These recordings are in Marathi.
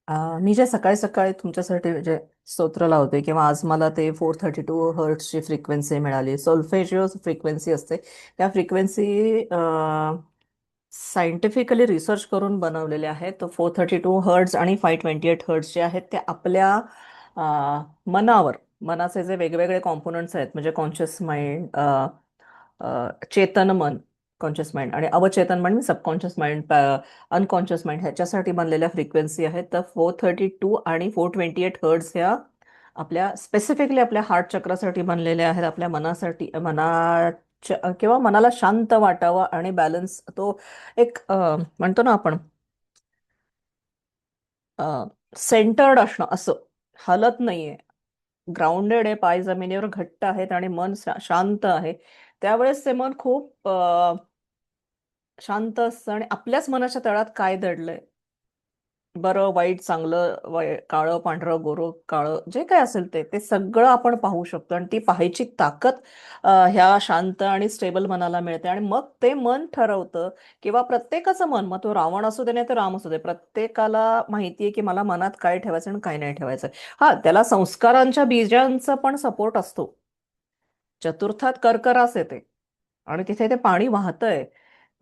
मी जे सकाळी सकाळी तुमच्यासाठी जे स्तोत्र लावते किंवा आज मला ते 432 हर्ट्सची फ्रिक्वेन्सी मिळाली. सोल्फेजिओ फ्रिक्वेन्सी असते. त्या फ्रिक्वेन्सी सायंटिफिकली रिसर्च करून बनवलेले आहेत. तर 432 हर्ट्स आणि 528 हर्ट्स जे आहेत ते आपल्या मनावर, मनाचे जे वेगवेगळे कॉम्पोनंट्स आहेत म्हणजे कॉन्शियस माइंड, चेतन मन, कॉन्शियस माइंड आणि अवचेतन mind, subconscious mind, unconscious mind ह्याच्यासाठी बनलेल्या फ्रिक्वेन्सी आहेत. तर 432 आणि 428 हर्ट्स ह्या आपल्या स्पेसिफिकली आपल्या हार्ट चक्रासाठी बनलेल्या आहेत. आपल्या मनासाठी, किंवा मनाला शांत वाटावं आणि बॅलन्स तो एक म्हणतो ना आपण सेंटर्ड असणं, असं हलत नाहीये, ग्राउंडेड आहे, पाय जमिनीवर घट्ट आहेत आणि मन शांत आहे. त्यावेळेस ते मन खूप शांत असतं आणि आपल्याच मनाच्या तळात काय दडलंय, बरं वाईट चांगलं, काळं पांढरं गोरं काळं जे काय असेल ते ते सगळं आपण पाहू शकतो आणि ती पाहायची ताकद ह्या शांत आणि स्टेबल मनाला मिळते. आणि मग ते मन ठरवतं, किंवा प्रत्येकाचं मन, मग तो रावण असू दे नाही तर राम असू दे, प्रत्येकाला माहितीये की मला मनात काय ठेवायचं आणि काय नाही ठेवायचं. हा, त्याला संस्कारांच्या बीजांचा पण सपोर्ट असतो. चतुर्थात कर्करास येते आणि तिथे ते पाणी वाहतंय,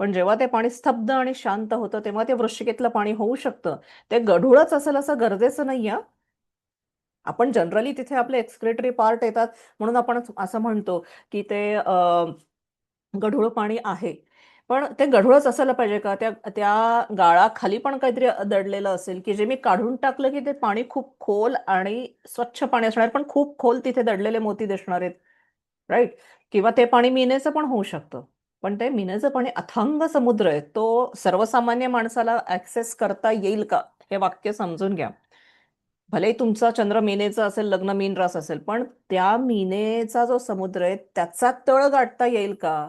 पण जेव्हा ते पाणी स्तब्ध आणि शांत होतं तेव्हा ते वृश्चिकेतलं पाणी होऊ शकतं. ते गढूळच असेल असं गरजेचं नाही आहे. आपण जनरली तिथे आपले एक्सक्रेटरी पार्ट येतात म्हणून आपण असं म्हणतो की ते गढूळ पाणी आहे. पण ते गढूळच असायला पाहिजे का? त्या त्या गाळाखाली पण काहीतरी दडलेलं असेल की जे मी काढून टाकलं की ते पाणी खूप खोल आणि स्वच्छ पाणी असणार, पण खूप खोल तिथे दडलेले मोती दिसणार आहेत. राईट? किंवा ते पाणी मिनेचं पण होऊ शकतं. पण ते मिनेचं पाणी अथांग समुद्र आहे, तो सर्वसामान्य माणसाला ऍक्सेस करता येईल का? हे वाक्य समजून घ्या. भले तुमचा चंद्र मीनेचा असेल, लग्न मीन रास असेल, पण त्या मीनेचा जो समुद्र आहे त्याचा तळ गाठता येईल का?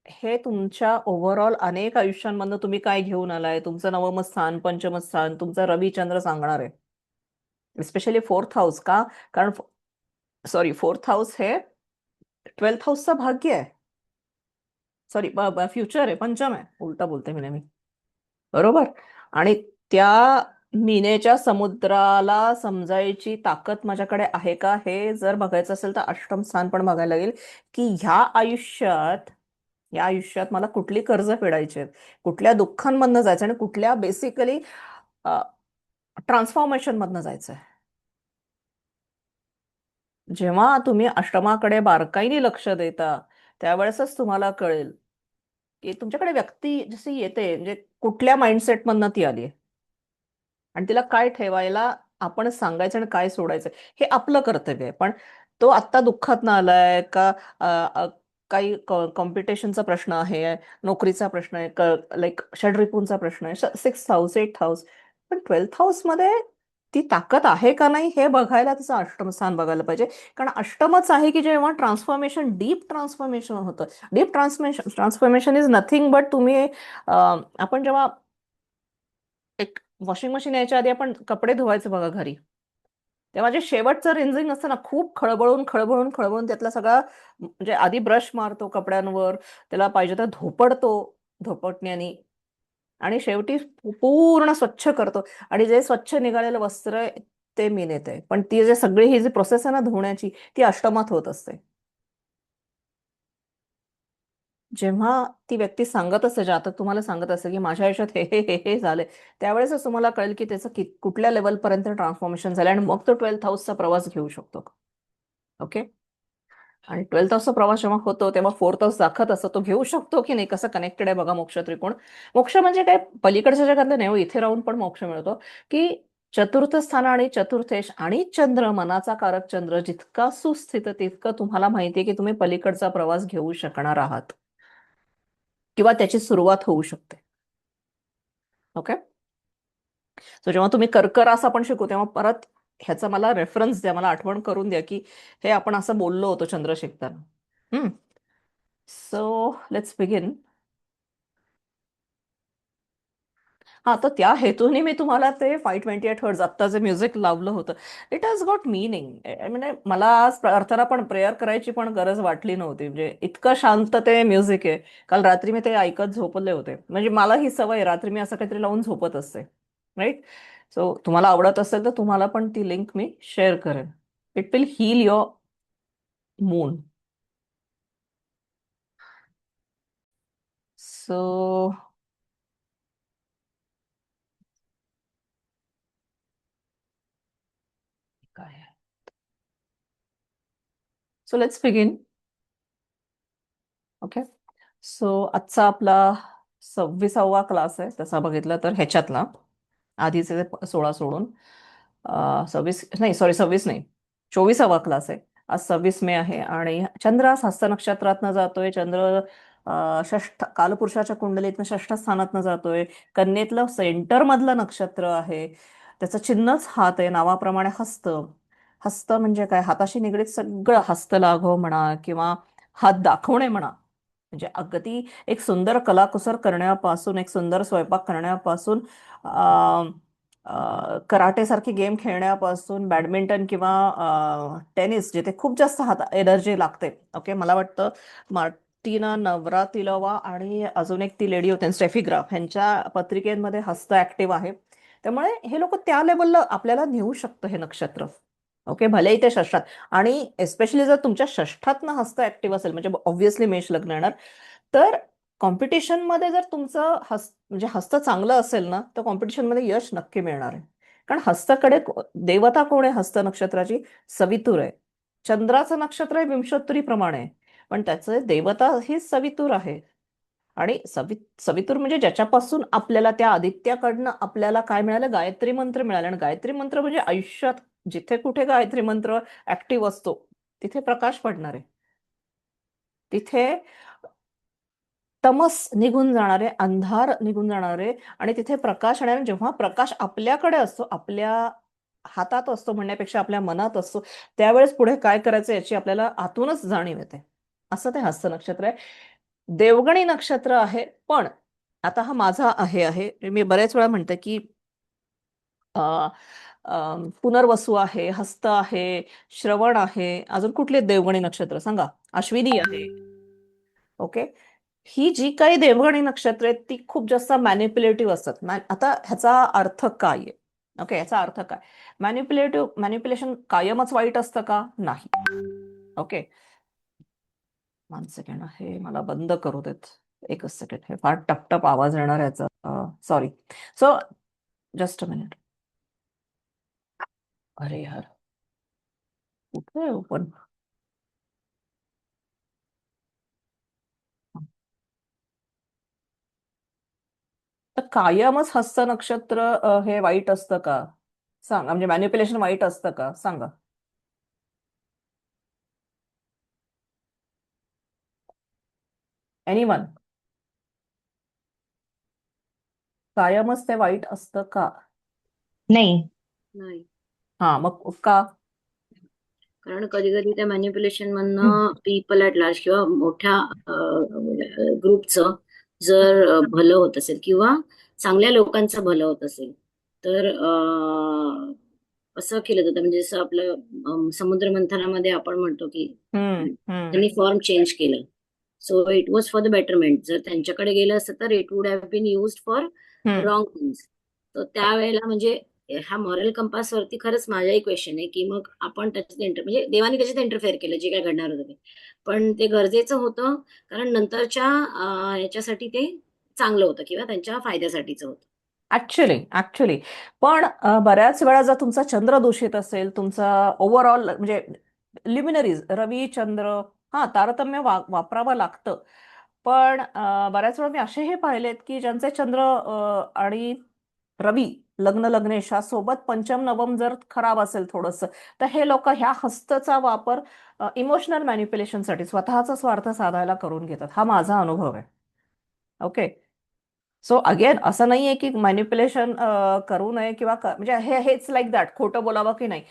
हे तुमच्या ओव्हरऑल अनेक आयुष्यांमधनं तुम्ही काय घेऊन आलाय, तुमचं नवम स्थान, पंचम स्थान, तुमचा रविचंद्र सांगणार आहे. स्पेशली फोर्थ हाऊस का? कारण सॉरी, फोर्थ हाऊस हे 12th हाऊसचा भाग्य आहे. सॉरी, फ्युचर आहे, पंचम आहे, उलटा बोलते मी नेहमी. बरोबर. आणि त्या मीनेच्या समुद्राला समजायची ताकद माझ्याकडे आहे का, हे जर बघायचं असेल तर अष्टम स्थान पण बघायला लागेल. की या आयुष्यात मला कुठली कर्ज फेडायची आहेत, कुठल्या दुःखांमधनं जायचं आणि कुठल्या बेसिकली ट्रान्सफॉर्मेशन मधनं जायचंय. जेव्हा तुम्ही अष्टमाकडे बारकाईने लक्ष देता त्यावेळेसच तुम्हाला कळेल की तुमच्याकडे व्यक्ती जशी येते म्हणजे कुठल्या माइंडसेट मधनं ती आली, आणि तिला काय ठेवायला आपण सांगायचं आणि काय सोडायचं हे आपलं कर्तव्य आहे. पण तो आत्ता दुःखात ना आलाय का, अ, अ, काही कॉम्पिटिशनचा प्रश्न आहे, नोकरीचा प्रश्न आहे, लाईक षड्रिपूंचा प्रश्न आहे, 6th हाऊस, 8th हाऊस, पण 12th हाऊस मध्ये ती ताकद आहे का नाही हे बघायला तिचं अष्टम स्थान बघायला पाहिजे. कारण अष्टमच आहे की जेव्हा ट्रान्सफॉर्मेशन, डीप ट्रान्सफॉर्मेशन होतं. Deep transformation is nothing but तुम्ही आपण जेव्हा एक वॉशिंग मशीन यायच्या आधी आपण कपडे धुवायचे बघा घरी, तेव्हा जे शेवटचं रिन्झिंग असतं ना, खूप खळबळून खळबळून खळबळून त्यातला सगळा म्हणजे आधी ब्रश मारतो कपड्यांवर, त्याला पाहिजे तर धोपडतो धोपटण्यानी, आणि शेवटी पूर्ण स्वच्छ करतो. आणि जे स्वच्छ निघालेलं वस्त्र आहे, ते मी नेते. पण ती जे सगळी ही जी प्रोसेस आहे ना धुण्याची, ती अष्टमात होत असते. जेव्हा ती व्यक्ती सांगत असते, जातक तुम्हाला सांगत असते की माझ्या आयुष्यात हे हे हे हे झालंय, त्यावेळेसच तुम्हाला कळेल की त्याचं कुठल्या लेवलपर्यंत ट्रान्सफॉर्मेशन झालं, आणि मग तो 12th हाऊसचा प्रवास घेऊ शकतो. ओके. आणि 12th हाऊसचा प्रवास जेव्हा होतो तेव्हा 4th हाऊस दाखवत असतो, तो घेऊ शकतो की नाही, कसं कनेक्टेड आहे बघा मोक्ष त्रिकोण. मोक्ष म्हणजे काय, पलीकडच्या जगातलं नाही हो, इथे राहून पण मोक्ष मिळतो. की चतुर्थ स्थान आणि चतुर्थेश आणि चंद्र, मनाचा कारक चंद्र जितका सुस्थित तितकं तुम्हाला माहितीये की तुम्ही पलीकडचा प्रवास घेऊ शकणार आहात, किंवा त्याची सुरुवात होऊ शकते. ओके. सो जेव्हा तुम्ही कर्करास आपण शिकू तेव्हा परत ह्याचा मला रेफरन्स द्या, मला आठवण करून द्या की हे आपण असं बोललो होतो चंद्र शिकताना. So let's begin. हा, तर त्या हेतूने मी तुम्हाला ते 528 हर्ट्ज आत्ता जे म्युझिक लावलं होतं, इट हॅज गॉट मिनिंग. म्हणजे मला आज प्रार्थना पण, प्रेयर करायची पण गरज वाटली नव्हती, म्हणजे इतकं शांत ते म्युझिक आहे. काल रात्री मी ते ऐकत झोपले होते, म्हणजे मला ही सवय आहे, रात्री मी असं काहीतरी लावून झोपत असते. राईट. सो तुम्हाला आवडत असेल तर तुम्हाला पण ती लिंक मी शेअर करेन. It will heal your moon. So काय आहे, so let's begin. Okay. So आजचा आपला 26वा क्लास आहे तसा बघितला तर ह्याच्यातला. आधीचे ते 16 सोडून 26 नाही, सॉरी 26 नाही, 24वा क्लास आहे. आज 26 मे आहे आणि चंद्र आज हस्त नक्षत्रातनं जातोय. चंद्र षष्ठ कालपुरुषाच्या कुंडलीतनं षष्ठ स्थानातनं जातोय. कन्येतलं सेंटर मधलं नक्षत्र आहे. त्याचं चिन्हच हात आहे, नावाप्रमाणे हस्त. हस्त म्हणजे काय, हाताशी निगडीत सगळं, हस्तलाघव म्हणा किंवा हात दाखवणे म्हणा. म्हणजे अगदी एक सुंदर कलाकुसर करण्यापासून, एक सुंदर स्वयंपाक करण्यापासून, कराटे सारखी गेम खेळण्यापासून, बॅडमिंटन किंवा टेनिस जिथे खूप जास्त हात एनर्जी लागते. ओके. मला वाटतं मार्टिना नवरातिलोवा आणि अजून एक ती लेडी होते स्टेफी ग्राफ, ह्यांच्या पत्रिकेमध्ये हस्त ऍक्टिव्ह आहे. त्यामुळे हे लोक त्या लेवलला आपल्याला नेऊ शकतं हे नक्षत्र. ओके. भलेही ते षष्ठात, आणि एस्पेशली जर तुमच्या षष्ठातनं हस्त ऍक्टिव्ह असेल, म्हणजे ऑब्व्हियसली मेष लग्न येणार, तर कॉम्पिटिशनमध्ये जर तुमचं म्हणजे हस्त चांगलं असेल ना, तर कॉम्पिटिशनमध्ये यश नक्की मिळणार आहे. कारण हस्ताकडे देवता कोण आहे हस्त नक्षत्राची? सवितुर आहे. चंद्राचं नक्षत्र आहे विंशोत्तरी प्रमाणे, पण त्याचं देवता ही सवितुर आहे. आणि सवितुर म्हणजे ज्याच्यापासून आपल्याला, त्या आदित्याकडनं आपल्याला काय मिळालं? गायत्री मंत्र मिळाला. आणि गायत्री मंत्र म्हणजे आयुष्यात जिथे कुठे गायत्री मंत्र ऍक्टिव्ह असतो तिथे प्रकाश पडणार आहे. तिथे तमस निघून जाणारे, अंधार निघून जाणारे, आणि तिथे प्रकाश येणार. जेव्हा प्रकाश आपल्याकडे असतो, आपल्या हातात असतो म्हणण्यापेक्षा आपल्या मनात असतो, त्यावेळेस पुढे काय करायचं याची आपल्याला आतूनच जाणीव येते. असं ते हस्त नक्षत्र आहे. देवगणी नक्षत्र आहे. पण आता हा माझा आहे मी बरेच वेळा म्हणते की अ, पुनर्वसू आहे, हस्त आहे, श्रवण आहे, अजून कुठले देवगणी नक्षत्र सांगा? अश्विनी आहे. ओके. ही जी काही देवगणी नक्षत्र आहेत ती खूप जास्त मॅनिप्युलेटिव्ह असतात. आता ह्याचा अर्थ काय आहे? ओके, ह्याचा अर्थ काय? मॅनिप्युलेशन कायमच वाईट असतं का? नाही. ओके. 1 सेकंड, हे मला बंद करू देत. एकच सेकंड, हे फार टपटप आवाज येणार याचा. Sorry. So just a minute. अरे यार, कुठे ओपन? तर कायमच हस्त नक्षत्र हे वाईट असतं का? सांगा. म्हणजे मॅनिप्युलेशन वाईट असतं का? सांगा. एनीवन? कायमच ते वाईट असतं का? नाही. नाही. हा, मग का? कारण कधी कधी त्या मॅनिप्युलेशन मधनं पीपल ऍट लार्ज किंवा मोठ्या ग्रुपचं जर भलं होत असेल किंवा चांगल्या लोकांचं भलं होत असेल तर असं केलं जातं. म्हणजे जसं आपलं समुद्र मंथनामध्ये आपण म्हणतो की हम्म. हम्म. त्यांनी फॉर्म चेंज केलं. So it was for the betterment. जर त्यांच्याकडे गेलं असतं तर it would have been used for hmm. Wrong things. तर त्यावेळेला म्हणजे ह्या मॉरल कंपास वरती खरंच माझाही क्वेश्चन आहे की मग आपण त्याच्यात म्हणजे देवाने त्याच्यात इंटरफेअर केलं जे काय घडणार होतं ते. पण ते गरजेचं होतं कारण नंतरच्या याच्यासाठी ते चांगलं होतं किंवा त्यांच्या फायद्यासाठीचं होतं. ऍक्च्युली पण बऱ्याच वेळा जर तुमचा चंद्र दूषित असेल, तुमचा ओव्हरऑल म्हणजे लिमिनरीज रवी चंद्र, हा तारतम्य वापरावं लागतं. पण बऱ्याच वेळा मी असेही पाहिलेत की ज्यांचे चंद्र आणि रवी लग्न लग्नेशा सोबत पंचम नवम जर खराब असेल थोडंसं, तर हे लोक ह्या हस्तचा वापर इमोशनल मॅनिप्युलेशनसाठी, स्वतःचा स्वार्थ साधायला करून घेतात. हा माझा अनुभव आहे. ओके. सो अगेन असं नाहीये की मॅनिप्युलेशन करू नये किंवा म्हणजे हेच लाईक दॅट, खोटं बोलावं की नाही.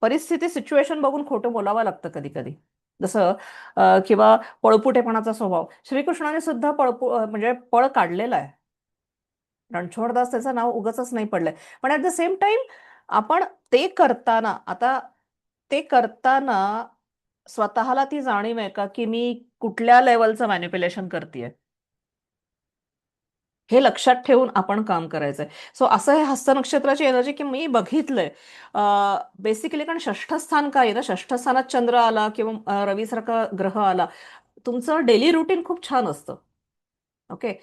परिस्थिती सिच्युएशन बघून खोटं बोलावं लागतं कधी कधी. जसं किंवा पळपुटेपणाचा स्वभाव, श्रीकृष्णाने सुद्धा म्हणजे पळ काढलेला आहे. रणछोडदास त्याचं नाव उगाचच नाही पडलंय. पण ऍट द सेम टाइम आपण ते करताना, आता ते करताना स्वतःला ती जाणीव आहे का की मी कुठल्या लेवलचं मॅनिप्युलेशन करतेय? हे लक्षात ठेवून आपण काम करायचंय. सो असं हे हस्त नक्षत्राची एनर्जी की मी बघितलंय बेसिकली. कारण षष्ठ स्थान काय आहे ना, षष्ठ स्थानात चंद्र आला किंवा रवीसारखा ग्रह आला, तुमचं डेली रुटीन खूप छान असतं. ओके.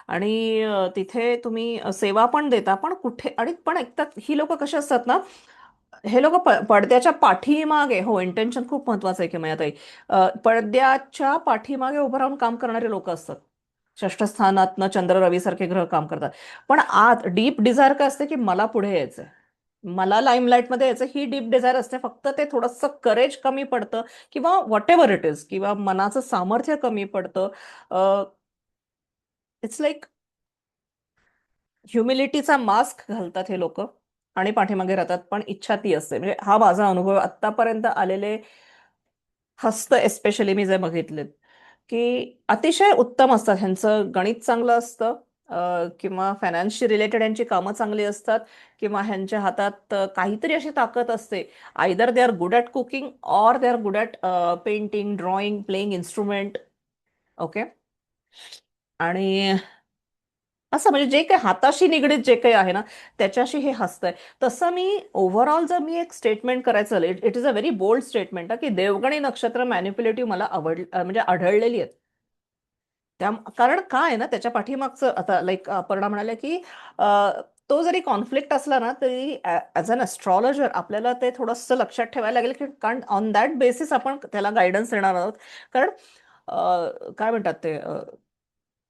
आणि तिथे तुम्ही सेवा पण देता, पण कुठे आणि पण ऐकतात ही लोक कशी असतात ना, हे लोक पडद्याच्या पाठीमागे, हो इंटेन्शन खूप महत्वाचं आहे की मायाताई, पडद्याच्या पाठीमागे उभं राहून काम करणारे लोक असतात. षष्ठ स्थानातनं चंद्र रवी सारखे ग्रह काम करतात. पण आत डीप डिझायर काय असते की मला पुढे यायचंय, मला लाईमलाईट मध्ये यायचं, ही डीप डिझायर असते. फक्त ते थोडंसं करेज कमी पडतं किंवा व्हॉट एव्हर इट इज, किंवा मनाचं सामर्थ्य कमी पडतं. इट्स लाईक ह्युमिलिटीचा मास्क घालतात हे लोक आणि पाठीमागे राहतात, पण इच्छा ती असते. म्हणजे हा माझा अनुभव आतापर्यंत आलेले हस्त एस्पेशली मी जे बघितलेत की अतिशय उत्तम असतात. ह्यांचं गणित चांगलं असतं, किंवा फायनान्सशी रिलेटेड यांची कामं चांगली असतात, किंवा ह्यांच्या हातात काहीतरी अशी ताकद असते. Either they are good at cooking or they are good at painting, drawing, playing instrument. Okay. आणि असं म्हणजे जे काही हाताशी निगडीत जे काही आहे ना, त्याच्याशी हे हसतंय. तसं मी ओव्हरऑल जर मी एक स्टेटमेंट करायचं, it is a very bold statement की देवगणी नक्षत्र मॅनिप्युलेटिव्ह मला म्हणजे आढळलेली आहेत. त्या कारण काय आहे ना, त्याच्या पाठीमागचं आता लाईक अपर्णा म्हणाल्या की तो जरी कॉन्फ्लिक्ट असला ना, तरी ऍज अन एस्ट्रॉलॉजर आपल्याला ते थोडंसं लक्षात ठेवायला लागेल की कारण ऑन दॅट बेसिस आपण त्याला गायडन्स देणार आहोत. कारण काय म्हणतात ते,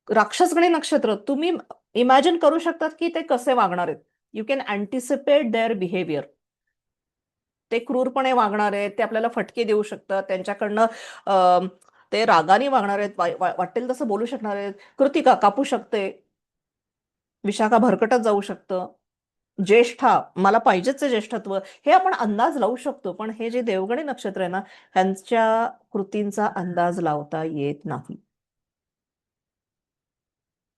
राक्षसगणी नक्षत्र तुम्ही इमॅजिन करू शकतात की ते कसे वागणार आहेत. You can anticipate their behaviour. ते क्रूरपणे वागणार आहेत, ते आपल्याला फटके देऊ शकतात, त्यांच्याकडनं ते रागाने वागणार आहेत, वाटेल तसं बोलू शकणार आहेत. कृतिका कापू शकते, विशाखा भरकटत जाऊ शकतं, ज्येष्ठा मला पाहिजेच आहे ज्येष्ठत्व, हे आपण अंदाज लावू शकतो. पण हे जे देवगणी नक्षत्र आहे ना, ह्यांच्या कृतींचा अंदाज लावता येत नाही.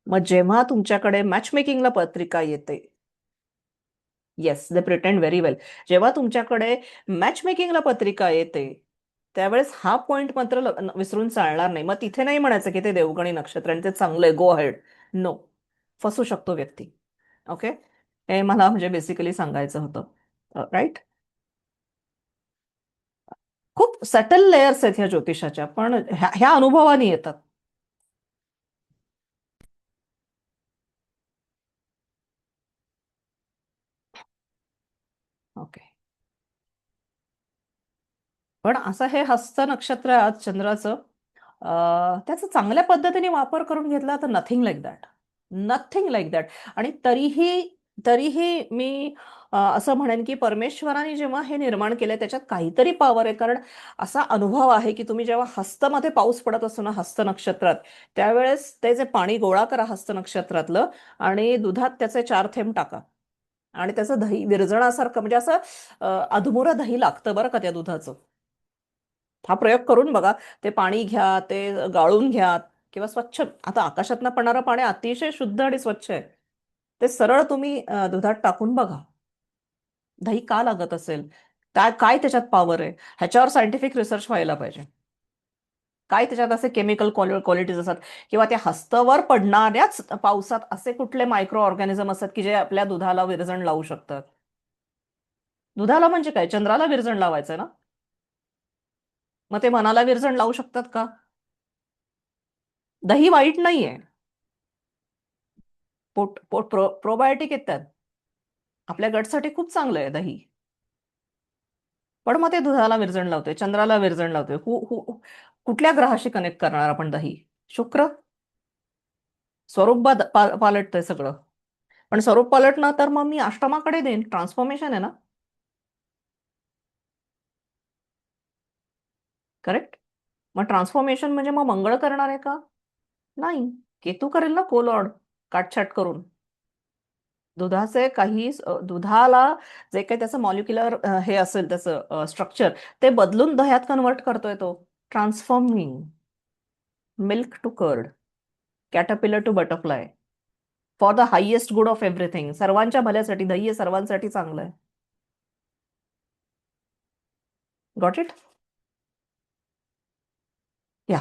मग जेव्हा तुमच्याकडे मॅच मेकिंगला पत्रिका येते, येस दे प्रिटेंड व्हेरी वेल. जेव्हा तुमच्याकडे मॅच मेकिंगला पत्रिका येते, त्यावेळेस हा पॉइंट मात्र विसरून चालणार नाही. मग तिथे नाही म्हणायचं की ते देवगणी नक्षत्र आणि ते चांगलंय, गो अहेड. नो. फसू शकतो व्यक्ती. ओके. हे मला म्हणजे बेसिकली सांगायचं होतं. राईट. खूप सटल लेयर्स आहेत ह्या ज्योतिषाच्या, पण ह्या अनुभवाने येतात. ओके. पण असं हे हस्त नक्षत्र आहे आज चंद्राचं, त्याचा चांगल्या पद्धतीने वापर करून घेतला तर nothing like that. Nothing like that. आणि तरीही मी असं म्हणेन की परमेश्वराने जेव्हा हे निर्माण केलंय त्याच्यात काहीतरी पॉवर आहे. कारण असा अनुभव आहे की तुम्ही जेव्हा हस्तमध्ये पाऊस पडत असतो ना, हस्त नक्षत्रात, त्यावेळेस ते जे पाणी गोळा करा हस्त नक्षत्रातलं, आणि दुधात त्याचे 4 थेंब टाका, आणि त्याचं दही विरजणासारखं, म्हणजे असं अधमुरं दही लागतं बरं का त्या दुधाचं. हा प्रयोग करून बघा. ते पाणी घ्या, ते गाळून घ्या, किंवा स्वच्छ, आता आकाशातनं पडणारं पाणी अतिशय शुद्ध आणि स्वच्छ आहे. ते सरळ तुम्ही दुधात टाकून बघा. दही का लागत असेल, काय काय त्याच्यात पॉवर आहे, ह्याच्यावर सायंटिफिक रिसर्च व्हायला पाहिजे. काय त्याच्यात असे केमिकल क्वालिटीज असतात, किंवा त्या हस्तवर पडणाऱ्याच पावसात असे कुठले मायक्रो ऑर्गॅनिझम असतात की जे आपल्या दुधाला विरजण लावू शकतात. दुधाला म्हणजे काय, चंद्राला विरजण लावायचं ना. मग ते मनाला विरजण लावू शकतात का? दही वाईट नाहीये. पोट पोट प्रोबायोटिक आहेत त्यात. आपल्या गटसाठी खूप चांगलं आहे दही. पण मग ते दुधाला विरजण लावतोय, चंद्राला विरजण लावतोय. कुठल्या ग्रहाशी कनेक्ट करणार आपण दही? शुक्र. स्वरूप पालटतंय सगळं. पण स्वरूप पालटणं तर मग मी अष्टमाकडे देईन, ट्रान्सफॉर्मेशन आहे ना. करेक्ट. मग ट्रान्सफॉर्मेशन म्हणजे मग मंगळ करणार आहे का? नाही. केतू करेल ना कोलॉड, काटछाट करून. दुधाचे काही दुधाला जे काही त्याचं मॉलिक्युलर हे असेल त्याचं स्ट्रक्चर, ते बदलून दह्यात कन्वर्ट करतोय तो. Transforming. Milk to curd, caterpillar to butterfly, for the highest good of everything. सर्वांच्या भल्यासाठी दही हे सर्वांसाठी चांगलं आहे. Got it. Yeah.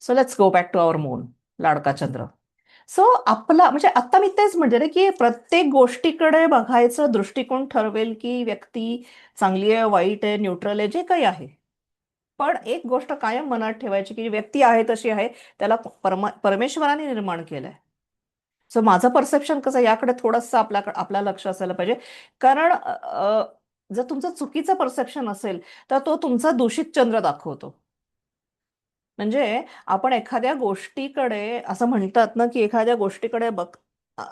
So let's go back to our moon, लाडका चंद्र. सो आपला म्हणजे आता मी तेच म्हणते ना, की प्रत्येक गोष्टीकडे बघायचं दृष्टिकोन ठरवेल, की व्यक्ती चांगली आहे, वाईट आहे, न्यूट्रल आहे, जे काही आहे. पण एक गोष्ट कायम मनात ठेवायची, की व्यक्ती आहे तशी आहे, त्याला परमेश्वराने निर्माण केलंय. सो माझं परसेप्शन कसं याकडे थोडंसं आपल्या लक्ष असायला पाहिजे. कारण जर तुमचं चुकीचं परसेप्शन असेल, तर तो तुमचा दूषित चंद्र दाखवतो. म्हणजे आपण एखाद्या गोष्टीकडे असं म्हणतात ना, की एखाद्या गोष्टीकडे अ,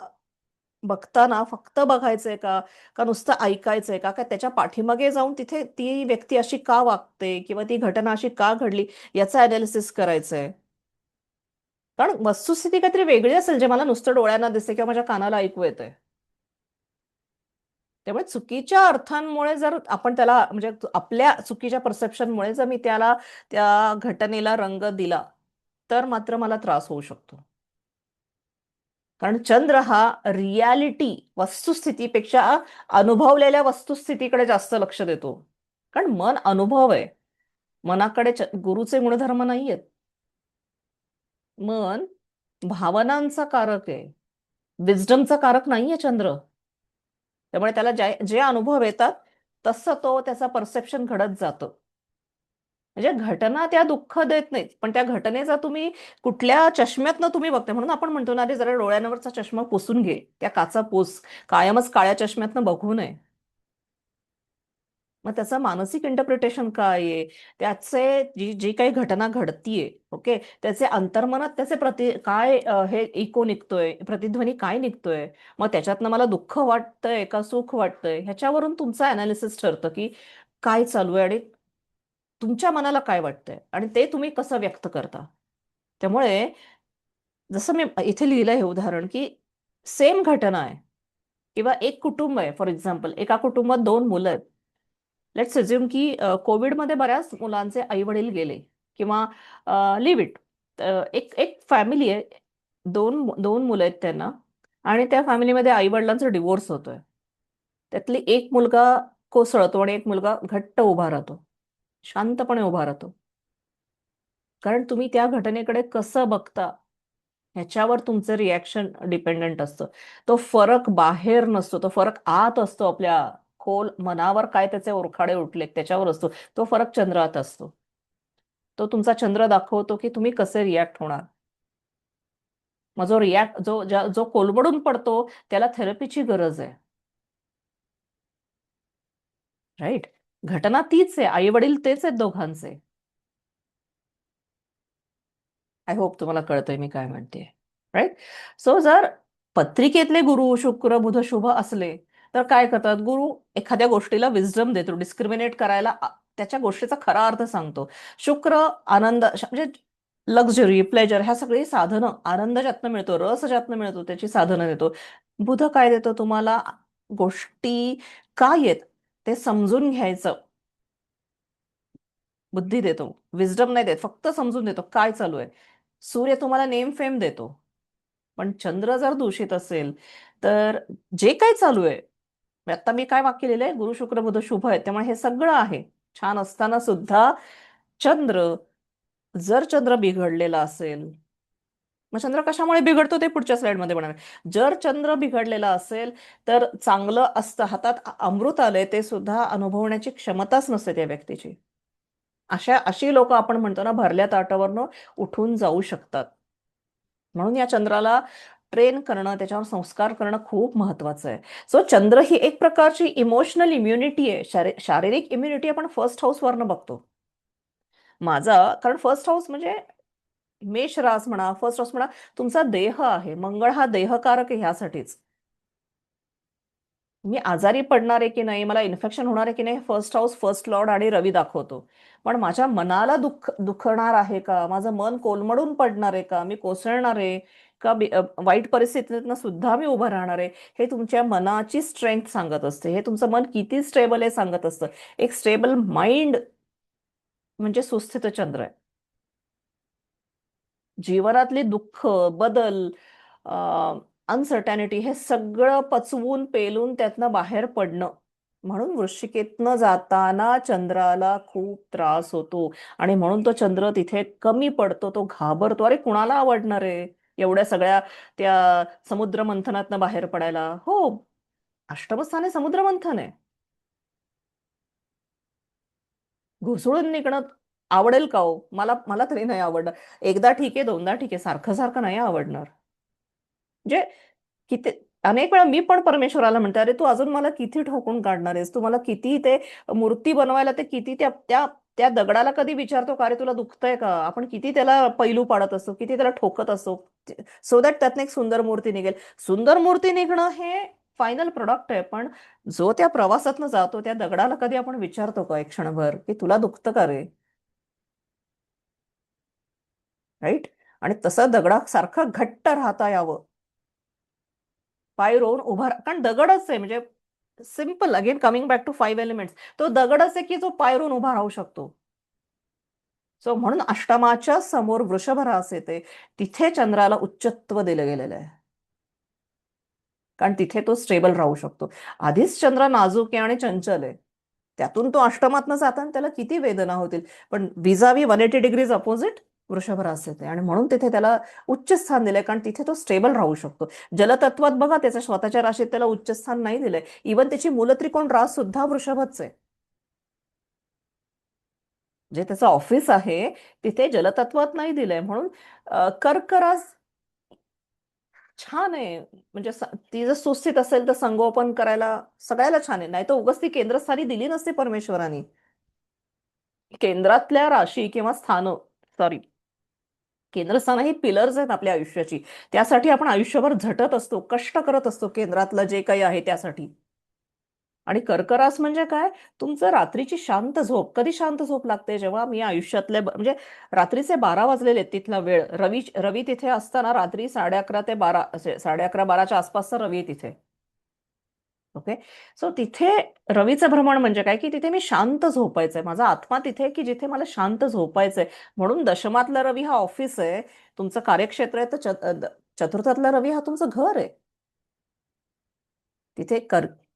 बघताना फक्त बघायचंय का? का नुसतं ऐकायचंय का? का त्याच्या पाठीमागे जाऊन तिथे ती व्यक्ती अशी का वागते किंवा ती घटना अशी का घडली याचं अनालिसिस करायचंय. कारण वस्तुस्थिती काहीतरी वेगळी असेल जे मला नुसतं डोळ्यांना दिसते किंवा माझ्या कानाला ऐकू येतंय. त्यामुळे चुकीच्या अर्थांमुळे जर आपण त्याला म्हणजे आपल्या चुकीच्या परसेप्शनमुळे जर मी त्याला त्या घटनेला रंग दिला, तर मात्र मला त्रास होऊ शकतो. कारण चंद्र हा रियालिटी वस्तुस्थितीपेक्षा अनुभवलेल्या वस्तुस्थितीकडे जास्त लक्ष देतो. कारण मन अनुभव आहे. मनाकडे गुरुचे गुणधर्म नाहीयेत. मन भावनांचा कारक आहे. विजडमचा कारक नाहीये चंद्र. त्यामुळे त्याला जे अनुभव येतात तसं तो त्याचा परसेप्शन घडत जातं. म्हणजे घटना त्या दुःख देत नाहीत, पण त्या घटनेचा तुम्ही कुठल्या चष्म्यातनं तुम्ही बघताय. म्हणून आपण म्हणतो ना, अरे जरा डोळ्यांवरचा चष्मा पुसून घे, त्या काचा पुस, कायमच काळ्या चष्म्यातनं बघू नये. मग त्याचं मानसिक इंटरप्रिटेशन काय आहे, त्याचे जी जी काही घटना घडतीये, ओके, त्याचे अंतर्मनात त्याचे काय हे इको निघतोय, प्रतिध्वनी काय निघतोय, मग त्याच्यातनं मला दुःख वाटतंय का सुख वाटतंय, ह्याच्यावरून तुमचं अनालिसिस ठरतं की काय चालू आहे आणि तुमच्या मनाला काय वाटतंय आणि ते तुम्ही कसं व्यक्त करता. त्यामुळे जसं मी इथे लिहिलंय हे उदाहरण, की सेम घटना आहे किंवा एक कुटुंब आहे. फॉर एक्झाम्पल, एका कुटुंबात 2 मुलं आहेत. लेट्स अज्युम की कोविडमध्ये बऱ्याच मुलांचे आई वडील गेले किंवा लिव्ह इट. एक एक फॅमिली आहे. दोन दोन मुलं आहेत त्यांना आणि त्या फॅमिलीमध्ये आई वडिलांचा डिवोर्स होतोय. त्यातली एक मुलगा कोसळतो आणि एक मुलगा घट्ट उभा राहतो. शांतपणे उभा राहतो. कारण तुम्ही त्या घटनेकडे कसं बघता ह्याच्यावर तुमचं रिॲक्शन डिपेंडंट असतं. तो फरक बाहेर नसतो, तो फरक आत असतो. आपल्या खोल मनावर काय त्याचे ओरखाडे उठलेत त्याच्यावर असतो. तो फरक चंद्रात असतो. तो तुमचा चंद्र दाखवतो की तुम्ही कसे रिॲक्ट होणार. मग जो कोलमडून पडतो त्याला थेरपीची गरज आहे. राईट. घटना तीच आहे, आई वडील तेच आहेत दोघांचे. आय होप तुम्हाला कळतंय मी काय म्हणते. राईट. सो जर पत्रिकेतले गुरु शुक्र बुध शुभ असले तर काय करतात गुरु, एखाद्या गोष्टीला विस्डम देतो, डिस्क्रिमिनेट करायला त्याच्या गोष्टीचा खरा अर्थ सांगतो. शुक्र आनंद म्हणजे लक्झरी प्लेजर ह्या सगळी साधनं, आनंद ज्यातनं मिळतो, रस ज्यातनं मिळतो त्याची साधनं देतो. बुध काय देतो तुम्हाला, गोष्टी काय आहेत ते समजून घ्यायचं बुद्धी देतो. विस्डम नाही देत, फक्त समजून देतो काय चालू आहे. सूर्य तुम्हाला नेम फेम देतो. पण चंद्र जर दूषित असेल तर जे काय चालू आहे, आता मी काय वाक्य लिहिलंय, गुरु शुक्र बुध शुभ आहे त्यामुळे हे सगळं आहे छान असताना सुद्धा चंद्र, जर चंद्र बिघडलेला असेल, मग चंद्र कशामुळे बिघडतो ते पुढच्या स्लाइडमध्ये बनणार. जर चंद्र बिघडलेला असेल तर चांगलं असतं, हातात अमृत आलंय ते सुद्धा अनुभवण्याची क्षमताच नसते त्या व्यक्तीची. अशी लोक आपण म्हणतो ना, भरल्या ताटावरनं उठून जाऊ शकतात. म्हणून या चंद्राला ट्रेन करणं, त्याच्यावर संस्कार करणं खूप महत्वाचं आहे. सो चंद्र ही एक प्रकारची इमोशनल इम्युनिटी आहे. शारीरिक इम्युनिटी आपण फर्स्ट हाऊस वरनं बघतो. माझा कारण फर्स्ट हाऊस म्हणजे मेष रास म्हणा, फर्स्ट हाऊस म्हणा, तुमचा देह आहे. मंगळ हा देहकारक आहे ह्यासाठीच. मी आजारी पडणार आहे की नाही, मला इन्फेक्शन होणार आहे की नाही, फर्स्ट हाऊस, फर्स्ट लॉर्ड आणि रवी दाखवतो. पण माझ्या मनाला दुखणार आहे का, माझं मन कोलमडून पडणार आहे का, मी कोसळणार आहे का, वाईट परिस्थितीतनं सुद्धा मी उभं राहणार आहे, हे तुमच्या मनाची स्ट्रेंथ सांगत असते. हे तुमचं मन किती स्टेबल आहे सांगत असतं. एक स्टेबल माइंड म्हणजे सुस्थित चंद्र आहे. जीवनातली दुःख, बदल, अनसर्टॅनिटी हे सगळं पचवून पेलून त्यातनं बाहेर पडणं. म्हणून वृश्चिकेतनं जाताना चंद्राला खूप त्रास होतो आणि म्हणून तो चंद्र तिथे कमी पडतो, तो घाबरतो. अरे कुणाला आवडणार आहे एवढ्या सगळ्या त्या समुद्र मंथनातनं बाहेर पडायला. हो, अष्टमस्थान हे समुद्र मंथन आहे. घुसळून निघणं आवडेल का हो? मला मला तरी नाही आवडणार. एकदा ठीक आहे, दोनदा ठीक आहे, सारखं सारखं नाही आवडणार. म्हणजे किती अनेक वेळा मी पण परमेश्वराला म्हणते, अरे तू अजून मला किती ठोकून काढणार आहेस, तू मला किती ते मूर्ती बनवायला ते किती त्या त्या त्या दगडाला कधी विचारतो का, अरे तुला दुखतंय का? आपण किती त्याला पैलू पाडत असतो, किती त्याला ठोकत असतो, सो दॅट त्यातनं एक सुंदर मूर्ती निघेल. सुंदर मूर्ती निघणं हे फायनल प्रोडक्ट आहे, पण जो त्या प्रवासातनं जातो त्या दगडाला कधी आपण विचारतो का एक क्षणभर की तुला दुखतं का रे? राईट. आणि तसं दगडासारखं घट्ट राहता यावं, पाय रोवून कारण दगडच आहे, म्हणजे simple, again coming back to 5 elements, तो दगडच आहे की जो पाय रोवून उभा राहू शकतो. सो म्हणून अष्टमाच्या समोर वृषभ रास येते, तिथे चंद्राला उच्चत्व दिलं गेलेलं आहे, कारण तिथे तो स्टेबल राहू शकतो. आधीच चंद्र नाजूक आहे आणि चंचल आहे, त्यातून तो अष्टमातनं जाताना त्याला किती वेदना होतील. पण विजावी 180 डिग्रीज अपोजिट वृषभ रास येते, आणि म्हणून तिथे त्याला उच्च स्थान दिलंय, कारण तिथे तो स्टेबल राहू शकतो. जलतत्वात बघा, त्याच्या स्वतःच्या राशीत त्याला उच्च स्थान नाही दिलंय. इव्हन त्याची मूलत्रिकोण रास सुद्धा वृषभच आहे, जे त्याचं ऑफिस आहे तिथे जलतत्वात नाही दिलंय. म्हणून कर्क रास छान आहे. म्हणजे ती जर सुस्थित असेल तर संगोपन करायला सगळ्याला छान आहे. नाही तर उगाच ती केंद्रस्थानी दिली नसते परमेश्वरानी. केंद्रातल्या राशी किंवा स्थानं, सॉरी, केंद्रस्थानं ही पिलर्स आहेत आपल्या आयुष्याची. त्यासाठी आपण आयुष्यभर झटत असतो, कष्ट करत असतो केंद्रातलं जे काही आहे त्यासाठी. आणि कर्करास म्हणजे काय? तुमचं रात्रीची शांत झोप. कधी शांत झोप लागते? जेव्हा मी आयुष्यातले म्हणजे रात्रीचे 12 वाजलेले आहेत तिथला वेळ. रवी रवी तिथे असताना रात्री 11:30 ते 12, असे 11:30-12च्या आसपासचा रवी आहे तिथे. ओके. सो तिथे रवीचं भ्रमण म्हणजे काय, की तिथे मी शांत झोपायचंय. माझा आत्मा तिथे आहे, की जिथे मला शांत झोपायचंय. म्हणून दशमातला रवी हा ऑफिस आहे, तुमचं कार्यक्षेत्र आहे, तर चतुर्थातला रवी हा तुमचं घर आहे. तिथे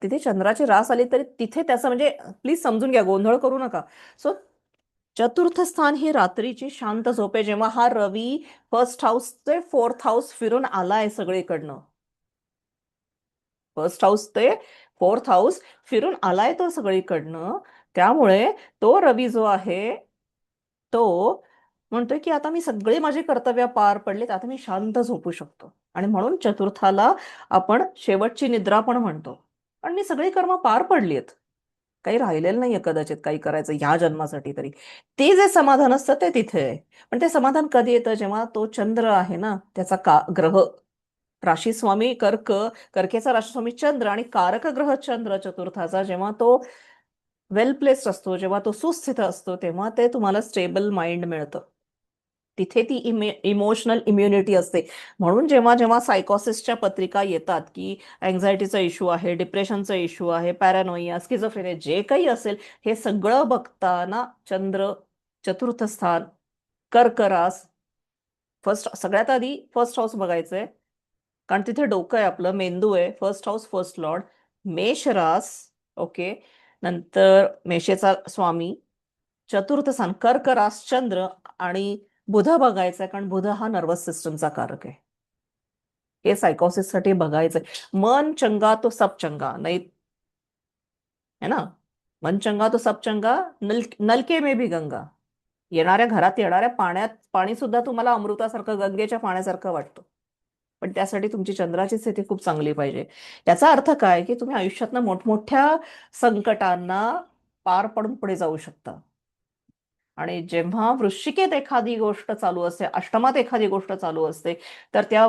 तिथे चंद्राची रास आली तरी तिथे त्याचं म्हणजे प्लीज समजून घ्या, गोंधळ करू नका. सो चतुर्थ स्थान ही रात्रीची शांत झोप आहे, जेव्हा हा रवी फर्स्ट हाऊस ते फोर्थ हाऊस फिरून आलाय सगळीकडनं. फर्स्ट हाऊस ते फोर्थ हाऊस फिरून आलाय तो सगळीकडनं. त्यामुळे तो रवी जो आहे तो म्हणतोय की आता मी सगळे माझे कर्तव्य पार पडलेत, आता मी शांत झोपू शकतो. आणि म्हणून चतुर्थाला आपण शेवटची निद्रा पण म्हणतो. आणि मी सगळी कर्म पार पडली आहेत, काही राहिलेलं नाहीये कदाचित काही करायचं ह्या जन्मासाठी तरी. ते जे समाधान असतं ते तिथे आहे. पण ते समाधान कधी येतं? जेव्हा तो चंद्र आहे ना, त्याचा ग्रह राशीस्वामी कर्क, कर्केचा राशीस्वामी चंद्र आणि कारक ग्रह चंद्र चतुर्थाचा जेव्हा तो वेल प्लेस्ड असतो, जेव्हा तो सुस्थित असतो, तेव्हा ते तुम्हाला स्टेबल माइंड मिळतं. तिथे ती इमोशनल इम्युनिटी असते. म्हणून जेव्हा जेव्हा सायकोसिसच्या पत्रिका येतात की अँझायटीचा इश्यू आहे, डिप्रेशनचा इश्यू आहे, पॅरानोइया, स्किझोफ्रेनिया, जे काही असेल, हे सगळं बघताना चंद्र चतुर्थ स्थान कर्क रास, सगळ्यात आधी फर्स्ट हाऊस बघायचंय, कारण तिथे डोकं आहे, आपलं मेंदू आहे, फर्स्ट हाऊस फर्स्ट लॉर्ड. मेष रास, ओके, नंतर मेषेचा स्वामी, चतुर्थ स्थान कर्क रास चंद्र, आणि बुध बघायचंय, कारण बुध हा नर्वस सिस्टमचा कारक आहे. हे सायकोसिस साठी बघायचंय. मन चंगा तो सब चंगा, नाही है ना? मन चंगा तो सब चंगा, नलके में भी गंगा. येणाऱ्या घरात येणाऱ्या पाणी सुद्धा तुम्हाला अमृतासारखं, गंगेच्या पाण्यासारखं वाटतं. पण त्यासाठी तुमची चंद्राची स्थिती खूप चांगली पाहिजे. त्याचा अर्थ काय, की तुम्ही आयुष्यातनं मोठमोठ्या संकटांना पार पडून पुढे जाऊ शकता. आणि जेव्हा वृश्चिकेत एखादी गोष्ट चालू असते, अष्टमात एखादी गोष्ट चालू असते, तर त्या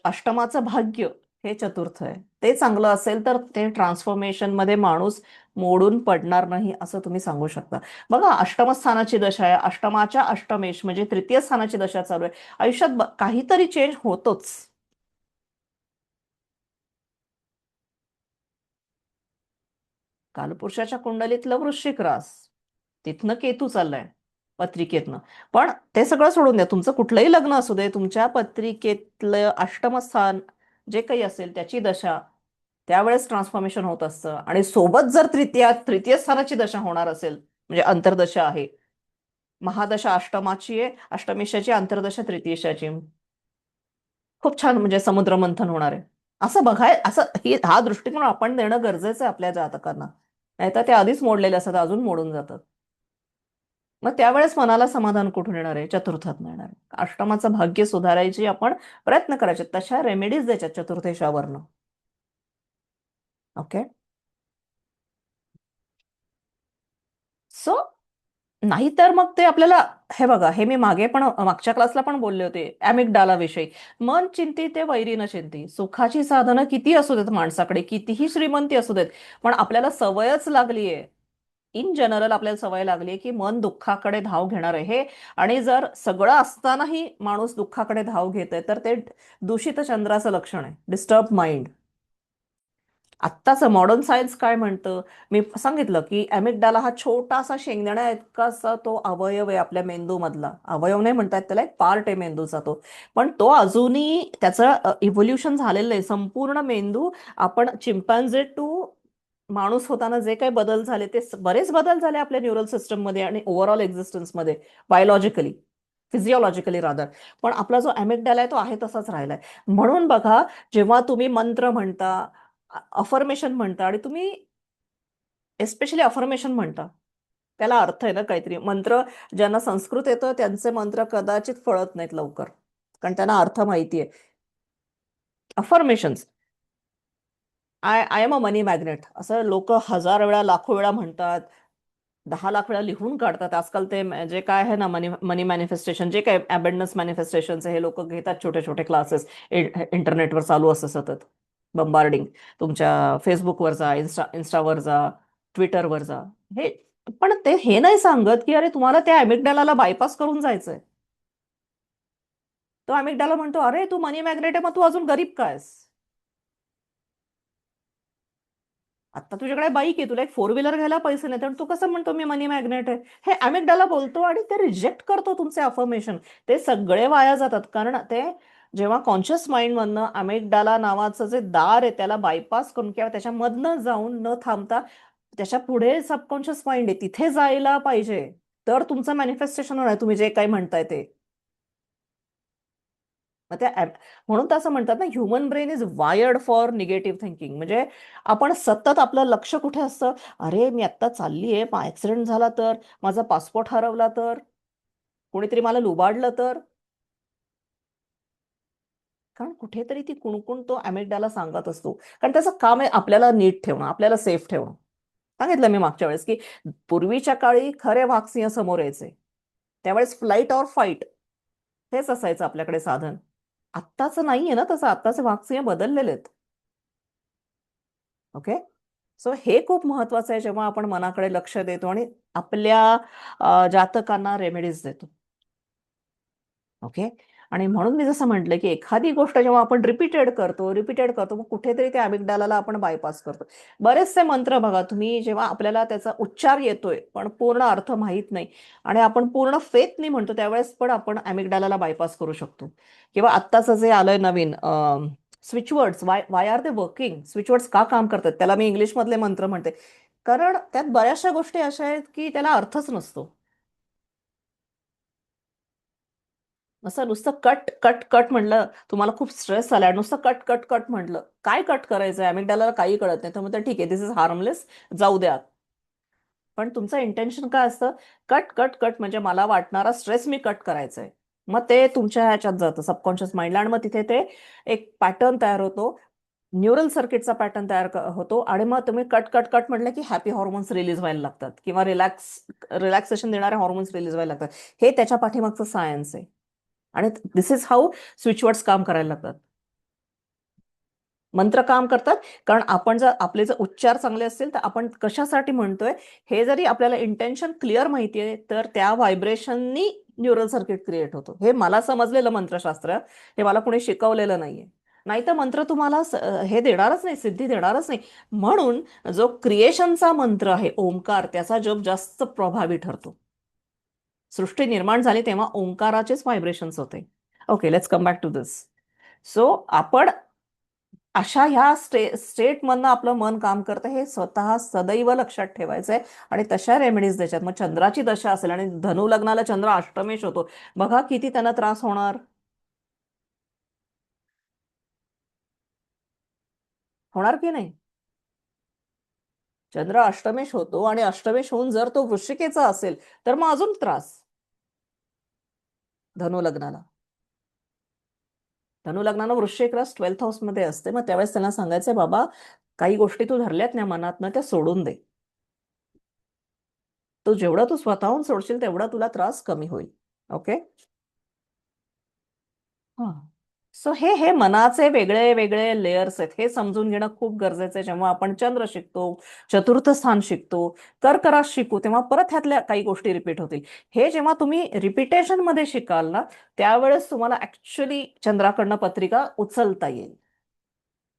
अष्टमाचं भाग्य हे चतुर्थ आहे. ते चांगलं असेल तर ते ट्रान्सफॉर्मेशन मध्ये माणूस मोडून पडणार नाही असं तुम्ही सांगू शकता. बघा, अष्टमस्थानाची दशा आहे, अष्टमाच्या अष्टमेश म्हणजे तृतीय स्थानाची दशा चालू आहे. आयुष्यात काहीतरी चेंज होतोच. कालपुरुषाच्या कुंडलीतलं वृश्चिक रास, तिथनं केतू चाललाय पत्रिकेतनं. पण ते सगळं सोडून द्या, तुमचं कुठलंही लग्न असू दे, तुमच्या पत्रिकेतलं अष्टमस्थान जे काही असेल त्याची दशा त्यावेळेस ट्रान्सफॉर्मेशन होत असतं. आणि सोबत जर तृतीय स्थानाची दशा होणार असेल, म्हणजे अंतर्दशा आहे, महादशा अष्टमाची आहे, अष्टमेशाची, अंतर्दशा तृतीयेशाची, खूप छान म्हणजे समुद्र मंथन होणार आहे. असं बघाय असं हा दृष्टिकोन आपण देणं गरजेचं आहे आपल्या जातकांना. नाहीतर ते आधीच मोडलेले असतात, अजून मोडून जातात. मग त्यावेळेस मनाला समाधान कुठून येणार आहे? चतुर्थात येणार आहे. अष्टमाचं भाग्य सुधारायची आपण प्रयत्न करायचे, तशा रेमेडीज द्यायच्या चतुर्थेशावरनं. ओके. सो नाहीतर मग ते आपल्याला, हे बघा, हे मी मागे पण मागच्या क्लासला पण बोलले होते ॲमिगडाला विषयी. मन चिंती ते वैरी न चिंती. सुखाची साधनं किती असू देत माणसाकडे, कितीही श्रीमंती असू देत, पण आपल्याला सवयच लागलीये, इन जनरल आपल्याला सवय लागली की मन दुःखाकडे धाव घेणार आहे हे. आणि जर सगळं असतानाही माणूस दुःखाकडे धाव घेत आहे, तर ते दूषित चंद्राचं लक्षण आहे, डिस्टर्ब माइंड. आत्ताच मॉडर्न सायन्स काय म्हणतं, मी सांगितलं की ॲमिगडाला हा छोटासा शेंगदाणा इतकासा तो अवयव आहे आपल्या मेंदूमधला. अवयव नाही म्हणतात त्याला, एक पार्ट आहे मेंदूचा तो. पण तो अजूनही त्याचं इव्होल्युशन झालेलं आहे. संपूर्ण मेंदू, आपण चिंपांझे टू माणूस होताना जे काही बदल झाले ते बरेच बदल झाले आपल्या न्यूरल सिस्टममध्ये आणि ओव्हरऑल एक्झिस्टन्समध्ये, बायोलॉजिकली, फिजिओलॉजिकली रादर. पण आपला जो ॲमिगडाला आहे तो आहे तसाच राहिलाय. म्हणून बघा, जेव्हा तुम्ही मंत्र म्हणता, अफर्मेशन म्हणता, आणि तुम्ही एस्पेशली अफर्मेशन म्हणता, त्याला अर्थ आहे ना काहीतरी. मंत्र, ज्यांना संस्कृत येतं त्यांचे मंत्र कदाचित फळत नाहीत लवकर, कारण त्यांना अर्थ माहिती आहे. Affirmations, I I am a money magnet, असं लोक 1000 वेळा, लाखो वेळा म्हणतात, 10 लाख वेळा लिहून काढतात. आजकाल ते जे काय आहे ना, मनी मनी मॅनिफेस्टेशन, जे काय अबंडन्स मॅनिफेस्टेशन, हे लोक घेतात छोटे छोटे क्लासेस, इंटरनेटवर चालू असतं सतत बंबार्डिंग. तुमच्या फेसबुकवर जा, इंस्टावर जा, ट्विटरवर जा. हे, पण ते हे नाही सांगत की अरे तुम्हाला त्या अॅमिगडाला बायपास करून जायचंय. तो अॅमिगडाला म्हणतो, अरे तू मनी मॅग्नेट आहे, मग तू अजून गरीब कायस? आता तुझ्याकडे बाईक आहे, तुला एक 4 व्हीलर घ्यायला पैसे नाही, तर तू कसं म्हणतो मी मनी मॅग्नेट आहे? हे अॅमिगडाला बोलतो आणि ते रिजेक्ट करतो तुमचे अफर्मेशन. ते सगळे वाया जातात, कारण ते जेव्हा कॉन्शियस माइंड मधनं अॅमिगडाला नावाचं जे दार आहे त्याला बायपास करून किंवा त्याच्यामधनं जाऊन न थांबता त्याच्या पुढे सबकॉन्शियस माइंड आहे, तिथे जायला पाहिजे, तर तुमचं मॅनिफेस्टेशन होणार, तुम्ही जे काही म्हणताय ते. मग त्या म्हणून तर असं म्हणतात ना, human brain is wired for negative thinking. म्हणजे आपण सतत, आपलं लक्ष कुठे असतं? अरे मी आत्ता चाललीये, ऍक्सिडेंट झाला तर, माझा पासपोर्ट हरवला तर, कोणीतरी मला लुबाडलं तर. कारण कुठेतरी ती कुणकुण तो अॅमिगडाला सांगत असतो, कारण त्याचं काम आहे आपल्याला नीट ठेवणं, आपल्याला सेफ ठेवणं. सांगितलं मी मागच्या वेळेस की पूर्वीच्या काळी खरे वाघसिंह समोर यायचे, त्यावेळेस फ्लाईट ऑर फाईट हेच असायचं आपल्याकडे साधन. आत्ताचं नाहीये ना तसं, आत्ताचे वाघसिंह बदललेले आहेत. ओके. सो हे खूप महत्वाचं आहे जेव्हा आपण मनाकडे लक्ष देतो आणि आपल्या जातकांना रेमेडीज देतो. ओके. आणि म्हणून मी जसं म्हटलं की एखादी गोष्ट जेव्हा आपण रिपीटेड करतो, मग कुठेतरी त्या अमिगडाला आपण बायपास करतो. बरेचसे मंत्र बघा तुम्ही, जेव्हा आपल्याला त्याचा उच्चार येतोय पण पूर्ण अर्थ माहीत नाही आणि आपण पूर्ण फेथनी म्हणतो, त्यावेळेस पण आपण अमिगडाला बायपास करू शकतो. किंवा आत्ताचं जे आलंय नवीन स्विचवर्ड्स, वाय आर दे वर्किंग, स्विचवर्ड्स का काम करतात, त्याला मी इंग्लिश मधले मंत्र म्हणते, कारण त्यात बऱ्याचशा गोष्टी अशा आहेत की त्याला अर्थच नसतो. असं नुसतं कट कट कट म्हटलं, तुम्हाला खूप स्ट्रेस आलाय, नुसतं कट कट कट म्हटलं, काय कट करायचंय? अमिगडाला काही कळत नाही, तर म्हणतं ठीक आहे, दिस इज हार्मलेस, जाऊ द्या. पण तुमचं इंटेन्शन काय असतं? कट कट कट म्हणजे मला वाटणारा स्ट्रेस मी कट करायचंय. मग ते तुमच्या ह्याच्यात जातं सबकॉन्शियस माइंडला, आणि मग तिथे ते एक पॅटर्न तयार होतो, न्यूरल सर्किटचा पॅटर्न तयार होतो, आणि मग तुम्ही कट कट कट म्हटलं की हॅपी हॉर्मोन्स रिलीज व्हायला लागतात, किंवा रिलॅक्सेशन देणारे हॉर्मोन्स रिलीज व्हायला लागतात. हे त्याच्या पाठीमागचं सायन्स आहे. आणि दिस इज हाऊ स्विचवर्ड्स काम करायला लागतात, मंत्र काम करतात. कारण आपण जर, आपले जर उच्चार चांगले असतील, तर आपण कशासाठी म्हणतोय हे जरी आपल्याला इंटेन्शन क्लिअर माहिती आहे, तर त्या व्हायब्रेशननी न्यूरल सर्किट क्रिएट होतो. हे मला समजलेलं मंत्रशास्त्र, हे मला कुणी शिकवलेलं नाहीये. नाही तर मंत्र तुम्हाला हे देणारच नाही, सिद्धी देणारच नाही. म्हणून जो क्रिएशनचा मंत्र आहे ओंकार, त्याचा जप जास्त प्रभावी ठरतो. सृष्टी निर्माण झाली तेव्हा ओंकाराचेच व्हायब्रेशन्स होते. Okay, let's come back to this. So आपण अशा ह्या स्टेटमधनं आपलं मन काम करतं, हे स्वतः सदैव लक्षात ठेवायचंय. आणि तशा रेमेडीज द्यायच्यात. मग चंद्राची दशा असेल आणि धनु लग्नाला चंद्र अष्टमेश होतो, बघा किती त्यांना त्रास होणार. होणार की नाही? चंद्र अष्टमेश होतो आणि अष्टमेश होऊन जर तो वृश्चिकेचा असेल तर मग अजून त्रास. धनु लग्नाला धनु लग्नाला वृश्चिक रास 12th हाऊस मध्ये असते. मग त्यावेळेस त्यांना सांगायचंय, बाबा काही गोष्टी तू धरल्यात ना मनात त्या सोडून दे. तो जेवढा तू स्वतःहून सोडशील तेवढा तुला त्रास कमी होईल. ओके. हा. सो हे हे मनाचे वेगळे वेगळे लेयर्स आहेत. हे समजून घेणं खूप गरजेचं आहे. जेव्हा आपण चंद्र शिकतो, चतुर्थ स्थान शिकतो, कर्क रास शिकू, तेव्हा परत ह्यातल्या काही गोष्टी रिपीट होतील. हे जेव्हा तुम्ही रिपिटेशन मध्ये शिकाल ना, त्यावेळेस तुम्हाला ऍक्च्युली चंद्राकडनं पत्रिका उचलता येईल.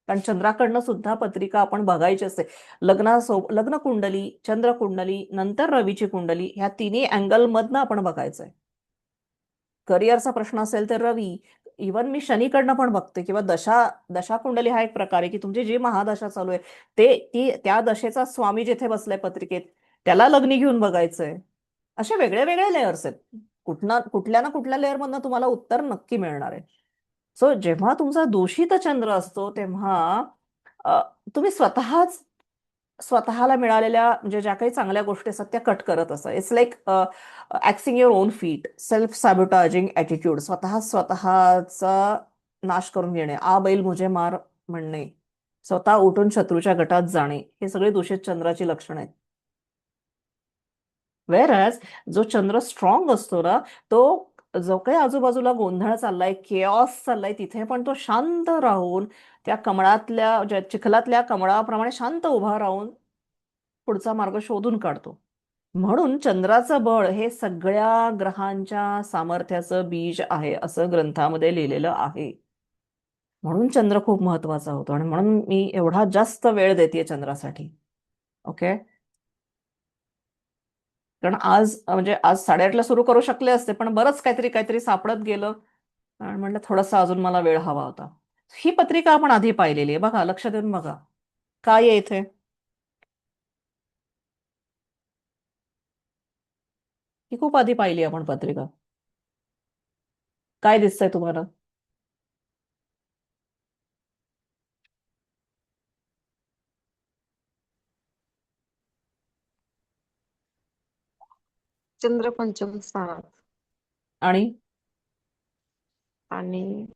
कारण चंद्राकडनं सुद्धा पत्रिका आपण बघायची असते. लग्न कुंडली, चंद्र कुंडली, नंतर रवीची कुंडली, ह्या तिन्ही अँगल मधनं आपण बघायचंय. करिअरचा प्रश्न असेल तर रवी, इवन मी शनीकडनं पण बघते, किंवा दशा दशा कुंडली हा एक प्रकार आहे की तुमची जी महादशा चालू आहे त्या दशेचा स्वामी जिथे बसलाय पत्रिकेत त्याला लग्नी घेऊन बघायचंय. असे वेगळे वेगळे लेयर्स आहेत. कुठल्या ना कुठल्या लेअर मधनं तुम्हाला उत्तर नक्की मिळणार आहे. सो जेव्हा तुमचा दूषित चंद्र असतो तेव्हा अ, तुम्ही स्वतःला मिळालेल्या म्हणजे ज्या काही चांगल्या गोष्टी असतात त्या कट करत असतात. It's like axing your own feet, self sabotaging attitude, स्वतःचा नाश करून घेणे, आ बैल मुझे मार म्हणणे, स्वतः उठून शत्रूच्या गटात जाणे, हे सगळे दूषित चंद्राची लक्षणं आहेत. वेरॅज जो चंद्र स्ट्रॉंग असतो ना, तो जो काही आजूबाजूला गोंधळ चाललाय, केऑस चाललाय, तिथे पण तो शांत राहून त्या चिखलातल्या कमळाप्रमाणे शांत उभा राहून पुढचा मार्ग शोधून काढतो. म्हणून चंद्राचं बळ हे सगळ्या ग्रहांच्या सामर्थ्याचं बीज आहे असं ग्रंथामध्ये लिहिलेलं आहे. म्हणून चंद्र खूप महत्वाचा होतो आणि म्हणून मी एवढा जास्त वेळ देते चंद्रासाठी. ओके. कारण आज 8:30ला सुरू करू शकले असते, पण बरंच काहीतरी काहीतरी सापडत गेलं आणि म्हटलं थोडासा अजून मला वेळ हवा होता. ही पत्रिका आपण आधी पाहिलेली आहे बघा, लक्ष देऊन बघा काय आहे इथे. ही खूप आधी पाहिली आपण पत्रिका. काय दिसतंय तुम्हाला? चंद्र पंचम स्थानात आणि आणि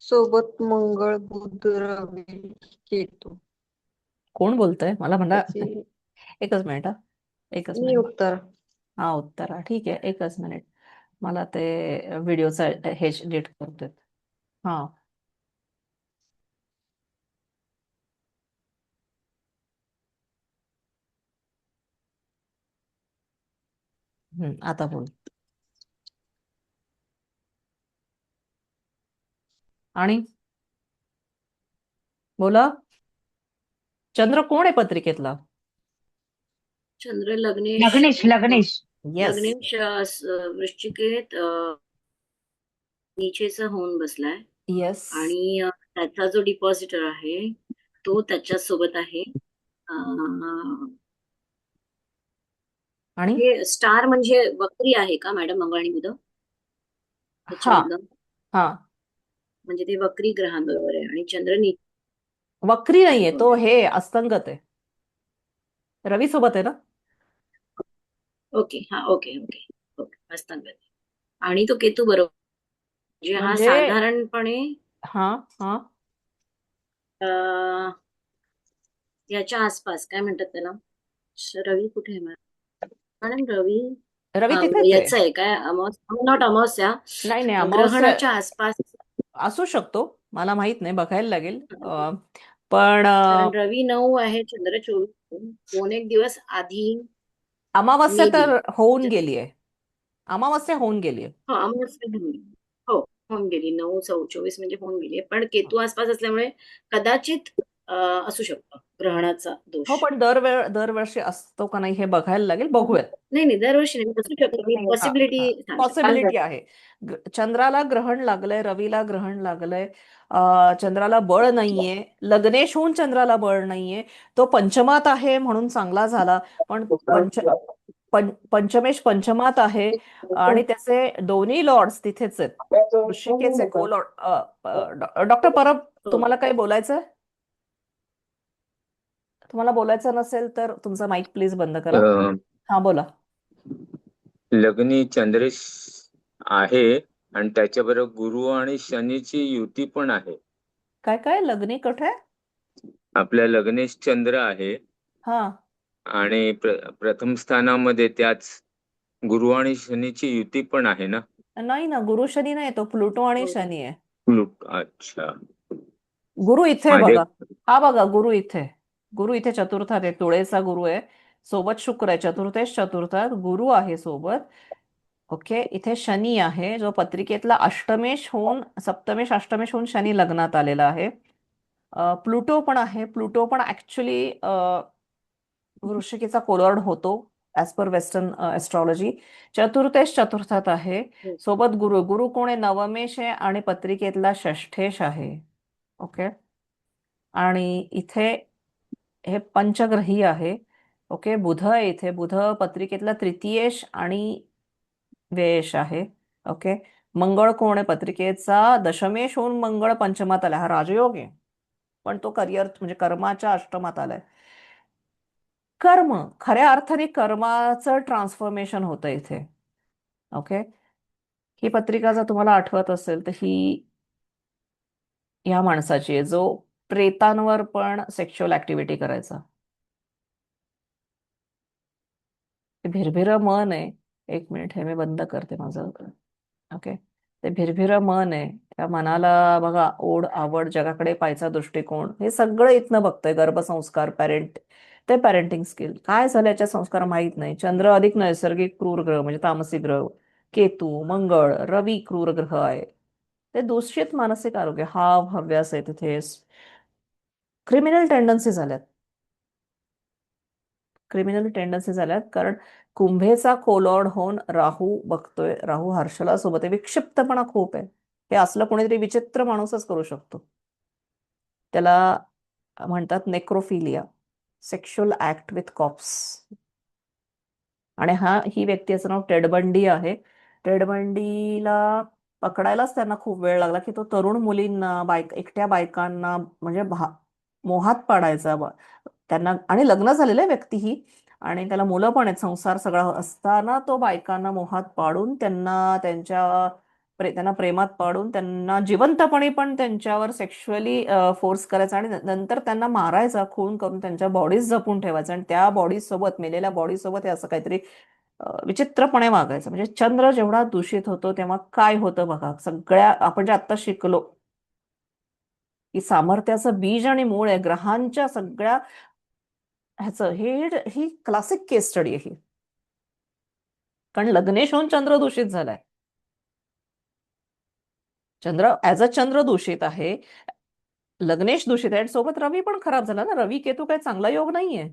सोबत मंगळ बुध रवी केतू. कोण बोलतंय मला म्हणा. त्याची एकच मिनिट हा. एकच मी मिनिट. उत्तर हा, उत्तर हा. ठीक आहे, एकच मिनिट. मला ते व्हिडिओचा हे डिलीट करते. हा. आता बोल. आणि बोला. चंद्र कोण आहे पत्रिकेतला? चंद्र लग्नेश लग्नेश लग्नेश येस. लग्नेश वृश्चिकेत नीचेचा होऊन बसलाय येस. आणि त्याचा जो डिपॉझिटर आहे तो त्याच्या सोबत आहे. आणि हे स्टार म्हणजे वक्री आहे का मॅडम, मंगळ आणि बुध हा त्याच्यामधलं? हा. म्हणजे ते वक्री ग्रहांबरोबर आहे आणि चंद्र नीच. वक्री नाहीये तो, हे अस्तंगत आहे. रवी सोबत आहे ना. ओके, हा, ओके ओके ओके, असतांगत. आणि तो केतू बरोबर, म्हणजे हा म्हणजे साधारणपणे हा हा अं, याच्या आसपास काय म्हणतात त्याला, रवी कुठे आहे मॅडम? रवी रवी तिथेच आहे. याचा आहे काय, नॉट अमावस्या, नाही नाही, अमावस्या ग्रहणाच्या आसपास. असू शकतो, मला माहित नाही, बघायला लागेल. पण कारण रवी 9 आहे, चंद्र 24, 2-1 दिवस आधी अमावस्या मे बी. तर होऊन गेलीये. अमावस्या होऊन गेलीये. हो, अमावस्या होऊन गेली. हो, होऊन गेली. 9-24 म्हणजे होऊन गेली. पण केतू आसपास असल्यामुळे कदाचित असू शकतो ग्रहणाचा दोष. हो, पण दरवर्षी असतो का नाही हे बघायला लागेल, बघूयात. नाही नाही, दरवर्षी नाही, असू शकतो. मी पॉसिबिलिटी सांगते. पॉसिबिलिटी आहे. चंद्राला ग्रहण लागलंय, रवीला ग्रहण लागलंय, चंद्राला बळ नाहीये, लग्नेश होऊन चंद्राला बळ नाहीये. तो पंचमात आहे म्हणून चांगला झाला, पण पंचमेश पंचमात आहे आणि त्याचे दोन्ही लॉर्ड्स तिथेच आहेत, ऋषिकेचे को लॉर्ड. डॉक्टर परब, तुम्हाला काही बोलायचं? तुम्हाला बोलायचं नसेल तर तुमचा माईक प्लीज बंद करा. अ, हा बोला. लग्नी चंद्रेश आहे आणि त्याच्याबरोबर गुरु आणि शनीची युती पण आहे. काय काय लग्नी कुठे? आपल्या लग्नेश चंद्र आहे हा आणि प्रथम स्थानामध्ये त्याच गुरु आणि शनीची युती पण आहे ना. नाही ना, गुरु शनी नाही, तो प्लुटो आणि शनी आहे. अच्छा. गुरु इथे आहे माझ्या बघा. हा बघा, गुरु इथे. गुरु इथे चतुर्थात आहे, तुळेचा गुरु आहे. सोबत शुक्र आहे, चतुर्थेश चतुर्थात गुरु आहे सोबत. ओके, इथे शनी आहे, जो पत्रिकेतला अष्टमेश होऊन सप्तमेश अष्टमेश होऊन शनी लग्नात आलेला आहे. प्लुटो पण आहे. प्लुटो पण ऍक्च्युली वृश्चिकीचा कोलॉर्ड होतो ऍज पर वेस्टर्न एस्ट्रॉलॉजी. चतुर्थेश चतुर्थात आहे, हो. सोबत गुरु. गुरु कोण आहे? नवमेश आहे आणि पत्रिकेतला षष्ठेश आहे. ओके, आणि इथे हे पंचग्रही आहे. ओके, बुध आहे इथे. बुध पत्रिकेतला तृतीयेश आणि व्ययेश आहे. ओके, मंगळ कोण आहे? पत्रिकेचा दशमेश होऊन मंगळ पंचमात आलाय. हा राजयोग आहे, पण तो करिअर म्हणजे कर्माच्या अष्टमात आलाय. कर्म, खऱ्या अर्थाने कर्माचं ट्रान्सफॉर्मेशन होतं इथे. ओके, ही पत्रिका जर तुम्हाला आठवत असेल तर ही ह्या माणसाची आहे, जो प्रेतांवर पण सेक्शुअल ऍक्टिव्हिटी करायचा. ते भिरभिरं मन आहे. एक मिनिट, हे मी बंद करते माझं. ओके, ते भिरभिरं मन आहे. त्या मनाला बघा, ओढ आवड, जगाकडे पाहायचा दृष्टिकोन, हे सगळं इथनं बघतोय. गर्भसंस्कार, ते पॅरेंटिंग स्किल काय झालं याच्या संस्कार माहीत नाही. चंद्र अधिक नैसर्गिक क्रूर ग्रह म्हणजे तामसी ग्रह. केतू, मंगळ, रवी क्रूर ग्रह आहे. ते दूषित मानसिक आरोग्य, हाव हव्यास आहे तिथे. क्रिमिनल टेंडन्सी झाल्यात. कारण कुंभेचा कोलॉर्ड होऊन राहू बघतोय. राहू हर्षला सोबत आहे. विक्षिप्तपणा खूप आहे. हे असलं कोणीतरी विचित्र माणूसच करू शकतो. त्याला म्हणतात necrophilia, sexual act with corpse. आणि ही व्यक्तीचं नाव टेड बंडी आहे. टेड बंडीला पकडायलाच त्यांना खूप वेळ लागला, की तो तरुण मुलींना, एकट्या बायकांना म्हणजे मोहात पाडायचा त्यांना. आणि लग्न झालेलं आहे व्यक्ती ही, आणि त्याला मुलं पण आहेत, संसार सगळा असताना तो बायकांना मोहात पाडून त्यांना प्रेमात पाडून त्यांना जिवंतपणे पण त्यांच्यावर सेक्शुअली फोर्स करायचा आणि नंतर त्यांना मारायचा, खून करून त्यांच्या बॉडीज जपून ठेवायचा. आणि त्या बॉडीज सोबत, मेलेल्या बॉडी सोबत हे असं काहीतरी विचित्रपणे वागायचं. म्हणजे चंद्र जेवढा दूषित होतो तेव्हा काय होतं बघा. सगळ्या आपण जे आता शिकलो की सामर्थ्याचं बीज आणि मूळ आहे, ग्रहांच्या सगळ्या ह्याचं, ही क्लासिक केस स्टडी आहे ही. कारण लग्नेश होऊन चंद्र दूषित झालाय. चंद्र ऍज अ चंद्र दूषित आहे, लग्नेश दूषित आहे, आणि सोबत रवी पण खराब झाला ना. रवी केतू काही चांगला योग नाहीये.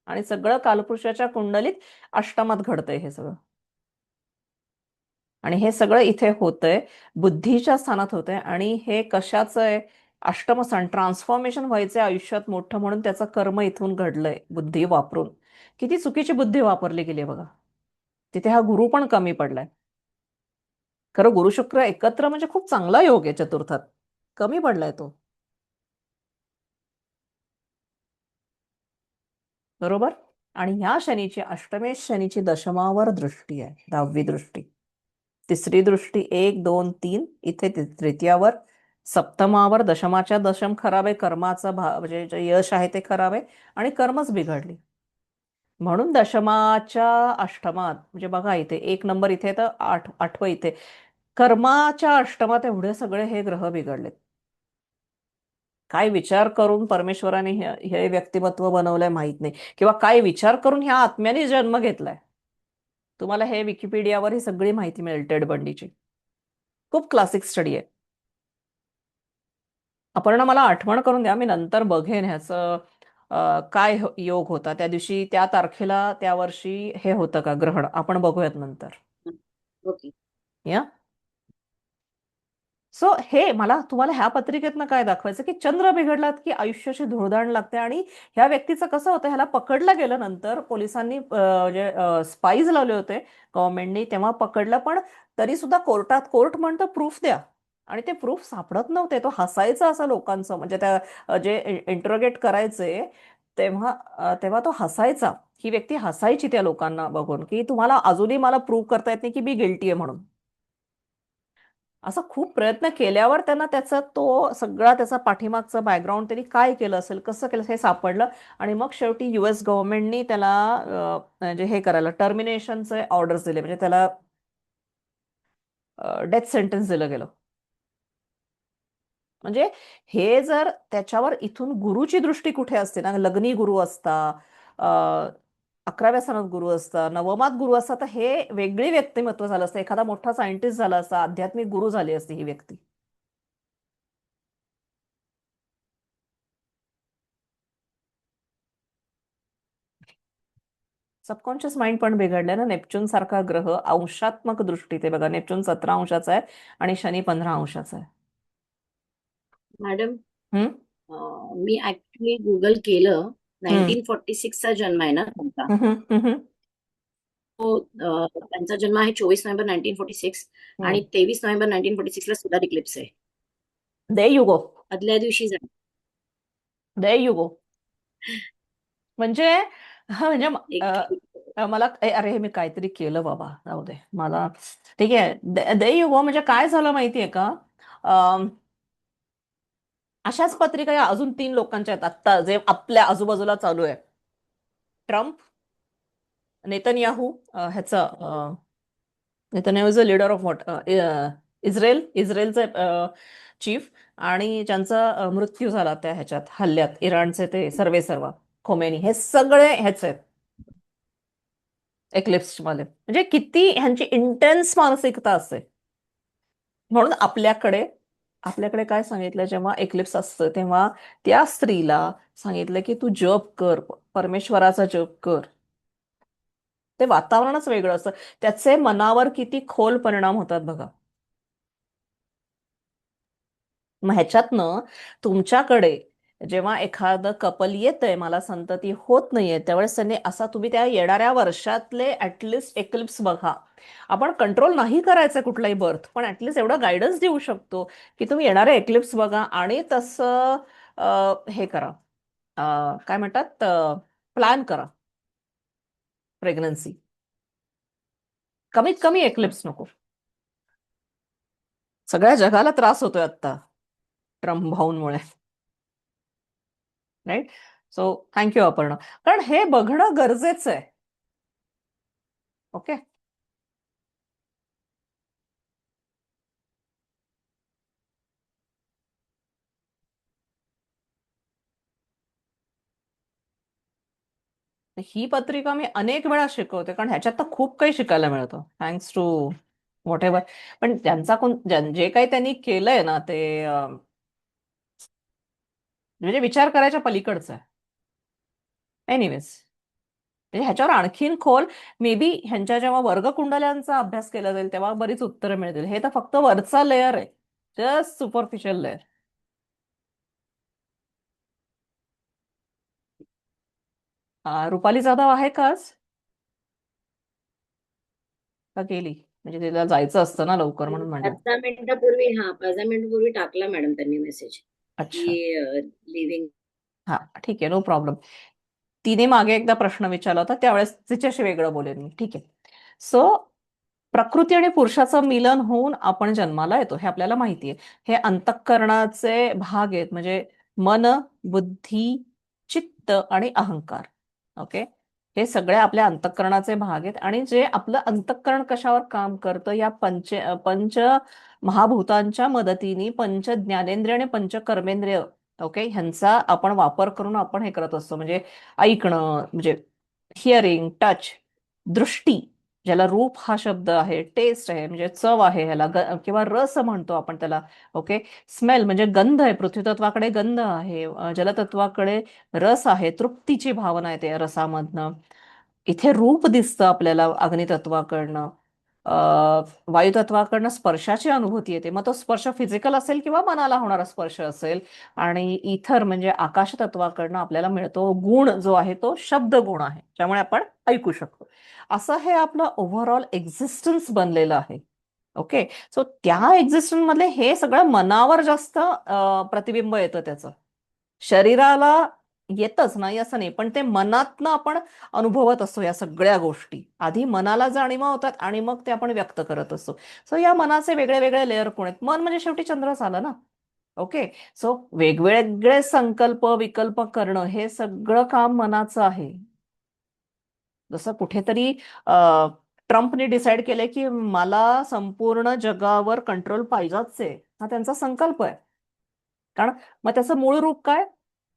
आणि सगळं कालपुरुषाच्या कुंडलीत अष्टमात घडतंय हे सगळं. आणि हे सगळं इथे होतंय, बुद्धीच्या स्थानात होतंय. आणि हे कशाचं आहे? अष्टमस्थान. ट्रान्सफॉर्मेशन व्हायचंय आयुष्यात मोठं, म्हणून त्याचं कर्म इथून घडलंय बुद्धी वापरून. किती चुकीची बुद्धी वापरली गेली बघा. तिथे हा गुरु पण कमी पडलाय. खरं गुरु शुक्र एकत्र म्हणजे खूप चांगला योग आहे चतुर्थात, कमी पडलाय तो. बरोबर. आणि ह्या शनीची, अष्टमेश शनीची दशमावर दृष्टी आहे, 10वी दृष्टी. तिसरी दृष्टी 1, 2, 3 इथे तृतीयावर. सप्तमावर, दशमाच्या दशम खराब आहे. कर्माचं म्हणजे जे यश आहे ते खराब आहे, आणि कर्मच बिघडली. म्हणून दशमाच्या अष्टमात म्हणजे बघा, इथे 1 नंबर इथे तर 8वं इथे. कर्माच्या अष्टमात एवढे सगळे हे ग्रह बिघडलेत. काय विचार करून परमेश्वराने हे व्यक्तिमत्व बनवलंय माहित नाही, किंवा काय विचार करून ह्या आत्म्याने जन्म घेतलाय. तुम्हाला हे विकिपीडियावर ही सगळी माहिती मिळेल टेड बंडीची. खूप क्लासिक स्टडी आहे. अपर्णा, मला आठवण करून द्या, मी नंतर बघेन ह्याचं काय योग होता त्या दिवशी, त्या तारखेला, त्या वर्षी हे होतं का ग्रहण, आपण बघूयात नंतर. ओके. या सो हे मला तुम्हाला ह्या पत्रिकेतनं काय दाखवायचं, की चंद्र बिघडलात की आयुष्याची धुळधाण लागते. आणि ह्या व्यक्तीचं कसं होतं, ह्याला पकडलं गेलं नंतर पोलिसांनी, जे स्पाईज लावले होते गव्हर्नमेंटनी, तेव्हा पकडलं. पण तरी सुद्धा कोर्ट म्हणतं प्रूफ द्या. आणि ते प्रूफ सापडत नव्हते. तो हसायचा असं लोकांचं, म्हणजे त्या जे इंटरोगेट करायचे तेव्हा तो हसायचा. ही व्यक्ती हसायची त्या लोकांना बघून, की तुम्हाला अजूनही मला प्रूव्ह करता येत नाही की मी गिल्टी आहे म्हणून. असा खूप प्रयत्न केल्यावर त्यांना त्याचा पाठीमागचा बॅकग्राऊंड त्यांनी काय केलं असेल, कसं केलं हे सापडलं. आणि मग शेवटी US गव्हर्नमेंटनी त्याला म्हणजे हे करायला टर्मिनेशनचे ऑर्डर्स दिले, म्हणजे त्याला डेथ सेंटेन्स दिलं गेलं. म्हणजे हे जर त्याच्यावर इथून गुरुची दृष्टी कुठे असते ना, लग्नी गुरु असता, अ, 11व्या सणात गुरु असता, नवमात गुरु असता, तर हे वेगळी व्यक्तिमत्व झालं असतं. एखादा मोठा सायंटिस्ट झाला असता, आध्यात्मिक गुरु झाली असती ही व्यक्ती. सबकॉन्शियस माइंड पण बिघडलंय ना. नेपच्यून सारखा ग्रह अंशात्मक दृष्टी, ते बघा, नेपच्यून 17 अंशाचा आहे आणि शनी 15 अंशाचा आहे. मॅडम, हम्म मी ऍक्च्युली गुगल केलं. हम्म 1946 चा जन्म आहे ना त्यांचा. हम्म हम्म त्यांचा जन्म आहे 24 नोव्हेंबर 1946 आणि 23 नोव्हेंबर 1946 ला सोलार इक्लिप्स आहे. दे यू गो, आदल्या दिवशी झालं. दे यू गो. म्हणजे म्हणजे एक मला अरे हे मी काहीतरी केलं बाबा, जाऊ दे मला. ठीक आहे, दे यू गो. म्हणजे काय झालं माहितीये का, अम, अशाच पत्रिका या अजून 3 लोकांच्या आहेत आत्ता, जे आपल्या आजूबाजूला चालू आहे. ट्रम्प, नेतन्याहू, ह्याचं Netanyahu is a leader of what, इस्रायलचे चीफ, आणि ज्यांचा मृत्यू झाला त्या ह्याच्यात हल्ल्यात, इराणचे ते सर्वेसर्वा खोमेनी, हे सगळे ह्याचे आहेत एक्लिप्स मध्ये. म्हणजे किती ह्यांची इंटेन्स मानसिकता असते. म्हणून आपल्याकडे काय सांगितलं, जेव्हा एक्लिप्स असतं तेव्हा त्या स्त्रीला सांगितलं की तू जप कर, परमेश्वराचा जप कर. ते वातावरणच वेगळं असतं, त्याचे मनावर किती खोल परिणाम होतात बघा. मग ह्याच्यातनं तुमच्याकडे जेव्हा एखादं कपल येतंय, मला संतती होत नाहीये, त्यावेळेस त्यांनी असा, तुम्ही त्या येणाऱ्या वर्षातले ऍटलिस्ट एक्लिप्स बघा. आपण कंट्रोल नाही करायचं कुठलाही बर्थ, पण ऍटलिस्ट एवढं गायडन्स देऊ शकतो की तुम्ही येणारे एक्लिप्स बघा आणि तसं हे करा, काय म्हणतात, प्लॅन करा प्रेग्नन्सी. कमीत कमी एक्लिप्स नको. सगळ्या जगाला त्रास होतोय आता ट्रम्प भाऊंमुळे, राईट. सो थँक्यू अपर्णा, कारण हे बघणं गरजेचं आहे. ओके. ही पत्रिका मी अनेक वेळा शिकवते, कारण ह्याच्यात तर खूप काही शिकायला मिळतं, थँक्स टू व्हॉट एव्हर. पण जे काही त्यांनी केलंय ना, ते म्हणजे विचार करायच्या पलीकडचं आहे. एनिवेज, म्हणजे ह्याच्यावर आणखीन खोल मे बी ह्यांच्या जेव्हा वर्गकुंडल्यांचा अभ्यास केला जाईल तेव्हा बरीच उत्तरं मिळतील. हे तर फक्त वरचा लेअर आहे, just superficial layer. Rupali Jadhav आहे का आज, का गेली? म्हणजे तिला जायचं असतं ना लवकर, म्हणून म्हणजे. 5 मिनिटापूर्वी टाकला मॅडम त्यांनी मेसेज अच्छा, की लिव्हिंग. हा ठीक आहे, नो प्रॉब्लेम. तिने मागे एकदा प्रश्न विचारला होता, त्यावेळेस तिच्याशी वेगळं बोलेन मी, ठीक आहे. सो प्रकृती आणि पुरुषाचं मिलन होऊन आपण जन्माला येतो, हे आपल्याला माहिती आहे. हे अंतःकरणाचे भाग आहेत, म्हणजे मन, बुद्धी, चित्त आणि अहंकार. ओके. हे सगळे आपल्या अंतःकरणाचे भाग आहेत, आणि जे आपलं अंतःकरण कशावर काम करतं, या पंच महाभूतांच्या मदतीने पंच ज्ञानेंद्रिय आणि पंच कर्मेंद्रिय, ओके, ह्यांचा आपण वापर करून आपण हे करत असतो. म्हणजे ऐकणं, म्हणजे हिअरिंग, टच, दृष्टी, ज्याला रूप हा शब्द आहे, टेस्ट आहे म्हणजे चव आहे ह्याला, किंवा रस म्हणतो आपण त्याला. ओके. स्मेल म्हणजे गंध आहे, पृथ्वीतत्वाकडे गंध आहे, जलतत्वाकडे रस आहे, तृप्तीची भावना आहे त्या रसामधनं. इथे रूप दिसतं आपल्याला अग्नितत्वाकडनं. वायुतत्वाकडनं स्पर्शाची अनुभूती येते, मग तो स्पर्श फिजिकल असेल किंवा मनाला होणारा स्पर्श असेल. आणि इथर म्हणजे आकाश तत्वाकडनं आपल्याला मिळतो गुण, जो आहे तो शब्द गुण आहे, त्यामुळे आपण ऐकू शकतो. असं हे आपलं ओव्हरऑल एक्झिस्टन्स बनलेलं आहे. ओके. सो त्या एक्झिस्टन्स मधले हे सगळं मनावर जास्त प्रतिबिंब येतं त्याचं. शरीराला येतच नाही असं नाही, पण ते मनातनं आपण अनुभवत असतो या सगळ्या गोष्टी. आधी मनाला जाणीवा होतात आणि मग ते आपण व्यक्त करत असतो. सो या मनाचे वेगळे वेगळे लेअर कोण आहेत? मन म्हणजे शेवटी चंद्रच आलं ना. ओके. सो वेगवेगळे संकल्प विकल्प करणं हे सगळं काम मनाचं आहे. जसं कुठेतरी ट्रम्पने डिसाईड केलंय की मला संपूर्ण जगावर कंट्रोल पाहिजेच आहे, हा त्यांचा संकल्प आहे. कारण मग त्याचं मूळ रूप काय?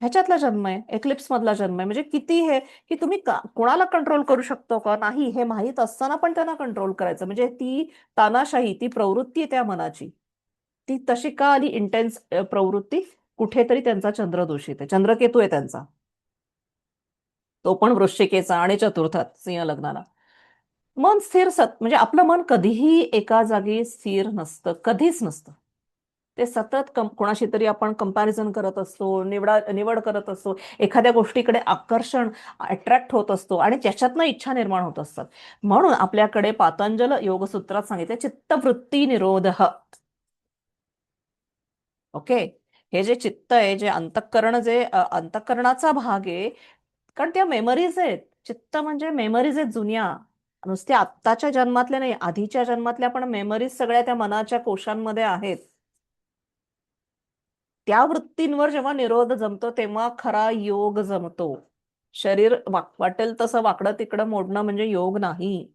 ह्याच्यातला जन्म आहे, एक्लिप्स मधला जन्म आहे. म्हणजे किती हे की तुम्ही कोणाला कंट्रोल करू शकतो का नाही हे माहीत असताना पण त्यांना कंट्रोल करायचं, म्हणजे ती तानाशाही, ती प्रवृत्ती आहे त्या मनाची. ती तशी का आली इंटेन्स प्रवृत्ती? कुठेतरी त्यांचा चंद्र दूषित आहे, चंद्रकेतू आहे त्यांचा, तो पण वृश्चिकेचा आणि चतुर्थात सिंह लग्नाला. मन स्थिर म्हणजे आपलं मन कधीही एका जागी स्थिर नसतं, कधीच नसतं. ते सतत कोणाशी तरी आपण कंपॅरिझन करत असतो, निवड करत असतो, एखाद्या गोष्टीकडे आकर्षण अट्रॅक्ट होत असतो आणि त्याच्यातनं इच्छा निर्माण होत असतात. म्हणून आपल्याकडे पातंजल योगसूत्रात सांगितले चित्तवृत्ती निरोध. ओके. हे जे चित्त आहे, जे अंतःकरण, जे अंतःकरणाचा भाग आहे, कारण त्या मेमरीज आहेत. चित्त म्हणजे मेमरीज आहेत जुन्या, नुसत्या आत्ताच्या जन्मातल्या नाही, आधीच्या जन्मातल्या पण मेमरीज सगळ्या त्या मनाच्या कोशांमध्ये आहेत. त्या वृत्तींवर जेव्हा निरोध जमतो तेव्हा खरा योग जमतो. शरीर वाटेल तसं वाकडं तिकडं मोडणं म्हणजे योग नाही.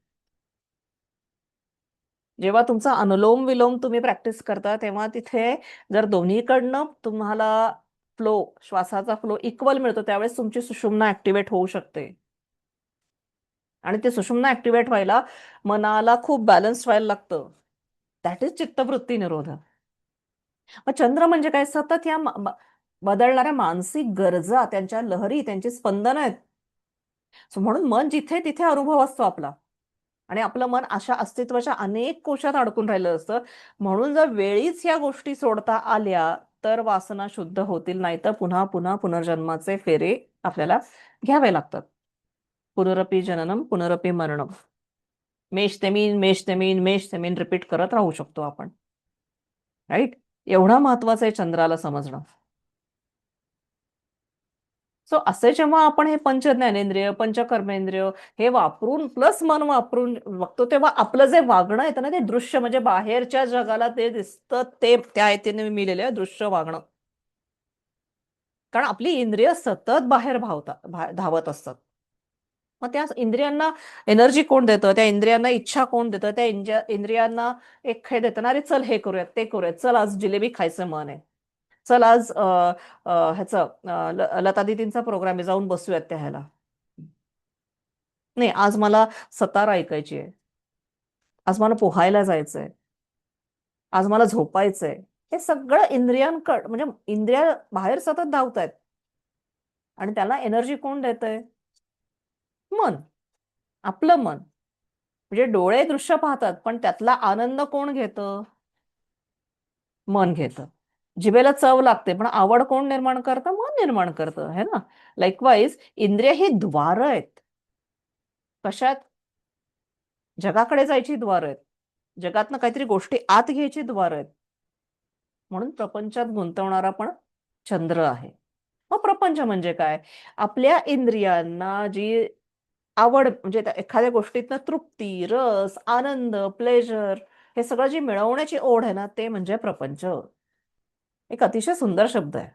जेव्हा तुमचा अनुलोम विलोम तुम्ही प्रॅक्टिस करता तेव्हा तिथे जर दोन्हीकडनं तुम्हाला फ्लो, श्वासाचा फ्लो इक्वल मिळतो, त्यावेळेस तुमची सुषुम्ना ऍक्टिव्हेट होऊ शकते. आणि ते सुषुम्ना ऍक्टिव्हेट व्हायला मनाला खूप बॅलन्स व्हायला लागतं. दॅट इज चित्तवृत्ती निरोध. मग चंद्र म्हणजे काय? सतत या बदलणाऱ्या मानसिक गरजा, त्यांच्या लहरी, त्यांची स्पंदन आहेत. म्हणून मन जिथे तिथे अनुभव असतो आपला, आणि आपलं मन अशा अस्तित्वाच्या अनेक कोशात अडकून राहिलं असतं. म्हणून जर वेळीच या गोष्टी सोडता आल्या तर वासना शुद्ध होतील, नाही तर पुन्हा पुन्हा पुनर्जन्माचे फेरे आपल्याला घ्यावे लागतात. पुनरपी जननम पुनरपी मरणम, मेष ते मीन, मेष ते मीन, मेष ते मीन रिपीट करत राहू शकतो आपण. राईट. एवढा महत्वाचं आहे चंद्राला समजणं. सो असे जेव्हा आपण हे पंच ज्ञानेंद्रिय, पंचकर्मेंद्रिय हे वापरून प्लस मन वापरून बघतो, तेव्हा आपलं जे वागणं येतं ना, ते दृश्य, म्हणजे बाहेरच्या जगाला ते दिसतं, ते त्या आयतीने मी लिहिलेलं आहे दृश्य वागणं. कारण आपली इंद्रिय सतत बाहेर धावत असतात. मग त्या इंद्रियांना एनर्जी कोण देतं? त्या इंद्रियांना इच्छा कोण देतं? त्या इंद्रियांना एक हे देतं ना, अरे चल हे करूयात, ते करूयात, चल आज जिलेबी खायचं मन आहे, चल आज लता दीदींचा प्रोग्राम आहे, जाऊन बसूयात त्या ह्याला. नाही, आज मला सतार ऐकायची आहे, आज मला पोहायला जायचंय, आज मला झोपायचंय. हे सगळं इंद्रियांकड, म्हणजे इंद्रिया बाहेर सतत धावतायत आणि त्याला एनर्जी कोण देतंय? मन, आपलं मन. म्हणजे डोळे दृश्य पाहतात पण त्यातला आनंद कोण घेतं? मन घेतं. जिभेला चव लागते पण आवड कोण निर्माण करतं? मन निर्माण करतं, है ना. लाईकवाईज इंद्रिय ही द्वार आहेत. कशात? जगाकडे जायची द्वार आहेत, जगातनं काहीतरी गोष्टी आत घ्यायची द्वार आहेत. म्हणून प्रपंचात गुंतवणारा पण चंद्र आहे. मग प्रपंच म्हणजे काय? आपल्या इंद्रियांना जी आवड, म्हणजे एखाद्या गोष्टीतनं तृप्ती, रस, आनंद, प्लेजर, हे सगळं जी मिळवण्याची ओढ आहे ना, ते म्हणजे प्रपंच. एक अतिशय सुंदर शब्द आहे.